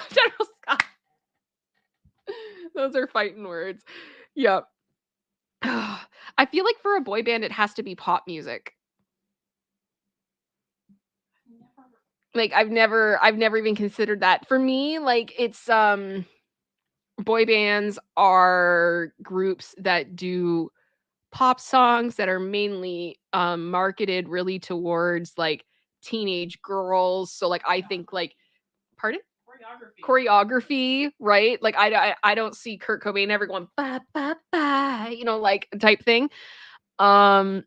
General Scott. Those are fighting words. Yep. I feel like for a boy band, it has to be pop music. Like I've never even considered that. For me, like it's boy bands are groups that do pop songs that are mainly marketed really towards like teenage girls. So like I think like pardon? Choreography, right? Like I don't see Kurt Cobain ever going ba ba ba, like type thing. Yeah,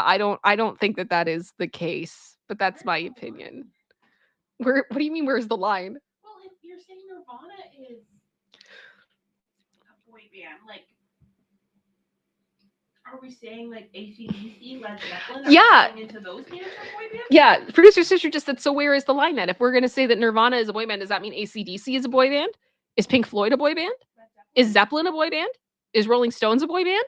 I don't think that is the case, but that's my opinion. What do you mean where's the line? Well, if you're saying Nirvana is a boy band, like, are we saying like AC/DC, Led Zeppelin? Yeah. Into those bands are boy bands? Yeah, producer sister just said, so where is the line then? If we're gonna say that Nirvana is a boy band, does that mean AC/DC is a boy band? Is Pink Floyd a boy band? Is Zeppelin a boy band? Is Rolling Stones a boy band?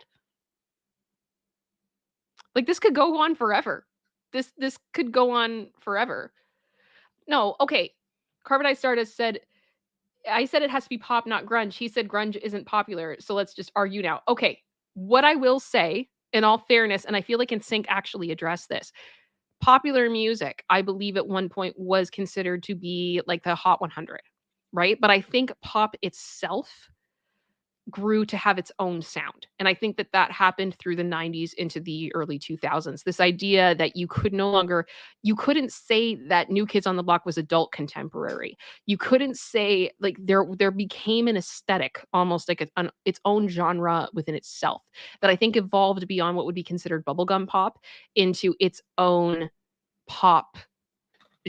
Like this could go on forever. This could go on forever. No, okay. Carbonite Stardust said, I said it has to be pop, not grunge. He said grunge isn't popular. So let's just argue now. Okay. What I will say, in all fairness, and I feel like NSYNC actually addressed this, popular music, I believe at one point was considered to be like the Hot 100, right? But I think pop itself grew to have its own sound. And I think that happened through the 90s into the early 2000s. This idea that you couldn't say that New Kids on the Block was adult contemporary. You couldn't say like there became an aesthetic, almost like its own genre within itself that I think evolved beyond what would be considered bubblegum pop into its own pop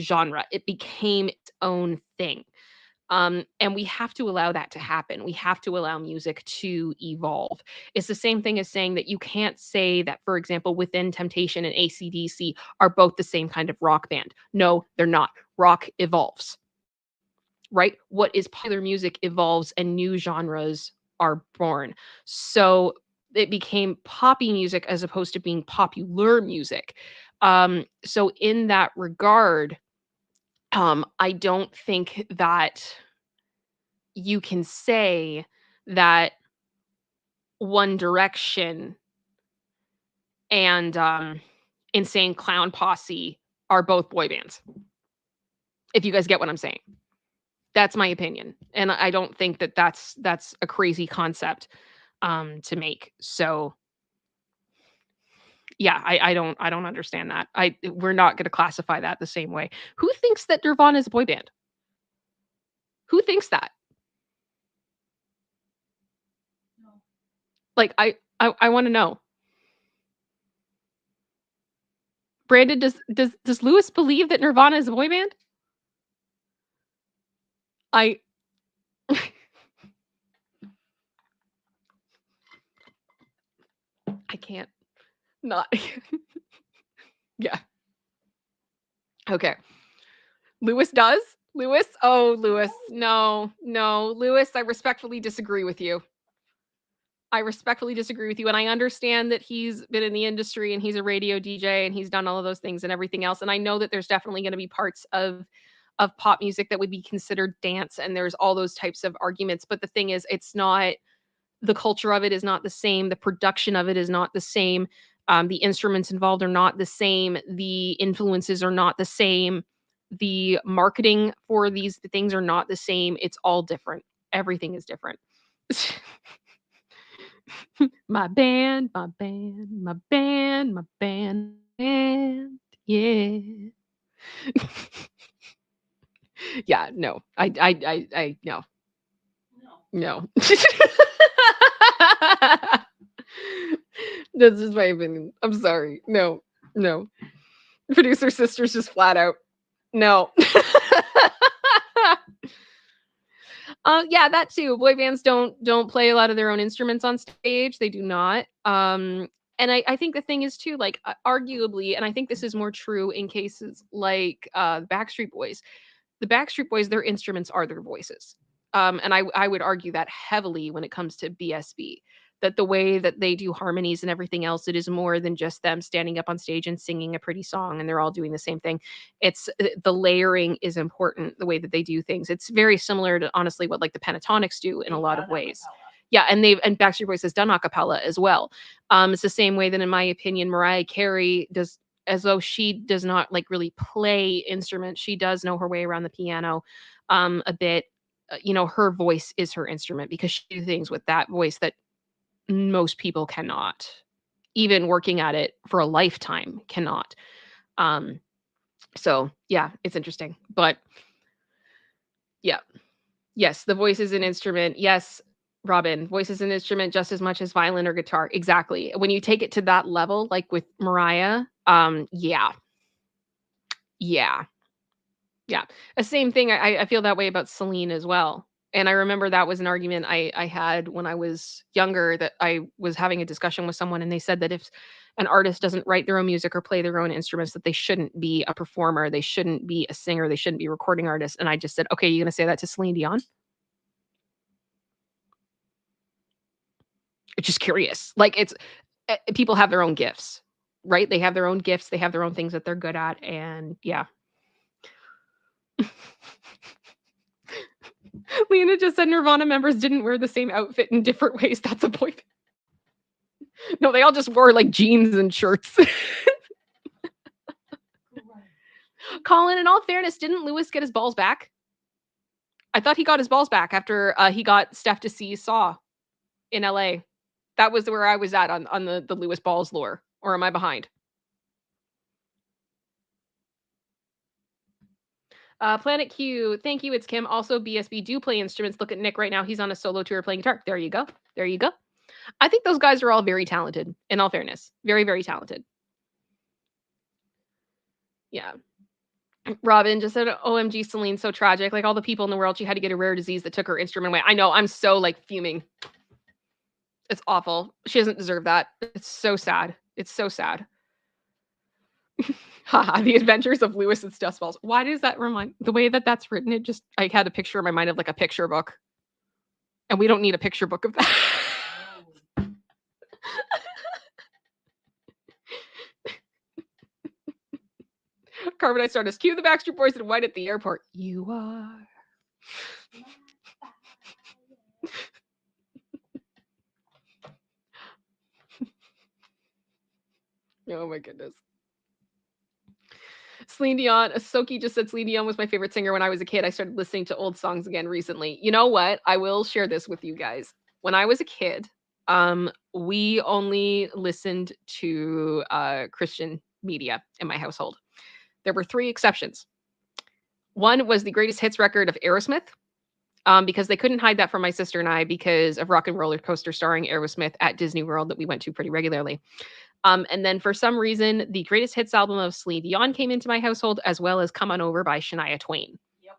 genre. It became its own thing. And we have to allow that to happen. We have to allow music to evolve. It's the same thing as saying that you can't say that, for example, Within Temptation and AC/DC are both the same kind of rock band. No, they're not. Rock evolves, right? What is popular music evolves and new genres are born. So it became poppy music as opposed to being popular music. So in that regard, I don't think that you can say that One Direction and Insane Clown Posse are both boy bands. If you guys get what I'm saying. That's my opinion. And I don't think that that's a crazy concept to make. So yeah, I don't understand that. We're not going to classify that the same way. Who thinks that Nirvana is a boy band? Who thinks that? No. Like I want to know. Brandon, does Lewis believe that Nirvana is a boy band? I can't not. Yeah. Okay. Lewis does? Lewis? Oh, Lewis. No. Lewis, I respectfully disagree with you. And I understand that he's been in the industry and he's a radio DJ and he's done all of those things and everything else. And I know that there's definitely going to be parts of pop music that would be considered dance, and there's all those types of arguments. But the thing is, it's not, the culture of it is not the same. The production of it is not the same. The instruments involved are not the same. The influences are not the same. The marketing for these things are not the same. It's all different. Everything is different. My band, yeah. Yeah, no. I no. No. This is my opinion. I'm sorry. No. Producer sister's just flat out. No. Yeah, that too. Boy bands don't play a lot of their own instruments on stage. They do not. And I think the thing is too, like arguably, and I think this is more true in cases like the Backstreet Boys. The Backstreet Boys, their instruments are their voices. And I would argue that heavily when it comes to BSB. That the way that they do harmonies and everything else, it is more than just them standing up on stage and singing a pretty song and they're all doing the same thing. It's the layering is important, the way that they do things. It's very similar to honestly what like the Pentatonics do in a lot of ways. Yeah, and Backstreet Boys has done a cappella as well. It's the same way that in my opinion Mariah Carey does, as though she does not like really play instruments. She does know her way around the piano a bit. Her voice is her instrument because she do things with that voice that most people cannot. Even working at it for a lifetime cannot. So yeah, it's interesting. But yeah. Yes, the voice is an instrument. Yes, Robin, voice is an instrument just as much as violin or guitar. Exactly. When you take it to that level, like with Mariah, yeah. Yeah. Yeah. The same thing. I feel that way about Celine as well. And I remember that was an argument I had when I was younger, that I was having a discussion with someone and they said that if an artist doesn't write their own music or play their own instruments, that they shouldn't be a performer, they shouldn't be a singer, they shouldn't be a recording artist. And I just said, okay, you're gonna say that to Celine Dion? Just curious. Like it's people have their own gifts, right? They have their own gifts, they have their own things that they're good at, and yeah. Lena just said Nirvana members didn't wear the same outfit in different ways. That's a point. No, they all just wore like jeans and shirts. Colin, in all fairness, didn't Lewis get his balls back? I thought he got his balls back after he got Stef to see Saw in LA. That was where I was at on the Lewis balls lore. Or am I behind? Planet Q, thank you. ItsKim. Also, BSB do play instruments. Look at Nick right now. He's on a solo tour playing guitar. There you go. There you go. I think those guys are all very talented, in all fairness. Very, very talented. Yeah. Robin just said, OMG, Celine, so tragic. Like all the people in the world, she had to get a rare disease that took her instrument away. I know. I'm so like fuming. It's awful. She doesn't deserve that. It's so sad. It's so sad. Haha, the adventures of Lewis and Steph Balls. Why does that remind the way that that's written? It just, I had a picture in my mind of like a picture book. And we don't need a picture book of that. Carbonite Stardust. Cue the Backstreet Boys in white at the airport. You are. Oh my goodness. Celine Dion. Soki just said Celine Dion was my favorite singer when I was a kid. I started listening to old songs again recently. You know what? I will share this with you guys. When I was a kid, we only listened to Christian media in my household. There were 3 exceptions. One was the greatest hits record of Aerosmith, because they couldn't hide that from my sister and I because of Rock and Roller Coaster starring Aerosmith at Disney World that we went to pretty regularly. And then for some reason, the greatest hits album of Celine Dion came into my household, as well as Come On Over by Shania Twain. Yep.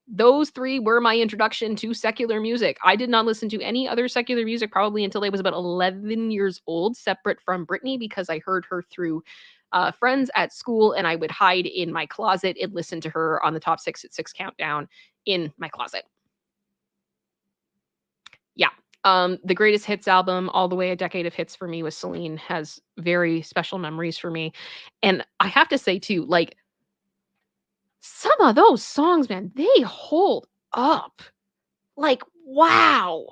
Those 3 were my introduction to secular music. I did not listen to any other secular music probably until I was about 11 years old, separate from Britney, because I heard her through friends at school, and I would hide in my closet and listen to her on the Top 6 at 6 countdown in my closet. Yeah. The greatest hits album, all the way a decade of hits for me with Celine, has very special memories for me. And I have to say too, like some of those songs, man, they hold up. Like, wow.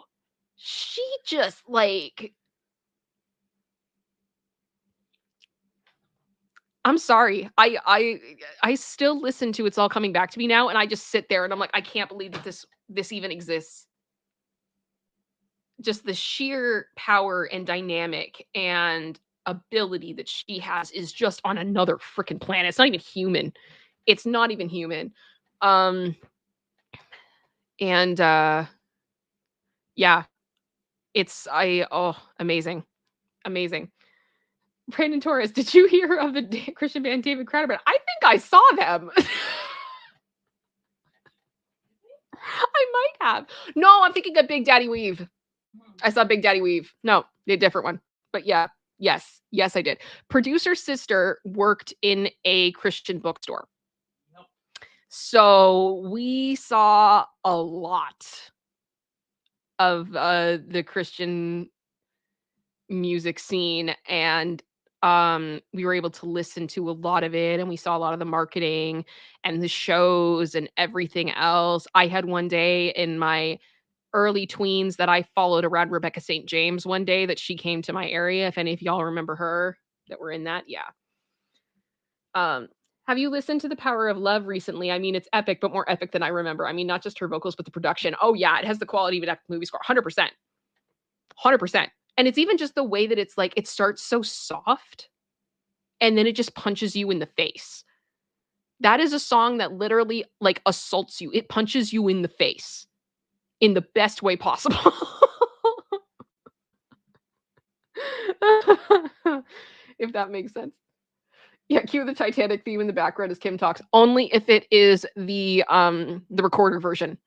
She just like, I'm sorry. I still listen to It's All Coming Back to Me now, and I just sit there and I'm like, I can't believe that this even exists. Just the sheer power and dynamic and ability that she has is just on another freaking planet. It's not even human. It's not even human. And yeah, amazing. Amazing. Brandon Torres, did you hear of the Christian band David Crowder? I think I saw them. I might have. No, I'm thinking of Big Daddy Weave. I saw Big Daddy Weave. No, a different one. But yeah, yes, I did. Producer's sister worked in a Christian bookstore. Yep. So we saw a lot of the Christian music scene, and we were able to listen to a lot of it, and we saw a lot of the marketing and the shows and everything else. I had one day in my early tweens that I followed around Rebecca St. James one day that she came to my area. If any of y'all remember her that were in that, yeah. Have you listened to The Power of Love recently? I mean, it's epic, but more epic than I remember. I mean, not just her vocals, but the production. Oh yeah, it has the quality of an epic movie score, 100%. 100%. And it's even just the way that it's like, it starts so soft and then it just punches you in the face. That is a song that literally like assaults you. It punches you in the face in the best way possible. If that makes sense. Yeah, cue the Titanic theme in the background as Kim talks. Only if it is the recorder version.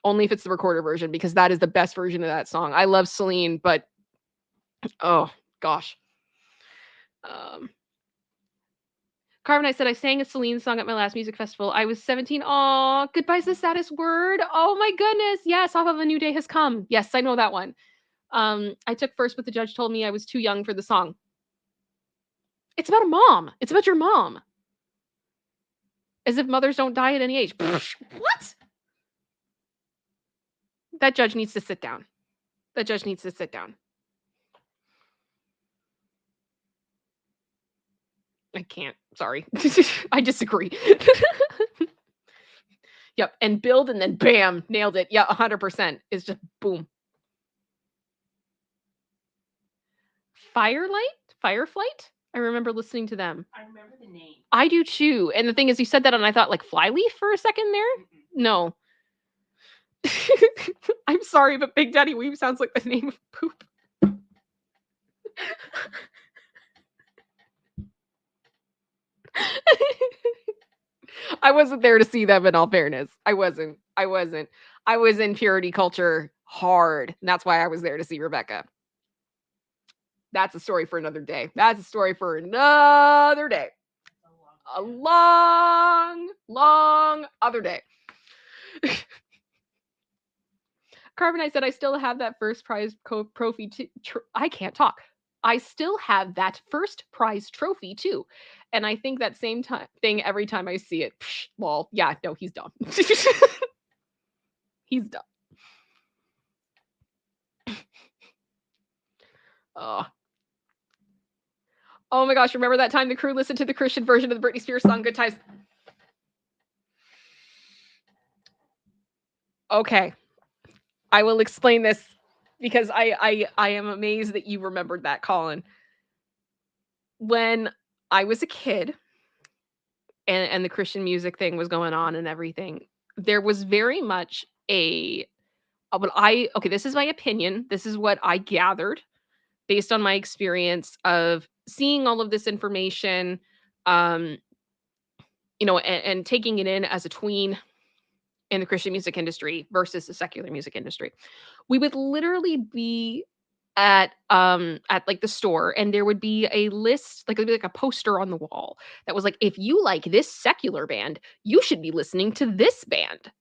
Only if it's the recorder version, because that is the best version of that song. I love Celine, but oh gosh. Carmen, I said I sang a Celine song at my last music festival. I was 17. Oh, goodbye's the saddest word. Oh my goodness. Yes, off of A New Day Has Come. Yes, I know that one. I took first, but the judge told me I was too young for the song. It's about a mom. It's about your mom. As if mothers don't die at any age. What? That judge needs to sit down. That judge needs to sit down. I can't. Sorry. I disagree. Yep. And build and then bam, nailed it. Yeah, 100%. It's just boom. Fireflight? I remember listening to them. I remember the name. I do too. And the thing is, you said that and I thought like Flyleaf for a second there. No. I'm sorry, but Big Daddy Weave sounds like the name of poop. I wasn't there to see them, in all fairness. I wasn't. I was in purity culture hard. And that's why I was there to see Rebecca. That's a story for another day. That's a story for another day. A long other day. Carmen, I said I still have that first prize trophy too. I can't talk. I still have that first prize trophy too. And I think that same thing every time I see it. Psh, well, yeah, no, he's dumb. He's dumb. Oh my gosh, remember that time the crew listened to the Christian version of the Britney Spears song Good Times? Okay. I will explain this because I am amazed that you remembered that, Colin. When I was a kid and the Christian music thing was going on and everything, there was very much okay, this is my opinion. This is what I gathered based on my experience of seeing all of this information, and taking it in as a tween in the Christian music industry versus the secular music industry. We would literally be at like the store, and there would be a list, like, it'd be like a poster on the wall that was like, if you like this secular band, you should be listening to this band.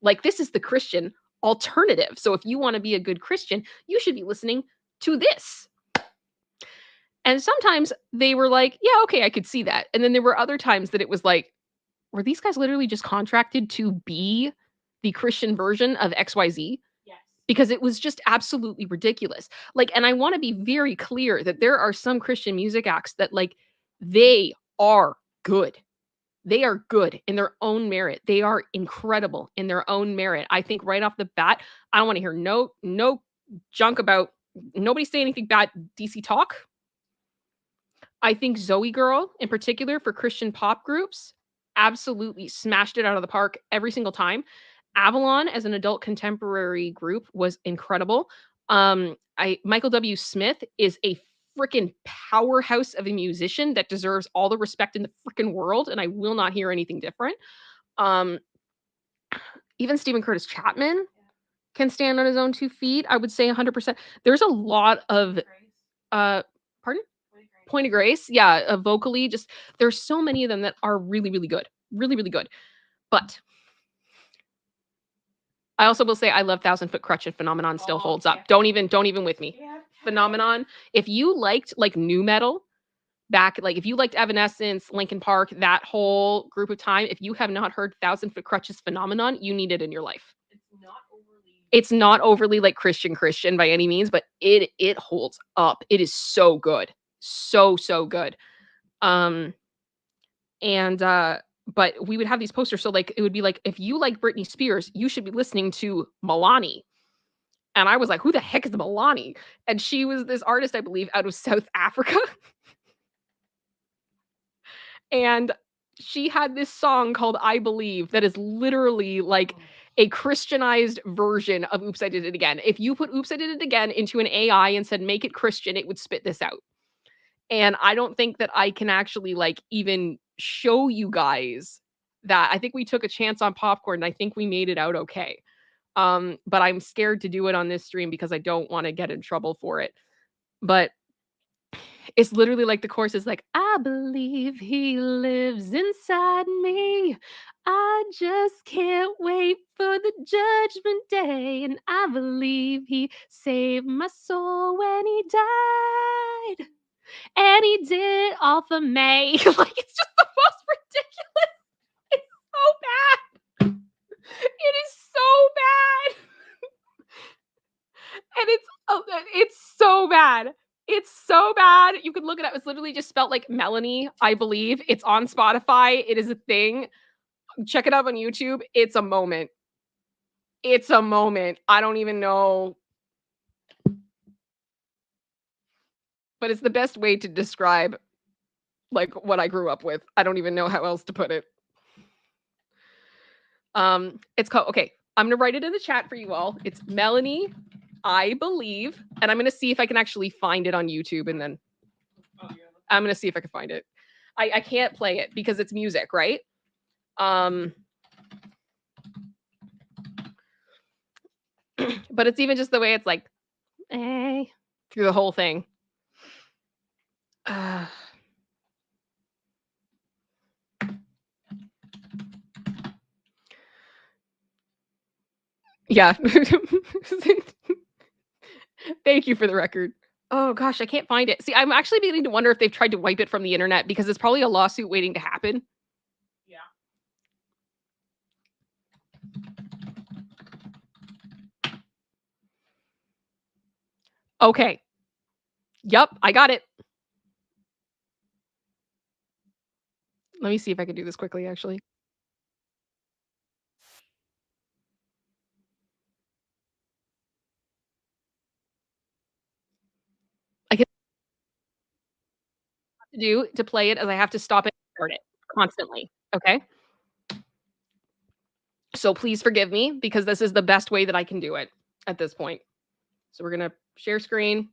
Like, this is the Christian alternative. So if you want to be a good Christian, you should be listening to this. And sometimes they were like, yeah, okay, I could see that. And then there were other times that it was like, were these guys literally just contracted to be the Christian version of XYZ? Yes. Because it was just absolutely ridiculous. Like, and I want to be very clear that there are some Christian music acts that, like, they are good. They are good in their own merit. They are incredible in their own merit. I think right off the bat, I don't want to hear no junk about nobody say anything bad DC talk. I think Zoe Girl in particular for Christian pop groups absolutely smashed it out of the park every single time. Avalon as an adult contemporary group was incredible. Michael W. Smith is a freaking powerhouse of a musician that deserves all the respect in the freaking world, and I will not hear anything different. Even Stephen Curtis Chapman can stand on his own 2 feet. I would say 100%. There's a lot of pardon? Point of Grace. Yeah, vocally, just there's so many of them that are really, really good. Really, really good. But I also will say I love Thousand Foot Crutch and Phenomenon still holds up. Don't even with me. Phenomenon. If you liked like new metal back, like if you liked Evanescence, Linkin Park, that whole group of time, if you have not heard Thousand Foot Crutch's Phenomenon, you need it in your life. It's not overly like Christian by any means, but it holds up. It is so good. So good. But we would have these posters. So like it would be like, if you like Britney Spears, you should be listening to Milani. And I was like, who the heck is Milani? And she was this artist, I believe, out of South Africa. And she had this song called I Believe that is literally like a Christianized version of Oops, I Did It Again. If you put Oops, I Did It Again into an AI and said, make it Christian, it would spit this out. And I don't think that I can actually like even show you guys that. I think we took a chance on Popcorn and I think we made it out okay. But I'm scared to do it on this stream because I don't want to get in trouble for it. But it's literally like the chorus is like, I believe he lives inside me. I just can't wait for the judgment day. And I believe he saved my soul when he died. And he did all for me. Like, it's just the most ridiculous. It's so bad. It is so bad. And it's so bad. It's so bad. You can look it up. It's literally just spelled like Melanie, I believe. It's on Spotify. It is a thing. Check it out on YouTube. It's a moment. It's a moment. I don't even know. But it's the best way to describe like what I grew up with. I don't even know how else to put it. It's called, okay, I'm gonna write it in the chat for you all. It's Melanie, I believe, and I'm gonna see if I can actually find it on YouTube, and then I'm gonna see if I can find it. I can't play it because it's music, right? But it's even just the way it's like, through the whole thing. Yeah. Thank you for the record. Oh gosh, I can't find it. See, I'm actually beginning to wonder if they've tried to wipe it from the internet because it's probably a lawsuit waiting to happen. Yeah. Okay. Yep, I got it. Let me see if I can do this quickly, actually. I can do to play it as I have to stop it and start it constantly. Okay. So please forgive me because this is the best way that I can do it at this point. So we're gonna share screen.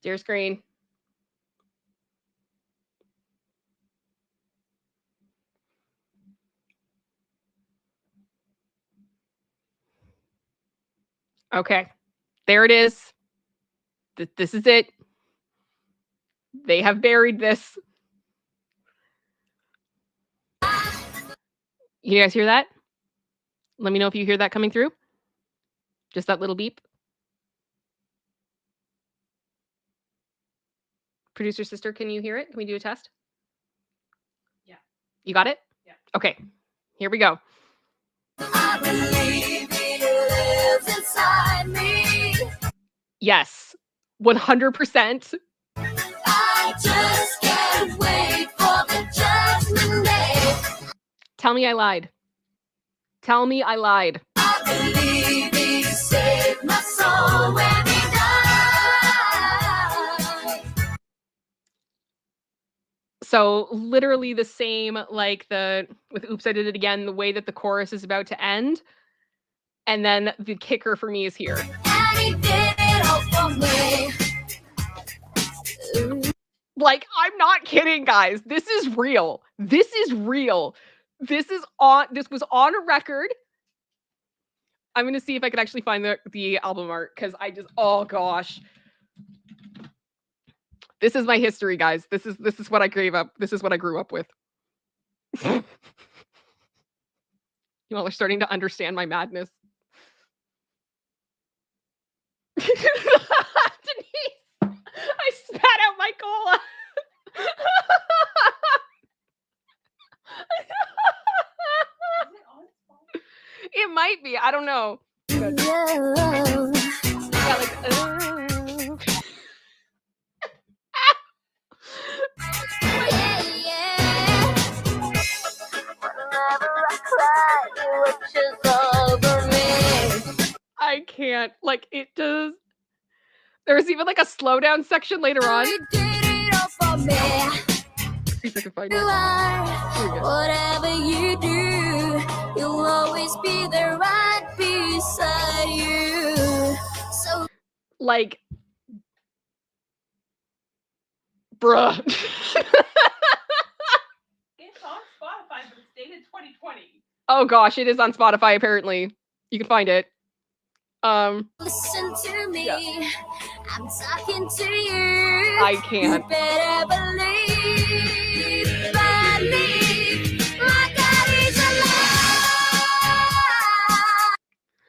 Share screen. Okay. There it is. This is it. They have buried this. You guys hear that? Let me know if you hear that coming through. Just that little beep. Producer sister, can you hear it? Can we do a test? Yeah. You got it? Yeah. Okay. Here we go. I believe he lives inside me. Yes. 100%. I just can't wait for the judgment day. Tell me I lied. Tell me I lied. I believe he saved my soul when he died. So literally the same, like with Oops, I Did It Again, the way that the chorus is about to end. And then the kicker for me is here. And he did it all for me. Like, I'm not kidding, guys. This is real. This is real. This was on a record. I'm gonna see if I can actually find the album art because oh gosh. This is my history, guys. This is what I grew up. This is what I grew up with. You all are starting to understand my madness. Denise, I spat out my cola. It might be. I don't know. Yeah, I can't. Like, it does. There's even like a slowdown section later on. See if I can find it. Whatever you do, you'll always be there right beside you. So, like, bruh. It's on Spotify, but it's dated 2020. Oh gosh, it is on Spotify apparently. You can find it. Listen to me. Yeah. I'm talking to you. I can't. You better believe my God is alive.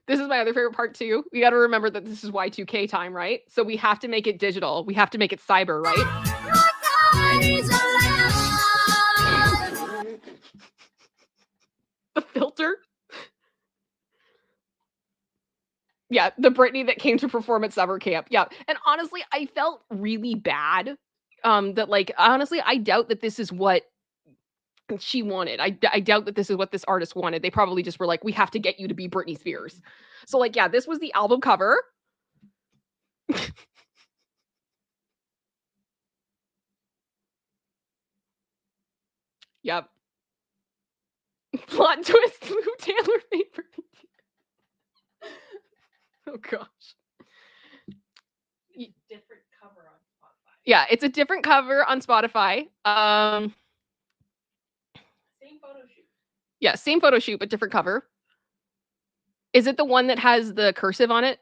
This is my other favorite part too. We got to remember that this is Y2K time, right? So we have to make it digital. We have to make it cyber, right? My God is alive. The filter. Yeah, the Britney that came to perform at summer camp. Yeah. And honestly, I felt really bad. That like honestly, I doubt that this is what she wanted. I doubt that this is what this artist wanted. They probably just were like, we have to get you to be Britney Spears. So like, yeah, this was the album cover. Yep. Plot twist, Lou Taylor made for me. Oh gosh. Different cover on Spotify. Yeah, it's a different cover on Spotify. Same photo shoot. Yeah, same photo shoot, but different cover. Is it the one that has the cursive on it?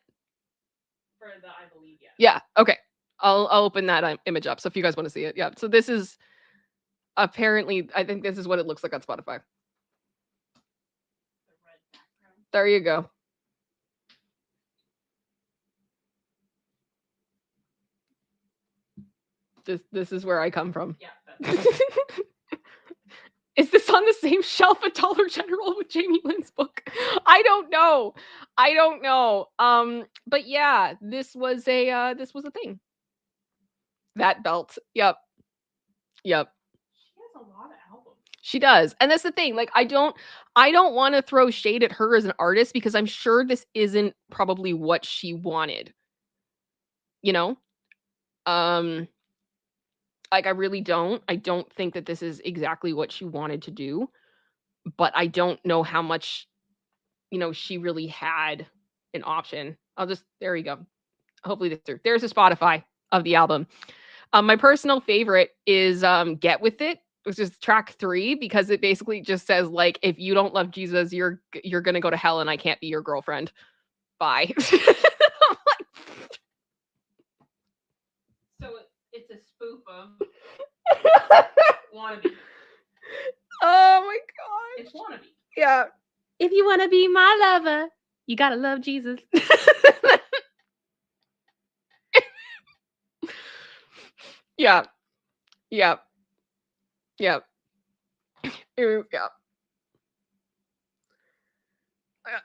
For the I Believe, yeah. Yeah, okay. I'll open that image up. So if you guys want to see it. Yeah, so this is apparently, I think this is what it looks like on Spotify. The red background. There you go. This is where I come from. Yeah. Is this on the same shelf at Dollar General with Jamie Lynn's book? I don't know. But yeah, this was a thing. That belt. Yep. She has a lot of albums. She does. And that's the thing. Like I don't want to throw shade at her as an artist because I'm sure this isn't probably what she wanted. You know? Like I really don't. I don't think that this is exactly what she wanted to do, but I don't know how much, she really had an option. There you go. Hopefully there's a Spotify of the album. My personal favorite is Get With It, which is track 3, because it basically just says like, if you don't love Jesus, you're gonna go to hell and I can't be your girlfriend. Bye. So it's a spoof of Wannabe. Oh my god. It's Wannabe. Yeah. If you want to be my lover, you gotta love Jesus. Yeah. Yeah. Yeah. Yeah.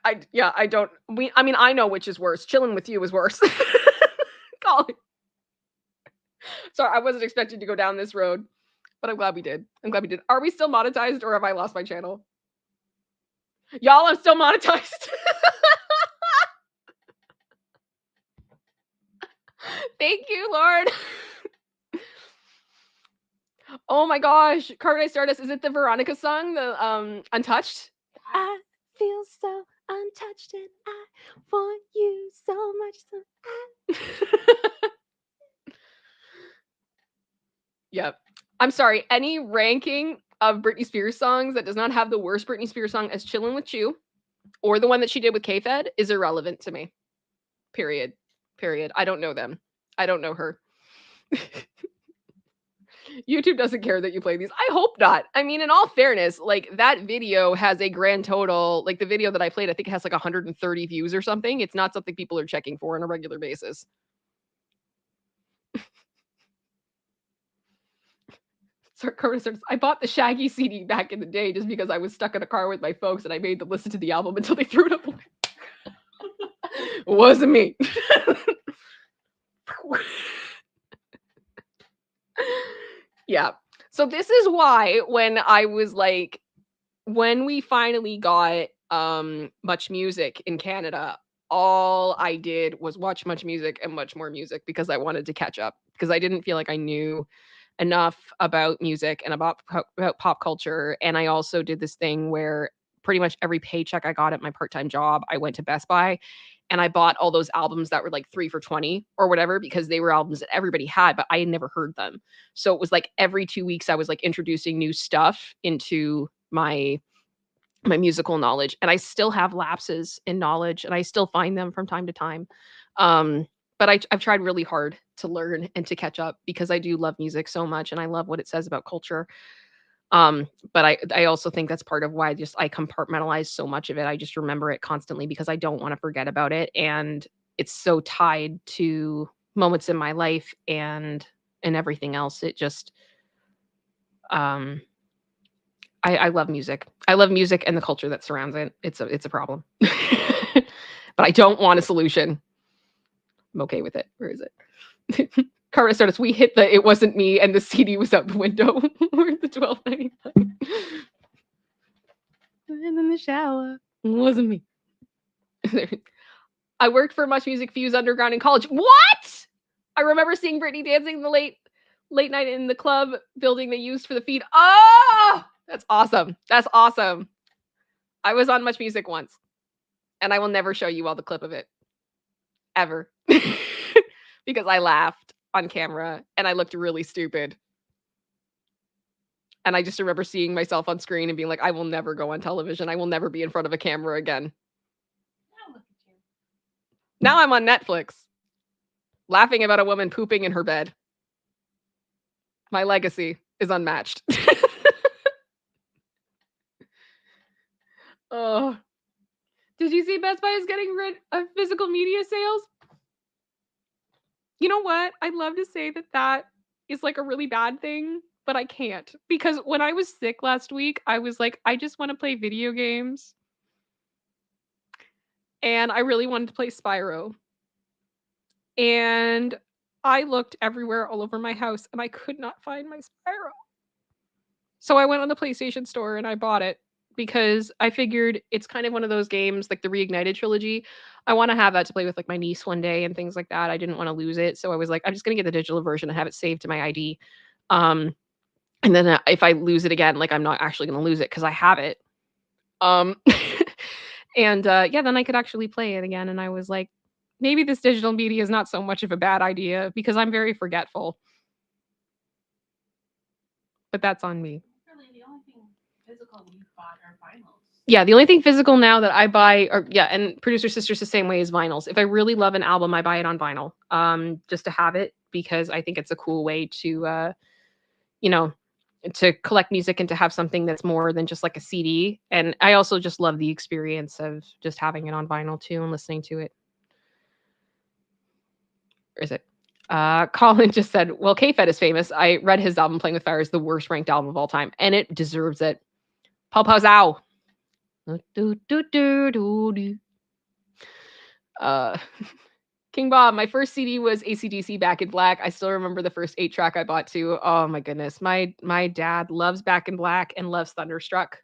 I know which is worse. Chilling with you is worse. Colin. Sorry, I wasn't expecting to go down this road, but I'm glad we did. Are we still monetized or have I lost my channel? Y'all, I'm still monetized. Thank you, Lord. Oh my gosh. Carbonite Stardust, is it the Veronica song? The Untouched? I feel so untouched and I want you so much. Yep. I'm sorry. Any ranking of Britney Spears songs that does not have the worst Britney Spears song as Chillin' With You or the one that she did with K-Fed is irrelevant to me. Period. I don't know them. I don't know her. YouTube doesn't care that you play these. I hope not. I mean, in all fairness, like that video has a grand total, like the video that I played, I think it has like 130 views or something. It's not something people are checking for on a regular basis. So I bought the Shaggy CD back in the day just because I was stuck in a car with my folks and I made them listen to the album until they threw it up. It wasn't me. Yeah. So this is why when I was like, when we finally got Much Music in Canada, all I did was watch Much Music and much more music because I wanted to catch up because I didn't feel like I knew enough about music and about pop culture. And I also did this thing where pretty much every paycheck I got at my part-time job, I went to Best Buy and I bought all those albums that were like 3 for $20 or whatever because they were albums that everybody had, but I had never heard them. So it was like every 2 weeks I was like introducing new stuff into my musical knowledge, and I still have lapses in knowledge and I still find them from time to time. But I've tried really hard to learn and to catch up because I do love music so much and I love what it says about culture. But I also think that's part of why I compartmentalize so much of it. I just remember it constantly because I don't want to forget about it, and it's so tied to moments in my life and everything else. It just I love music. I love music and the culture that surrounds it. It's a problem. But I don't want a solution. I'm okay with it. Where is it? Carter started. We hit the "it wasn't me" and the CD was out the window. We're at the 12.99. And in the shower. It wasn't me. I worked for Much Music Fuse Underground in college. What? I remember seeing Britney dancing the late night in the club building they used for the feed. Oh, that's awesome. That's awesome. I was on Much Music once, and I will never show you all the clip of it. Ever. Because I laughed on camera, and I looked really stupid. And I just remember seeing myself on screen and being like, I will never go on television. I will never be in front of a camera again. Now I'm on Netflix, laughing about a woman pooping in her bed. My legacy is unmatched. Oh, did you see Best Buy is getting rid of physical media sales? You know what? I'd love to say that is like a really bad thing, but I can't because when I was sick last week, I was like, I just want to play video games. And I really wanted to play Spyro. And I looked everywhere all over my house and I could not find my Spyro. So I went on the PlayStation Store and I bought it because I figured it's kind of one of those games like the Reignited trilogy. I want to have that to play with like my niece one day and things like that. I didn't want to lose it. So I was like, I'm just going to get the digital version and have it saved to my ID. And then if I lose it again, like I'm not actually going to lose it because I have it. And yeah, then I could actually play it again. And I was like, maybe this digital media is not so much of a bad idea because I'm very forgetful. But that's on me. Really, the only thing physical you bought are vinyls. Yeah, the only thing physical now that I buy are and Producer Sister's the same way as vinyls. If I really love an album, I buy it on vinyl. Just to have it because I think it's a cool way to to collect music and to have something that's more than just like a CD. And I also just love the experience of just having it on vinyl too and listening to it. Where is it? Colin just said, well, K-Fed is famous. I read his album Playing with Fire is the worst ranked album of all time, and it deserves it. Pow pow zow. King Bob, my first CD was AC/DC Back in Black. I still remember the first 8-track I bought too. Oh my goodness. My dad loves Back in Black and loves Thunderstruck.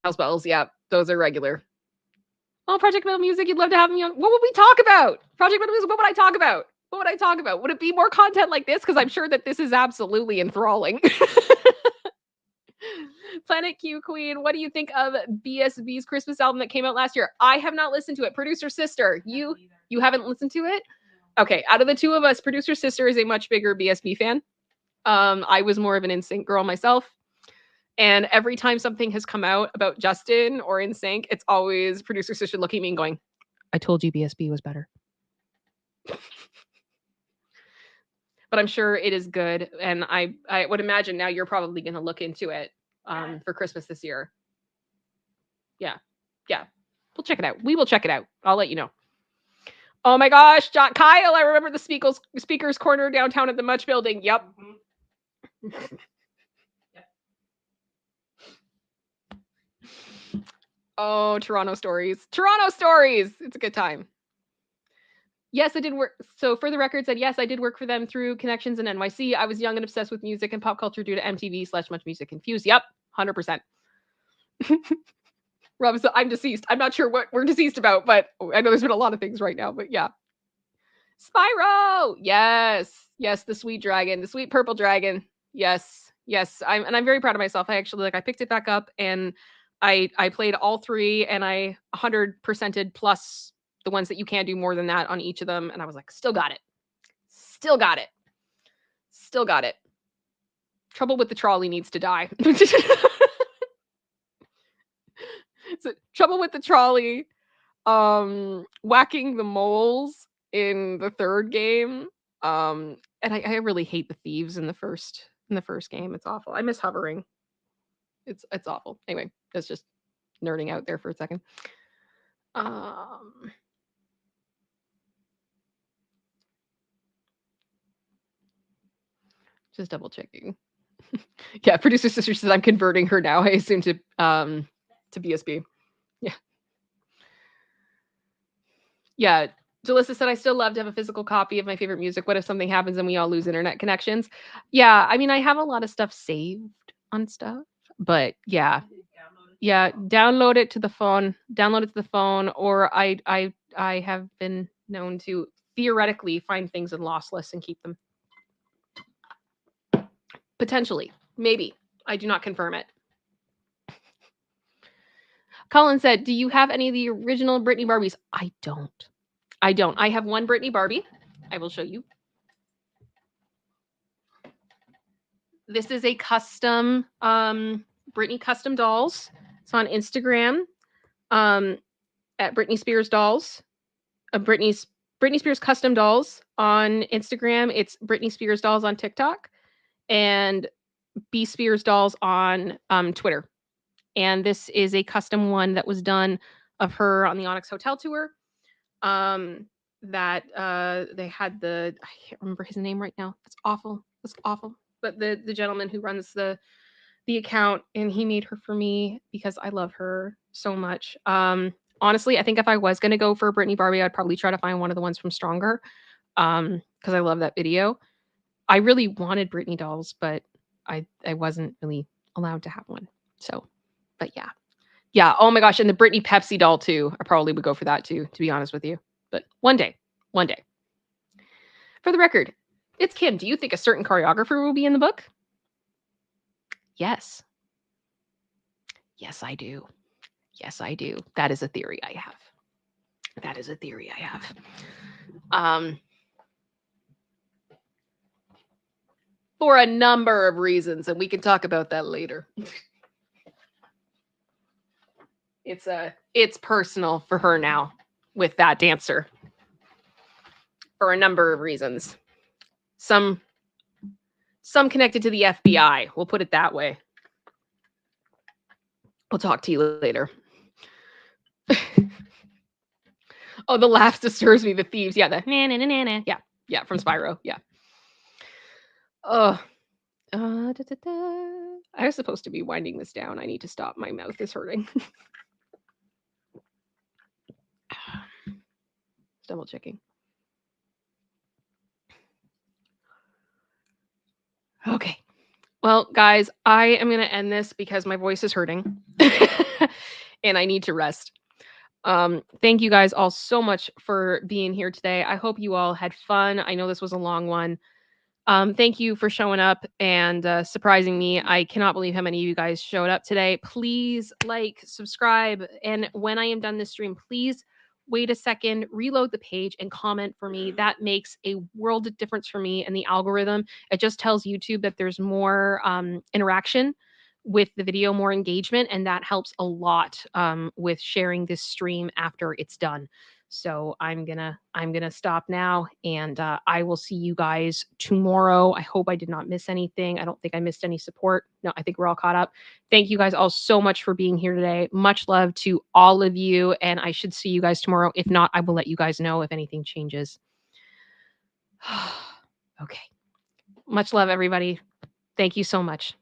House Bells, yeah. Those are regular. Oh, Project Metal Music, you'd love to have me on. What would we talk about? Project Metal Music, what would I talk about? What would I talk about? Would it be more content like this? Because I'm sure that this is absolutely enthralling. Planet Q Queen, what do you think of BSB's Christmas album that came out last year? I have not listened to it. Producer Sister, you haven't listened to it? Okay, out of the two of us, Producer Sister is a much bigger BSB fan. I was more of an NSYNC girl myself. And every time something has come out about Justin or NSYNC, it's always producer Sisha looking at me and going, I told you BSB was better. But I'm sure it is good. And I would imagine now you're probably going to look into it for Christmas this year. Yeah. Yeah. We'll check it out. We will check it out. I'll let you know. Oh my gosh, Kyle, I remember the speakers corner downtown at the Much building. Yep. Oh, Toronto stories. Toronto stories. It's a good time. Yes, I did work. So for the record said, yes, I did work for them through connections in NYC. I was young and obsessed with music and pop culture due to MTV/Much Music Infused. Yep, 100%. Rob, so I'm deceased. I'm not sure what we're deceased about, but I know there's been a lot of things right now, but yeah. Spyro. Yes. Yes, the sweet dragon, the sweet purple dragon. Yes. Yes. I'm very proud of myself. I actually I picked it back up and I played all 3 and I 100%ed plus the ones that you can do more than that on each of them. And I was like, still got it. Still got it. Still got it. Trouble with the trolley needs to die. So, trouble with the trolley. Whacking the moles in the 3rd game. And I really hate the thieves in the first game. It's awful. I miss hovering. It's awful. Anyway, that's just nerding out there for a second. Just double checking. Yeah, producer sister says I'm converting her now. I assume to BSB. Yeah. Yeah. Jalissa said, I still love to have a physical copy of my favorite music. What if something happens and we all lose internet connections? Yeah, I mean, I have a lot of stuff saved on stuff, but yeah. Yeah, download it to the phone. Or I have been known to theoretically find things in lossless and keep them. Potentially. Maybe. I do not confirm it. Colin said, do you have any of the original Britney Barbies? I don't. I have one Britney Barbie. I will show you. This is a custom Britney custom dolls. It's on Instagram at Britney Spears dolls. Britney Spears custom dolls on Instagram. It's Britney Spears dolls on TikTok and B Spears dolls on Twitter. And this is a custom one that was done of her on the Onyx Hotel tour. That they had I can't remember his name right now. That's awful. That's awful. But the gentleman who runs the account, and he made her for me because I love her so much. Honestly, I think if I was gonna go for a Britney Barbie, I'd probably try to find one of the ones from Stronger. Because I love that video. I really wanted Britney dolls, but I wasn't really allowed to have one. So, but yeah. Yeah. Oh my gosh. And the Britney Pepsi doll too. I probably would go for that too, to be honest with you. But one day. For the record, ItsKim. Do you think a certain choreographer will be in the book? Yes. Yes, I do. Yes, I do. That is a theory I have. For a number of reasons, and we can talk about that later. It's personal for her now with that dancer. For a number of reasons. Some connected to the FBI. We'll put it that way. We'll talk to you later. Oh, the laugh disturbs me. The thieves. Yeah, the na-na-na-na-na. Yeah, from Spyro. Yeah. I was supposed to be winding this down. I need to stop. My mouth is hurting. Double checking. Okay. Well, guys, I am going to end this because my voice is hurting and I need to rest. Thank you guys all so much for being here today. I hope you all had fun. I know this was a long one. Thank you for showing up and surprising me. I cannot believe how many of you guys showed up today. Please like, subscribe, and when I am done this stream, please wait a second, reload the page and comment for me. That makes a world of difference for me and the algorithm. It just tells YouTube that there's more interaction with the video, more engagement, and that helps a lot with sharing this stream after it's done. So I'm gonna stop now, and I will see you guys tomorrow. I hope I did not miss anything. I don't think I missed any support. No, I think we're all caught up. Thank you guys all so much for being here today. Much love to all of you, and I should see you guys tomorrow. If not, I will let you guys know if anything changes. Okay. Much love, everybody. Thank you so much.